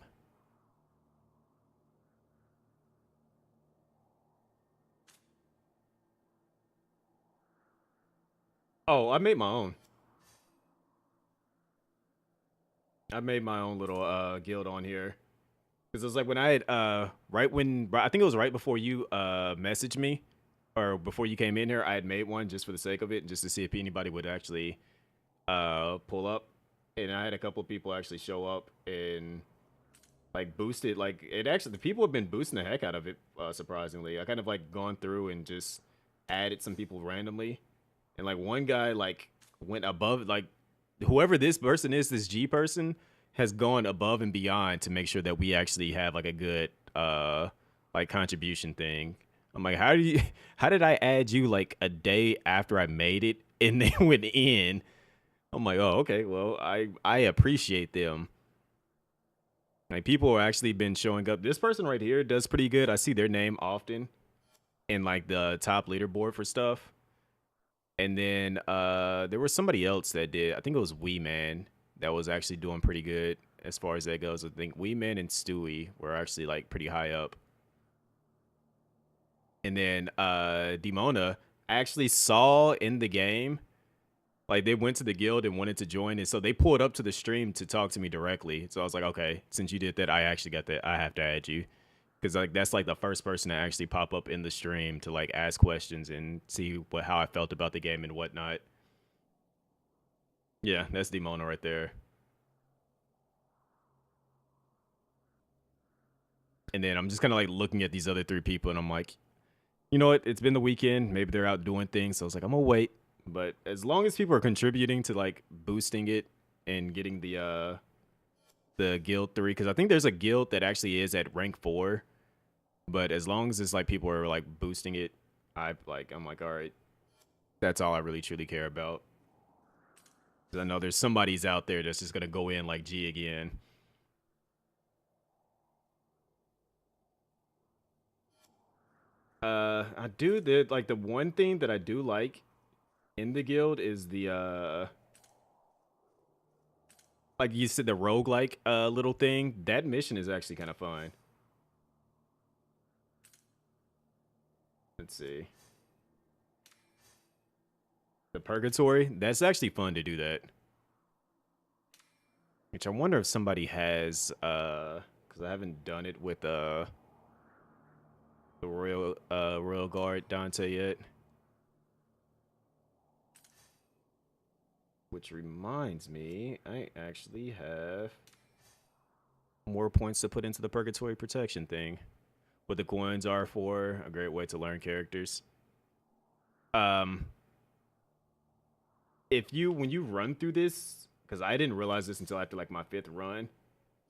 Oh, I made my own. I made my own little guild on here. Because it was like when I had I think it was right before you messaged me, or before you came in here, I had made one just for the sake of it, just to see if anybody would actually pull up. And I had a couple of people actually show up and like boost it. Like, it actually, the people have been boosting the heck out of it, surprisingly. I kind of like gone through and just added some people randomly. And like one guy like went above, like whoever this person is, this G person has gone above and beyond to make sure that we actually have like a good like contribution thing. I'm like, how did I add you like a day after I made it and they went in? I'm like, oh, okay, well, I appreciate them. Like, people have actually been showing up. This person right here does pretty good. I see their name often in like the top leaderboard for stuff. And then there was somebody else that did. I think it was Wee Man that was actually doing pretty good as far as that goes. I think Wee Man and Stewie were actually like pretty high up. And then Demona, I actually saw in the game, like they went to the guild and wanted to join, and so they pulled up to the stream to talk to me directly. So I was like, okay, since you did that, I actually got that. I have to add you, because like that's like the first person to actually pop up in the stream to like ask questions and see how I felt about the game and whatnot. Yeah, that's Demona right there. And then I'm just kind of like looking at these other three people, and I'm like, you know what? It's been the weekend. Maybe they're out doing things. So I was like, I'm gonna wait. But as long as people are contributing to like boosting it and getting the guild 3, because I think there's a guild that actually is at rank 4. But as long as it's like people are like boosting it, I'm like, all right, that's all I really truly care about. Because I know there's somebody's out there that's just gonna go in like G again. I do the one thing that I do like in the guild is the like you said, the roguelike little thing. That mission is actually kind of fun. Let's see. The purgatory, that's actually fun to do that. Which I wonder if somebody has because I haven't done it with the Royal Guard Dante yet. Which reminds me, I actually have more points to put into the Purgatory Protection thing. What the coins are for, a great way to learn characters. When you run through this, because I didn't realize this until after like my 5th run,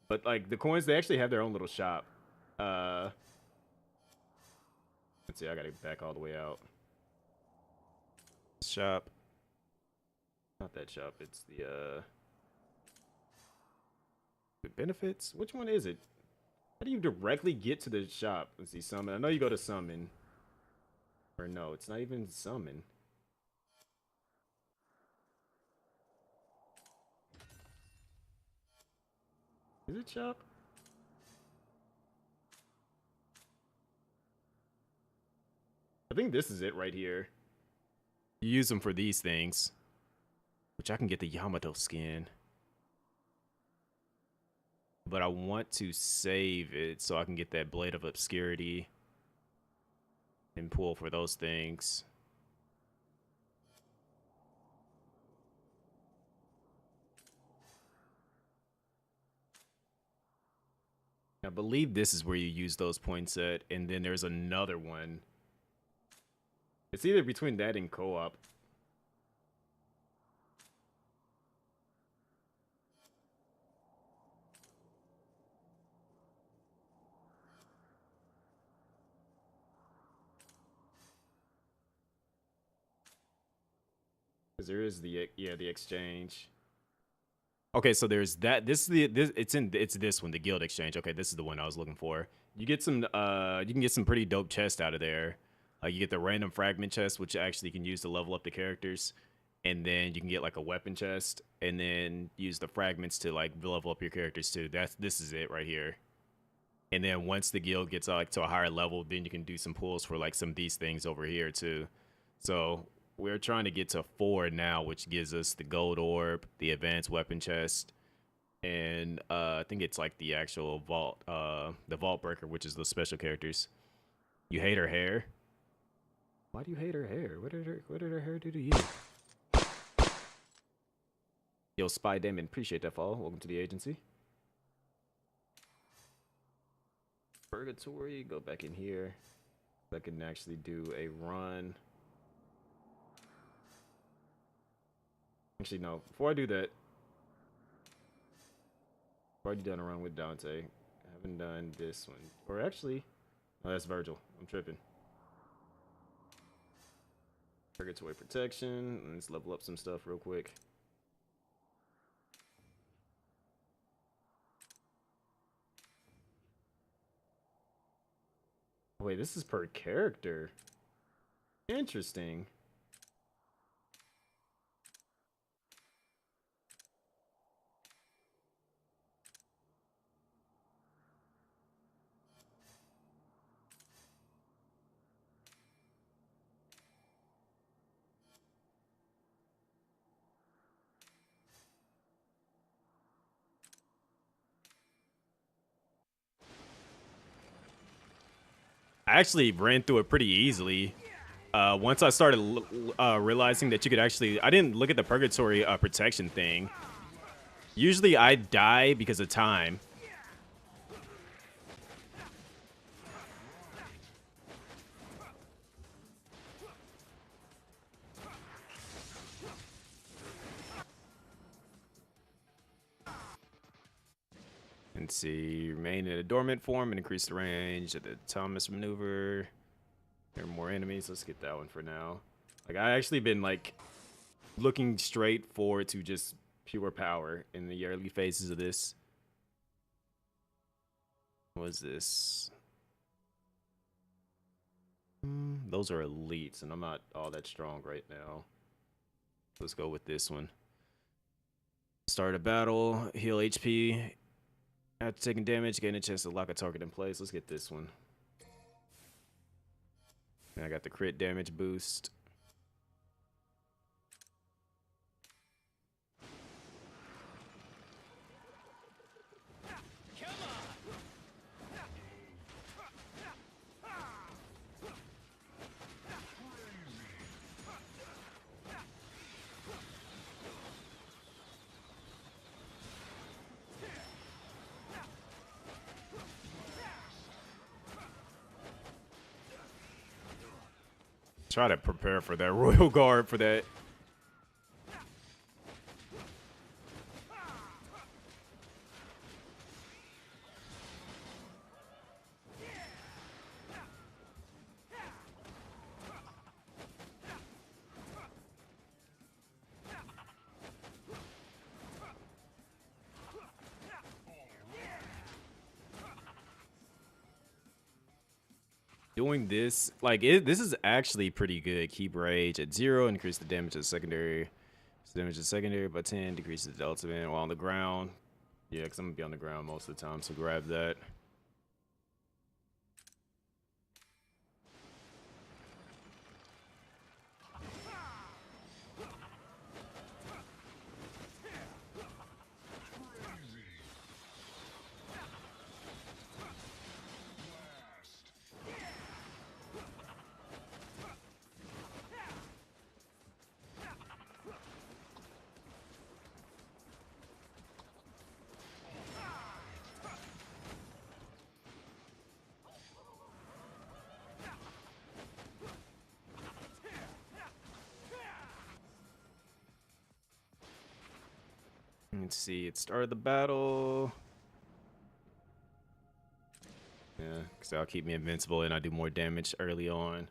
but like the coins, they actually have their own little shop. Let's see, I gotta back all the way out. Shop. Not that shop, it's the benefits? Which one is it? How do you directly get to the shop? Let's see, summon. I know you go to summon. Or no, it's not even summon. Is it shop? I think this is it right here. You use them for these things. Which I can get the Yamato skin. But I want to save it so I can get that Blade of Obscurity. And pull for those things. I believe this is where you use those points at. And then there's another one. It's either between that and co-op. Because there is the exchange. Okay, so there's that. It's this one, the guild exchange. Okay, this is the one I was looking for. You get some you can get some pretty dope chests out of there. Like you get the random fragment chest, which actually you can use to level up the characters. And then you can get like a weapon chest and then use the fragments to like level up your characters too. This is it right here. And then once the guild gets like to a higher level, then you can do some pulls for like some of these things over here too. So we're trying to get to 4 now, which gives us the gold orb, the advanced weapon chest, and I think it's like the actual vault, the vault breaker, which is the special characters. You hate her hair? Why do you hate her hair? What did her hair do to you? Yo, Spy Damon, appreciate that follow. Welcome to the agency. Purgatory, go back in here. I can actually do a run. Actually, no. Before I do that, I've already done a run with Dante. I haven't done this one. Or actually, oh, that's Virgil. I'm tripping. Purgatory protection. Let's level up some stuff real quick. Wait, this is per character. Interesting. I actually ran through it pretty easily. Once I started realizing that you could actually... I didn't look at the purgatory protection thing. Usually I die because of time. Let's see, remain in a dormant form and increase the range of the Thomas maneuver. There are more enemies. Let's get that one for now. Like I actually been like looking straight forward to just pure power in the early phases of this. What is this? Those are elites, and I'm not all that strong right now. Let's go with this one. Start a battle, heal HP. After taking damage, gain a chance to lock a target in place. Let's get this one. And I got the crit damage boost. Try to prepare for that Royal Guard for that. Doing this, like, this is actually pretty good. Keep rage at 0, increase the damage of secondary. Damage of secondary by 10, decreases the ultimate while on the ground. Yeah, because I'm going to be on the ground most of the time, so grab that. Let's see, it started the battle. Yeah, because that'll keep me invincible and I do more damage early on. Let's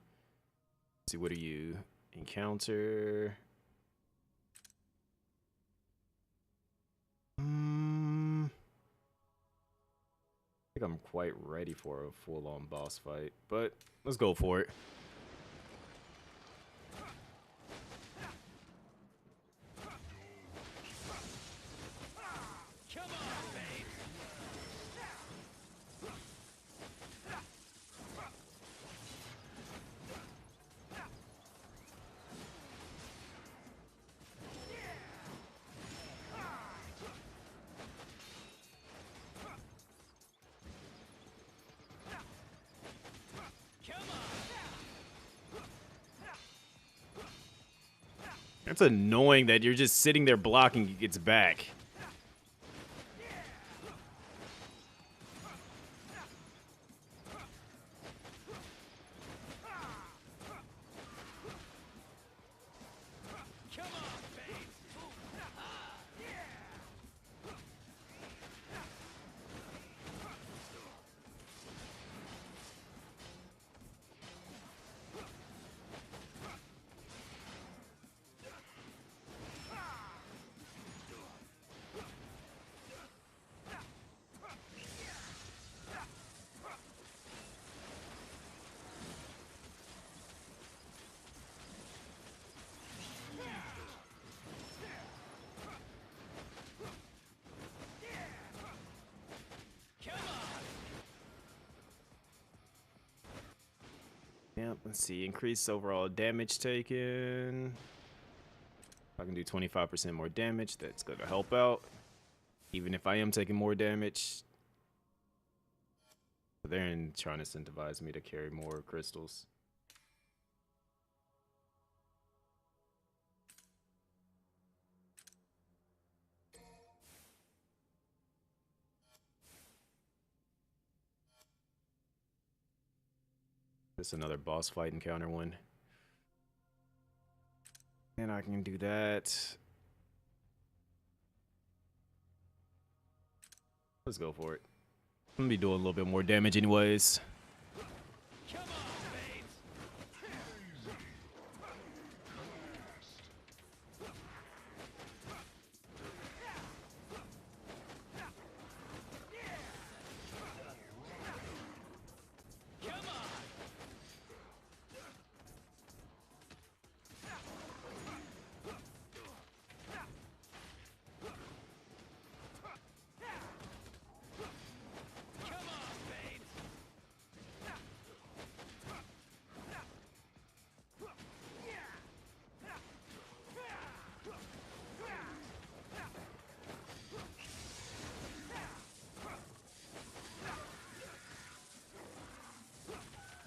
see, what are you? Encounter. I think I'm quite ready for a full-on boss fight, but let's go for it. It's annoying that you're just sitting there blocking, he gets back. Yep, let's see. Increase overall damage taken. I can do 25% more damage. That's going to help out. Even if I am taking more damage. They're trying to incentivize me to carry more crystals. Just another boss fight encounter one. And I can do that. Let's go for it. I'm gonna be doing a little bit more damage anyways.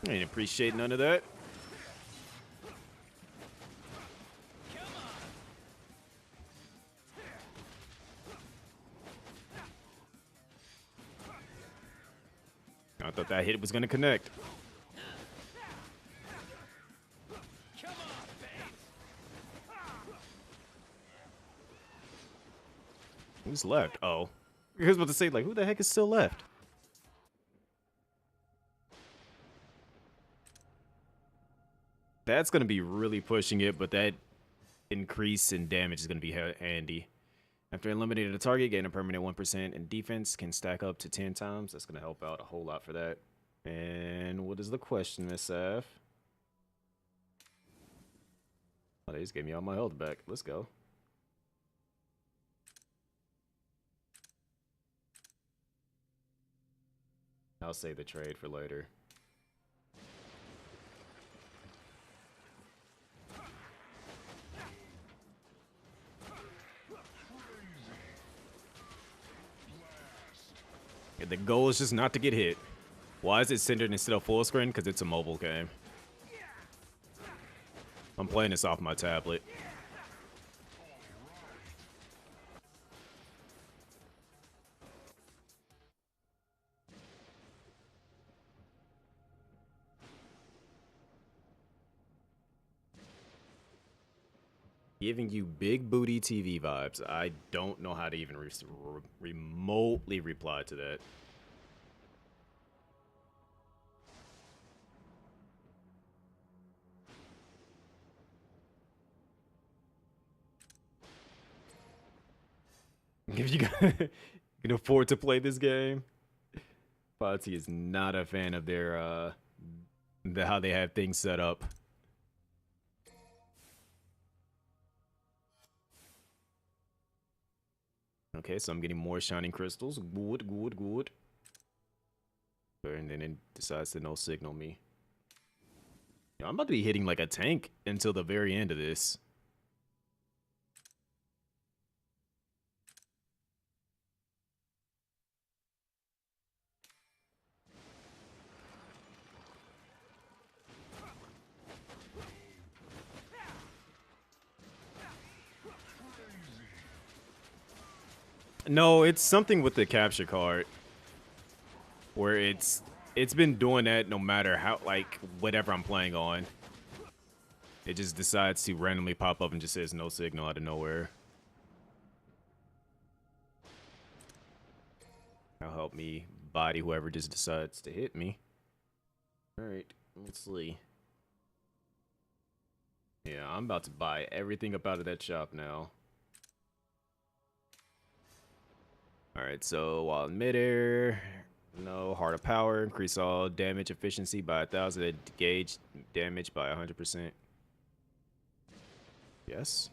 I ain't appreciate none of that. I thought that hit was gonna connect. Who's left? Oh. I was about to say, like, who the heck is still left? That's going to be really pushing it, but that increase in damage is going to be handy. After eliminating a target, gain a permanent 1% in defense, can stack up to 10 times. That's going to help out a whole lot for that. And what is the question, Miss F? Oh, they just gave me all my health back. Let's go. I'll save the trade for later. Yeah, the goal is just not to get hit. Why is it centered instead of full screen? Because it's a mobile game. I'm playing this off my tablet. Giving you big booty TV vibes. I don't know how to even remotely reply to that. If you can afford to play this game, Potsy is not a fan of their how they have things set up. Okay, so I'm getting more shining crystals. Good, good, good. And then it decides to no signal me. Yo, I'm about to be hitting like a tank until the very end of this. No, it's something with the capture card where it's been doing that no matter how, like, whatever I'm playing on. It just decides to randomly pop up and just says no signal out of nowhere. That'll help me body whoever just decides to hit me. Alright, let's see. Yeah, I'm about to buy everything up out of that shop now. Alright, so while in midair, no, heart of power, increase all damage efficiency by 1,000, gauge damage by 100%. Yes.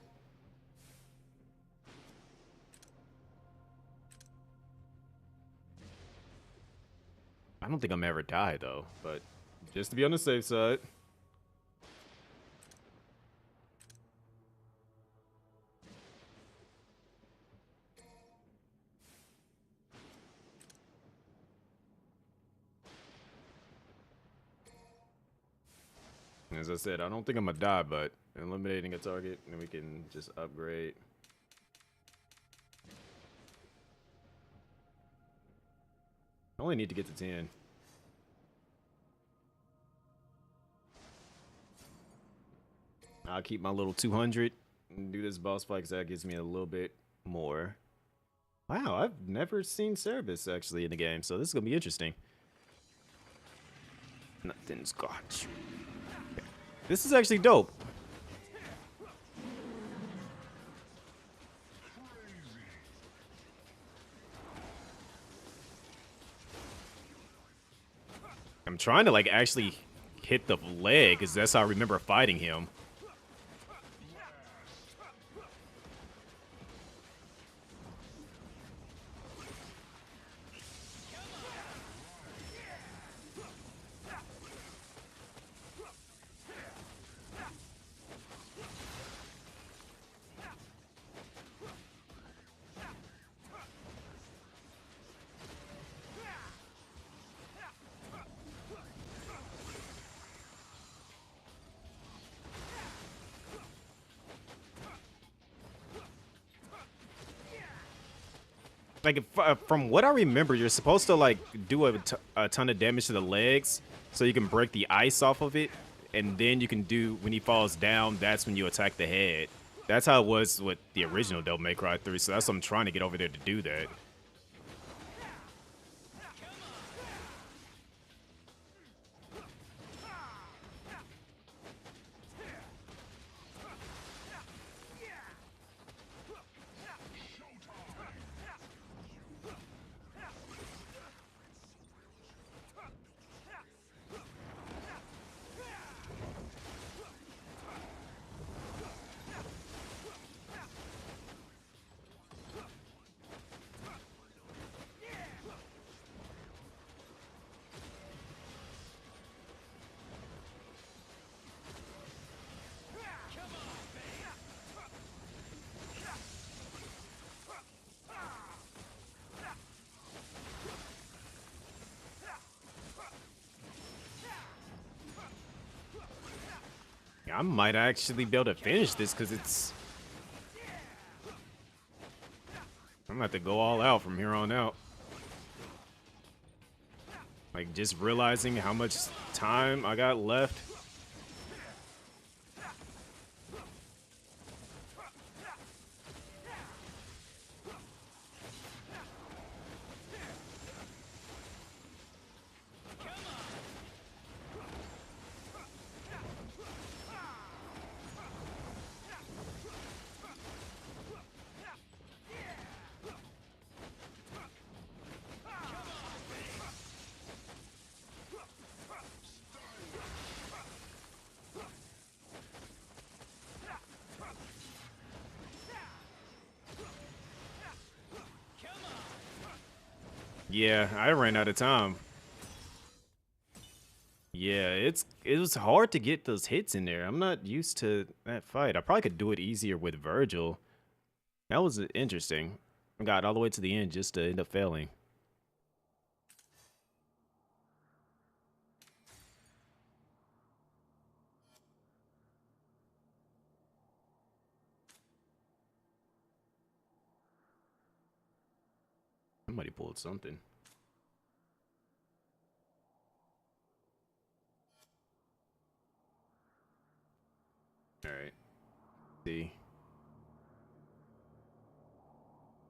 I don't think I'm ever die though, but just to be on the safe side. As I said, I don't think I'm gonna die, but eliminating a target, and we can just upgrade. I only need to get to 10. I'll keep my little 200 and do this boss fight because that gives me a little bit more. Wow, I've never seen Cerebus actually in the game, so this is gonna be interesting. Nothing's got you. This is actually dope. I'm trying to like actually hit the leg because that's how I remember fighting him. Like, from what I remember, you're supposed to like do a ton of damage to the legs so you can break the ice off of it, and then you can do, when he falls down, that's when you attack the head. That's how it was with the original Devil May Cry 3, so that's what I'm trying to get over there to do that. I might actually be able to finish this because it's. I'm gonna have to go all out from here on out. Like, just realizing how much time I got left. Yeah, I ran out of time. Yeah, it was hard to get those hits in there. I'm not used to that fight. I probably could do it easier with Virgil. That was interesting. I got all the way to the end just to end up failing. Somebody pulled something. All right. See.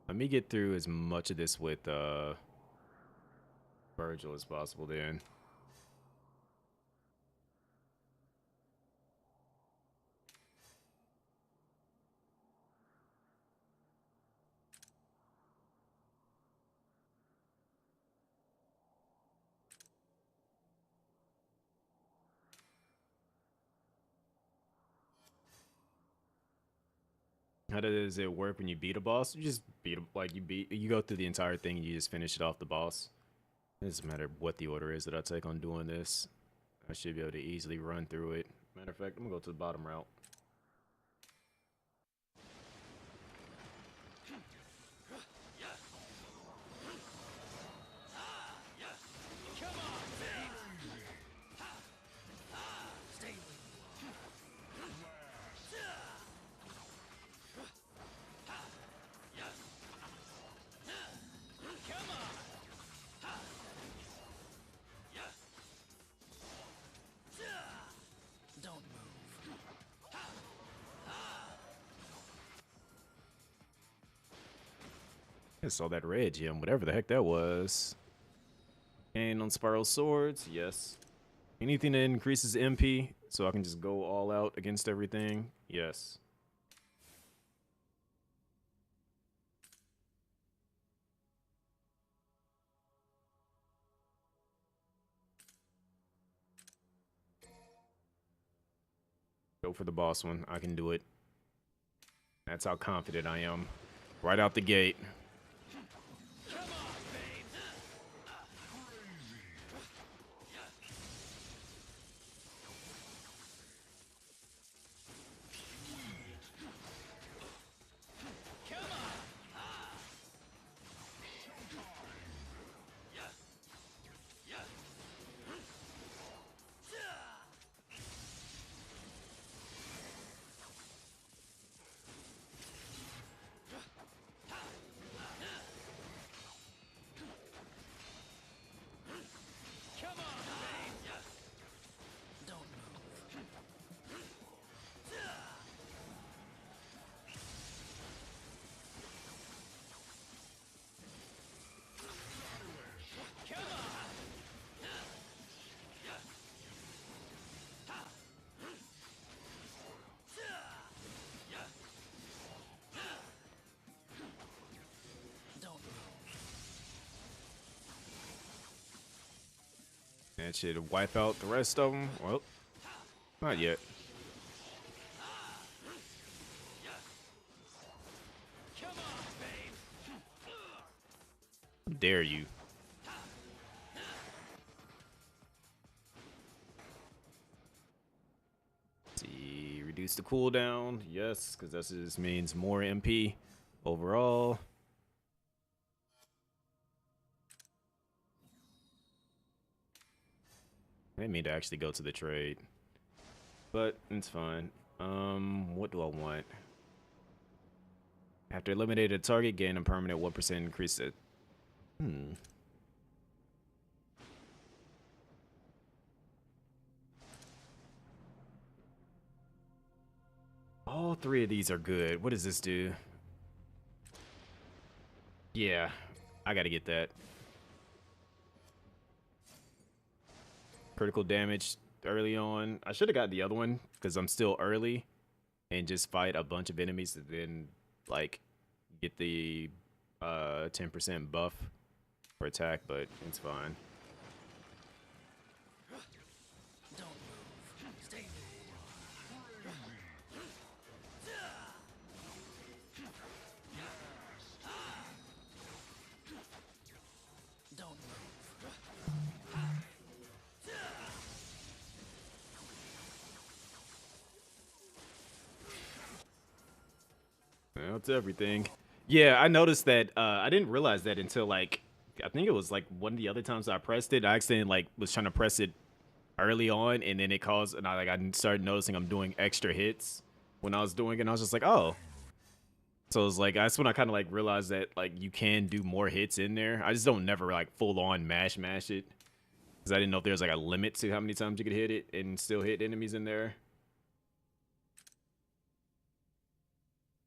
Let me get through as much of this with Virgil as possible then. How does it work when you beat a boss? You just beat him, like you go through the entire thing and you just finish it off the boss. It doesn't matter what the order is that I take on doing this. I should be able to easily run through it. Matter of fact, I'm gonna go to the bottom route. I saw that red gem, whatever the heck that was. And on spiral swords, yes. Anything that increases MP, so I can just go all out against everything, yes. Go for the boss one. I can do it. That's how confident I am. Right out the gate. That should wipe out the rest of them. Well, not yet. How dare you? Let's see, reduce the cooldown. Yes, because that just means more MP overall. I didn't mean to actually go to the trade. but it's fine. What do I want? After eliminating a target, gain a permanent 1% increase it. All three of these are good. What does this do? Yeah, I gotta get that. Critical damage early on. I should have got the other one because I'm still early and just fight a bunch of enemies and then like get the 10% buff for attack, but it's fine. That's everything. Yeah, I noticed that. I didn't realize that until like I think it was like one of the other times I pressed it. I accidentally like was trying to press it early on, and then it caused, and I started noticing I'm doing extra hits when I was doing it. And I was just like, oh. So it was like that's when I kind of like realized that like you can do more hits in there. I just don't never like full on mash it because I didn't know if there's like a limit to how many times you could hit it and still hit enemies in there.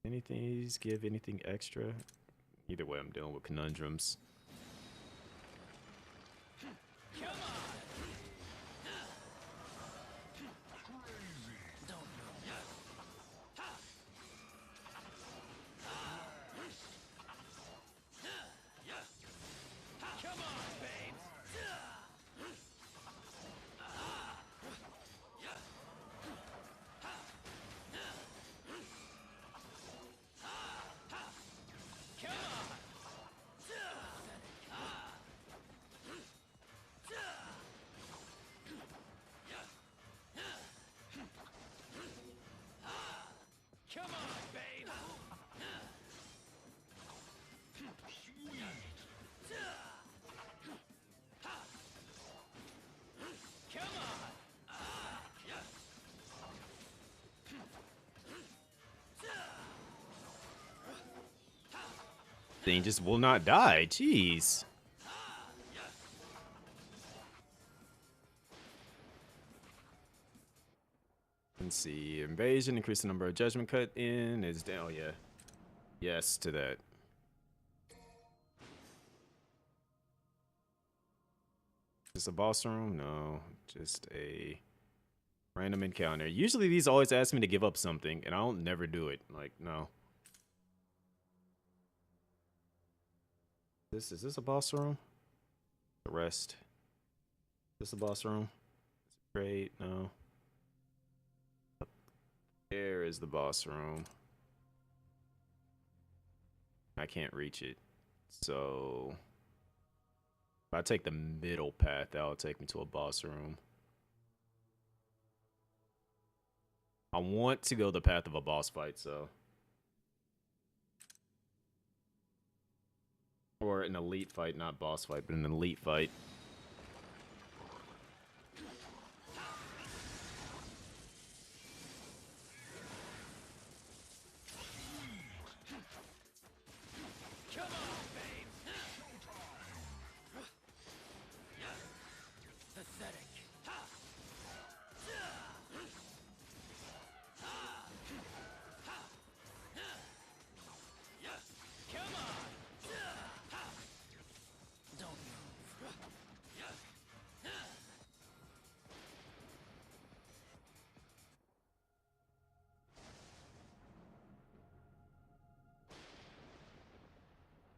Anything give anything extra? Either way, I'm dealing with conundrums. Thing just will not die. Jeez. Let's see. Invasion, increase the number of judgment cut in is down. Oh, yeah. Yes to that. Is this a boss room? No. Just a random encounter. Usually these always ask me to give up something, and I don't never do it. Like, no. Is this a boss room? The rest. Is this a boss room? Great, no. There is the boss room. I can't reach it. So if I take the middle path, that'll take me to a boss room. I want to go the path of a boss fight, so. Or an elite fight, not boss fight, but an elite fight.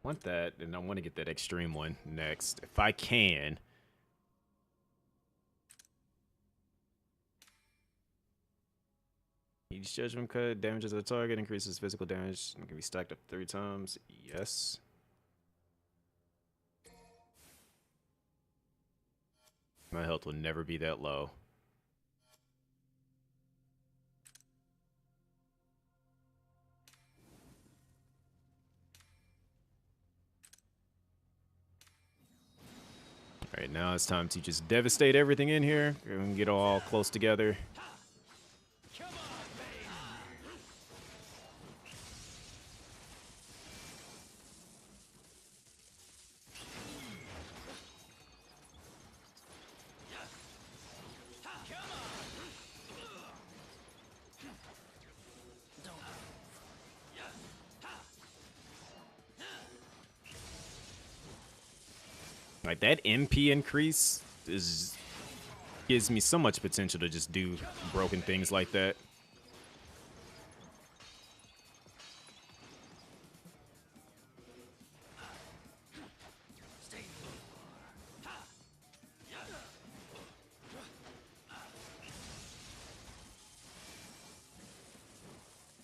Want that, and I want to get that extreme one next if I can. Each judgment cut damages the target, increases physical damage, and can be stacked up 3 times. Yes. My health will never be that low. Alright, now it's time to just devastate everything in here and get all close together. Like that MP increase gives me so much potential to just do broken things like that.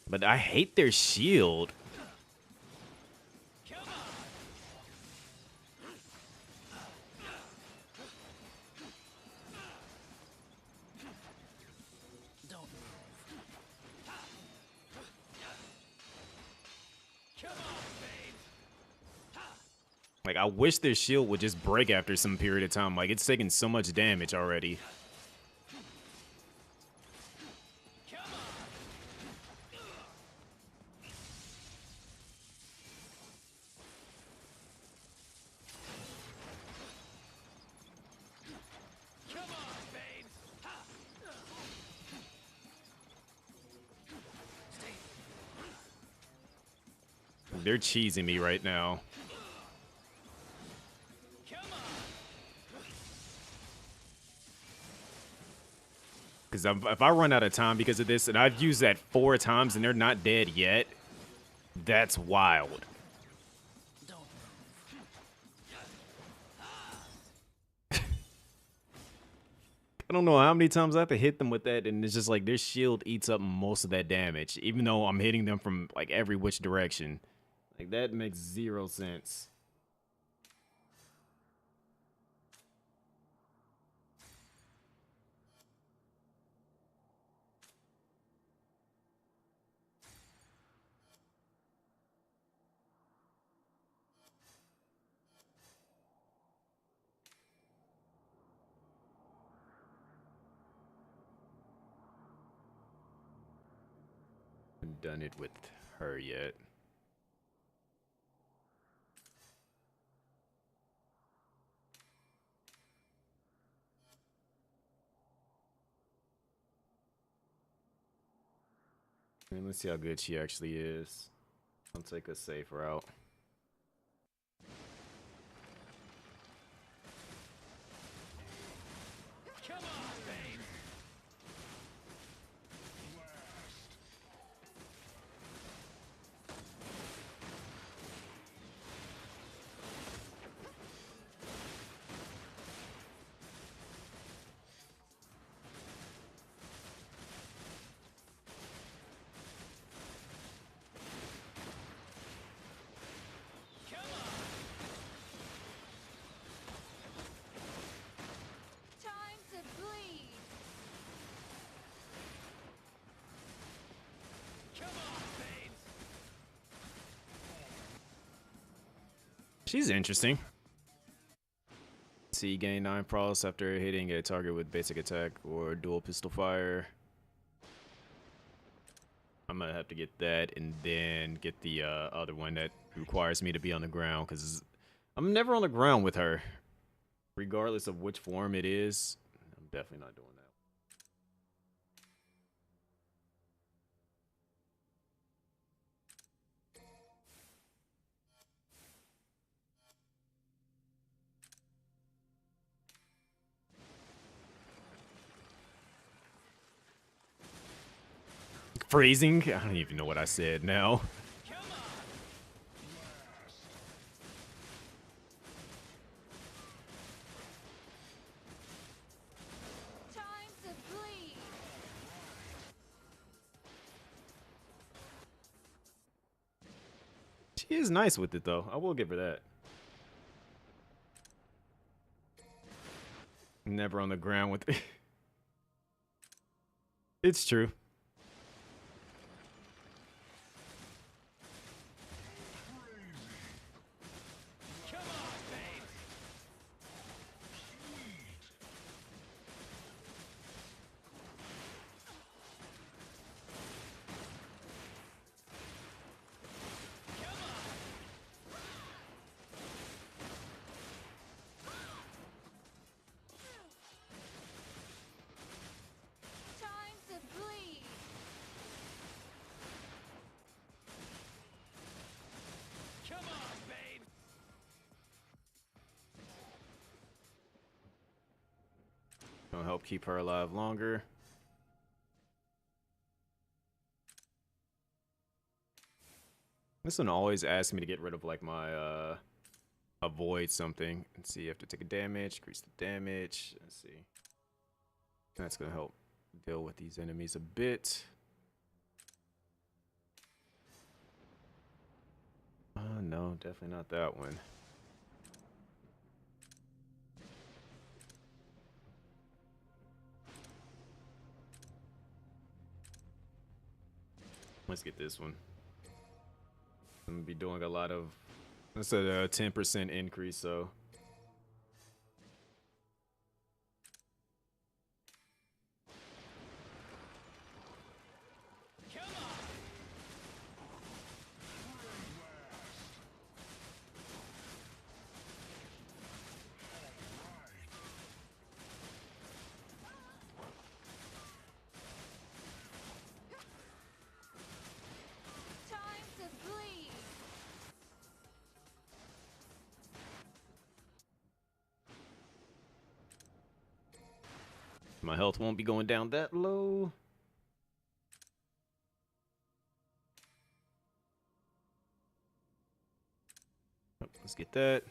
But I hate their shield. Like, I wish their shield would just break after some period of time. Like, it's taking so much damage already. They're cheesing me right now. Because if I run out of time because of this, and I've used that 4 times and they're not dead yet, that's wild. I don't know how many times I have to hit them with that, and it's just like their shield eats up most of that damage, even though I'm hitting them from like every which direction. Like, that makes 0 sense. Haven't done it with her yet. And let's see how good she actually is. I'll take a safe route. Time to bleed. She's interesting. See, gain 9 prowess after hitting a target with basic attack or dual pistol fire. I'm gonna have to get that and then get the other one that requires me to be on the ground, because I'm never on the ground with her. Regardless of which form it is, I'm definitely not doing that. Phrasing? I don't even know what I said now. Time to bleed. She is nice with it, though. I will give her that. Never on the ground with it. It's true. Time to bleed. help keep her alive longer. This one always asks me to get rid of like my avoid something. Let's see, you have to take a damage, increase the damage. Let's see. That's gonna help deal with these enemies a bit. No, definitely not that one. Let's get this one. I'm gonna be doing a lot of. That's a 10% increase, so. Time to bleed. My health won't be going down that low. Let's get that.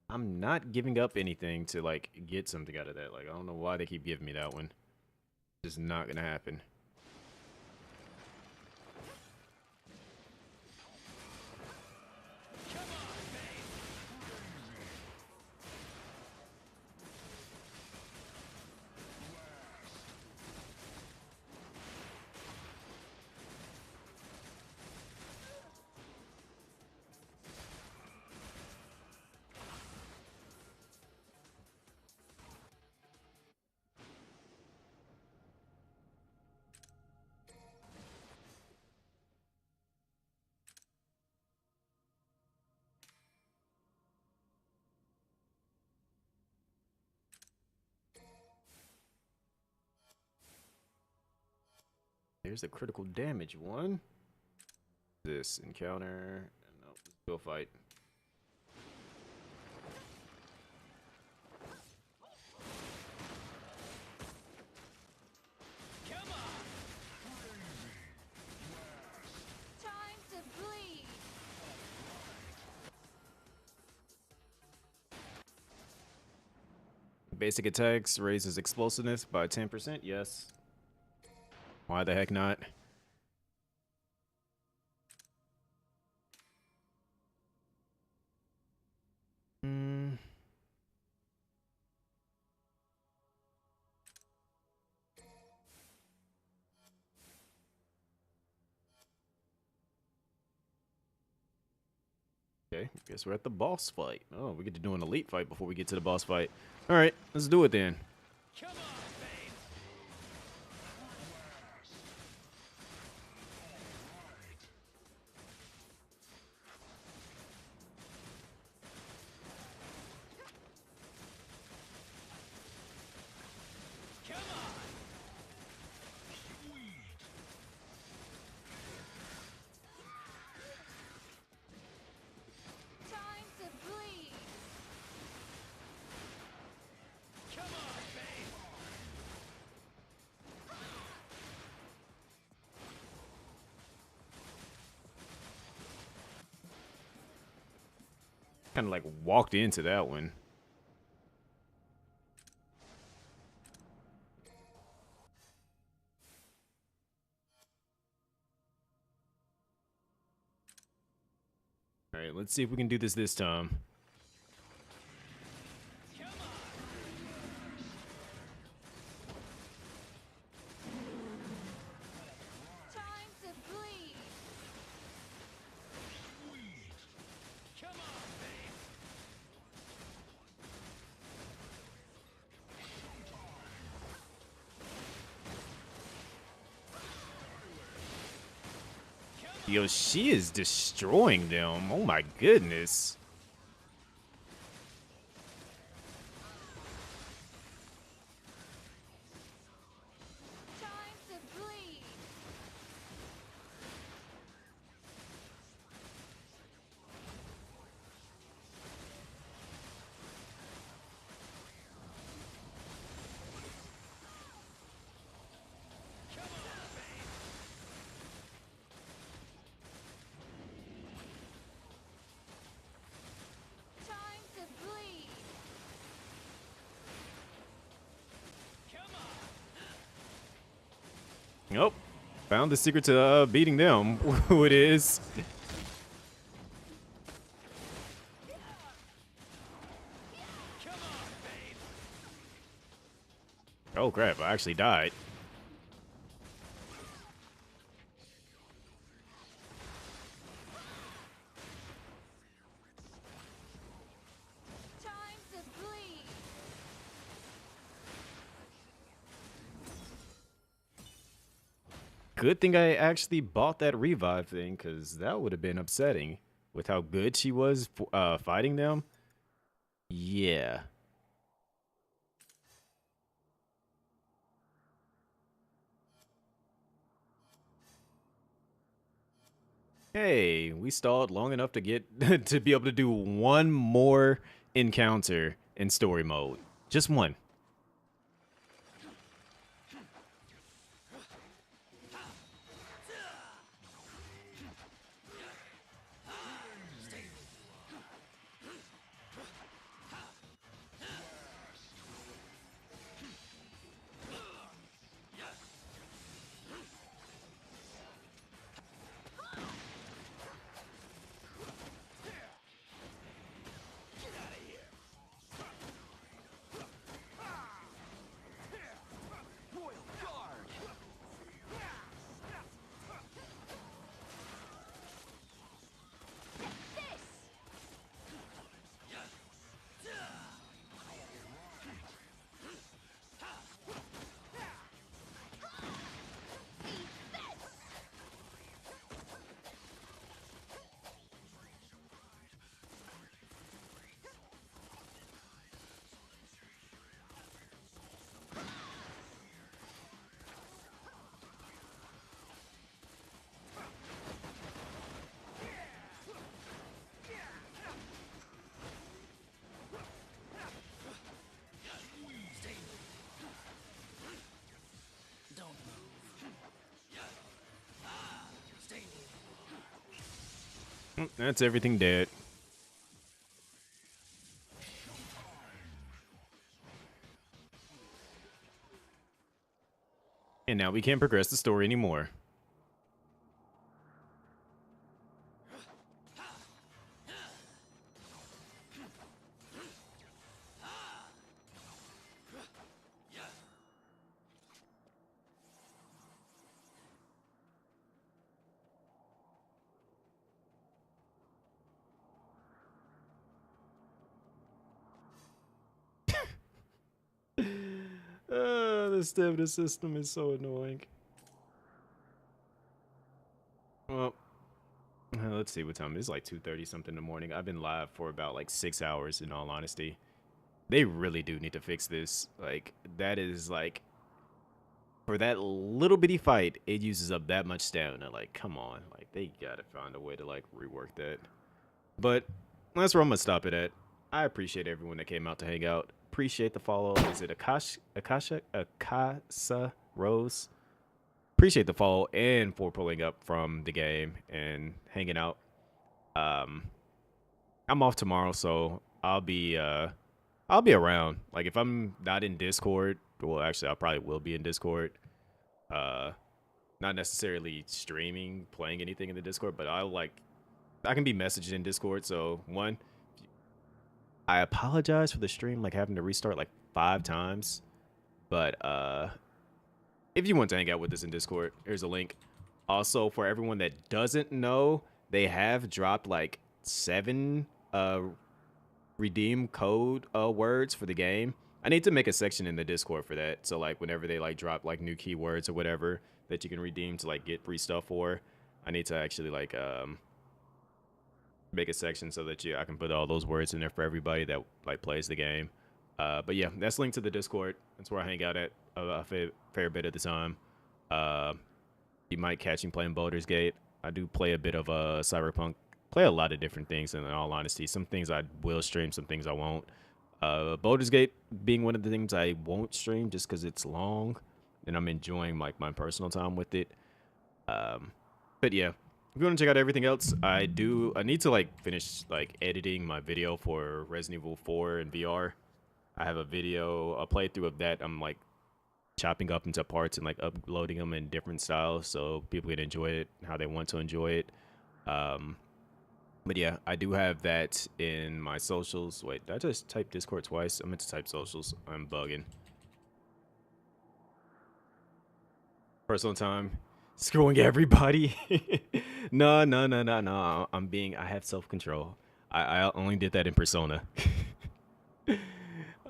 I'm not giving up anything to like get something out of that. Like I don't know why they keep giving me that one. It's not gonna happen. There's a critical damage one. This encounter. No, let's go fight. Time to bleed. Basic attacks raises explosiveness by 10%. Yes. Why the heck not? Okay, guess we're at the boss fight. Oh, we get to do an elite fight before we get to the boss fight. All right, let's do it then. Come on, babe. Come on. Time to bleed. Come on, babe. Kind of like walked into that one. All right, let's see if we can do this time. Come on. Time to bleed. Come on, babe. Yo, she is destroying them. Oh my goodness. Time to bleed. Nope. Found the secret to beating them. Who it is. Oh crap, I actually died. Time to bleed. Good thing I actually bought that revive thing, because that would have been upsetting with how good she was fighting them. Yeah. Hey, we stalled long enough to get to be able to do one more encounter in story mode. Just one. That's everything dead. And now we can't progress the story anymore. The stamina system is so annoying. Well, let's see what time it is. Like 2:30 something in the morning. I've been live for about like 6 hours in all honesty. They really do need to fix this. Like, that is like, for that little bitty fight, it uses up that much stamina. Like, come on. Like, they gotta find a way to like rework that. But that's where I'm gonna stop it at. I appreciate everyone that came out to hang out. Appreciate the follow. Is it Akasa Rose? Appreciate the follow and for pulling up from the game and hanging out. I'm off tomorrow, so I'll be around. Like, if I'm not in Discord, well, actually, I probably will be in Discord. Not necessarily streaming, playing anything in the Discord, but I can be messaged in Discord. So one, I apologize for the stream, like having to restart like 5 times. But if you want to hang out with us in Discord, here's a link. Also, for everyone that doesn't know, they have dropped like 7 redeem code words for the game. I need to make a section in the Discord for that. So like whenever they like drop like new keywords or whatever that you can redeem to like get free stuff for, I need to actually like make a section so that I can put all those words in there for everybody that like plays the game. But yeah, that's linked to the Discord. That's where I hang out at a fair bit of the time. You might catch me playing Baldur's Gate. I do play a bit of Cyberpunk. Play a lot of different things, in all honesty. Some things I will stream, some things I won't. Baldur's Gate being one of the things I won't stream just because it's long, and I'm enjoying like my personal time with it. But yeah, if you want to check out everything else, I need to like finish like editing my video for Resident Evil 4 in VR. I have a playthrough of that I'm like chopping up into parts and like uploading them in different styles so people can enjoy it how they want to enjoy it. But yeah, I do have that in my socials. Wait, did I just type Discord twice? I meant to type socials. I'm bugging. Personal time. Screwing everybody. No. I have self-control. I only did that in Persona.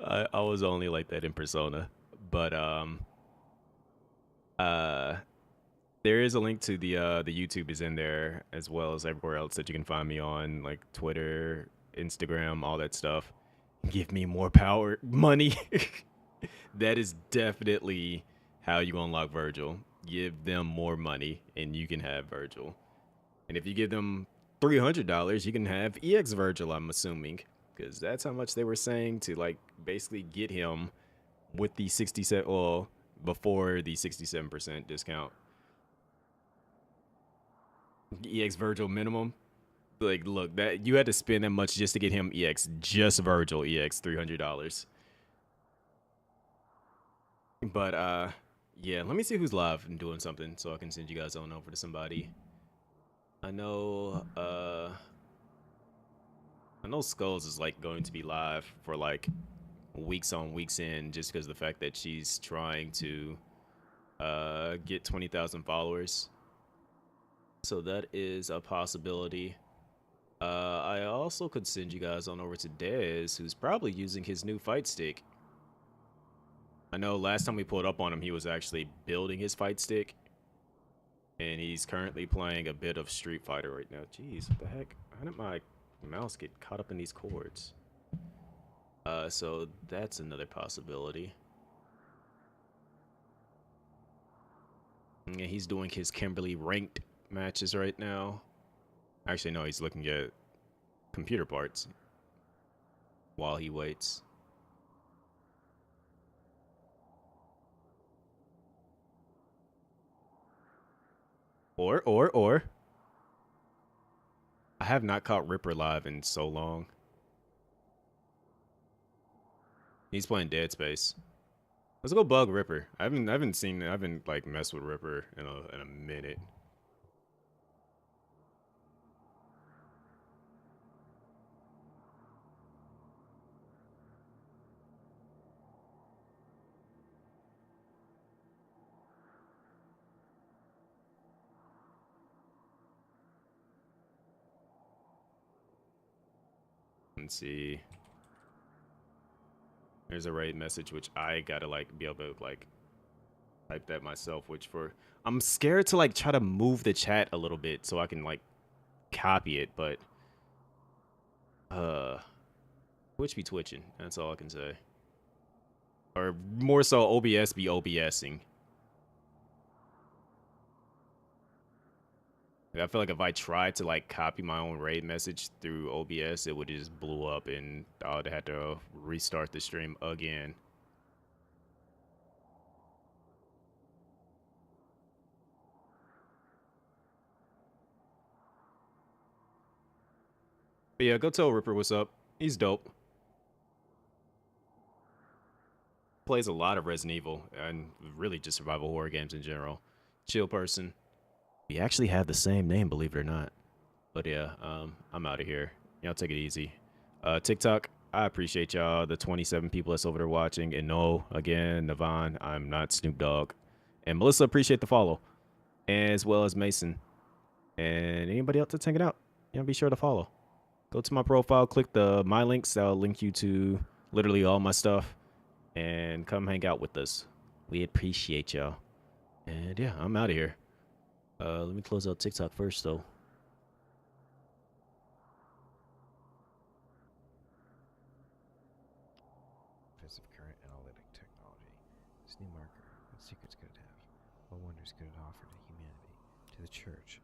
I was only like that in Persona. But uh there is a link to the YouTube is in there as well as everywhere else that you can find me on, like Twitter, Instagram, all that stuff. Give me more power, money. That is definitely how you unlock Virgil. Give them more money and you can have Virgil. And if you give them $300, you can have EX Virgil, I'm assuming, because that's how much they were saying to like basically get him with the 67, well, before the 67% discount. EX Virgil minimum. Like, look, that you had to spend that much just to get him EX, just Virgil EX, $300. But yeah, let me see who's live and doing something so I can send you guys on over to somebody. I know Skulls is like going to be live for like weeks on weeks in just because of the fact that she's trying to get 20,000 followers. So that is a possibility. I also could send you guys on over to Dez, who's probably using his new fight stick. I know last time we pulled up on him, he was actually building his fight stick. And he's currently playing a bit of Street Fighter right now. Jeez, what the heck? How did my mouse get caught up in these cords? So that's another possibility. Yeah, he's doing his Kimberly ranked matches right now. Actually, no, he's looking at computer parts while he waits. Or I have not caught Ripper live in so long. He's playing Dead Space. Let's go bug Ripper. I haven't like messed with Ripper in a minute. Let's see. There's a raid message which I gotta like be able to like type that myself, which for I'm scared to like try to move the chat a little bit so I can like copy it, but Twitch be twitching, that's all I can say. Or more so OBS be OBSing. I feel like if I tried to like copy my own raid message through OBS, it would just blew up and I would have to restart the stream again. But yeah, go tell Ripper what's up. He's dope. Plays a lot of Resident Evil and really just survival horror games in general. Chill person. We actually have the same name, believe it or not. But yeah, I'm out of here. Y'all take it easy. TikTok, I appreciate y'all, the 27 people that's over there watching. And no, again, Navon, I'm not Snoop Dogg. And Melissa, appreciate the follow. As well as Mason. And anybody else that's hanging out, be sure to follow. Go to my profile, click the my links. That'll link you to literally all my stuff. And come hang out with us. We appreciate y'all. And yeah, I'm out of here. Let me close out TikTok first, though. Of current analytic technology. This new marker, what secrets could it have? What wonders could it offer to humanity, to the church?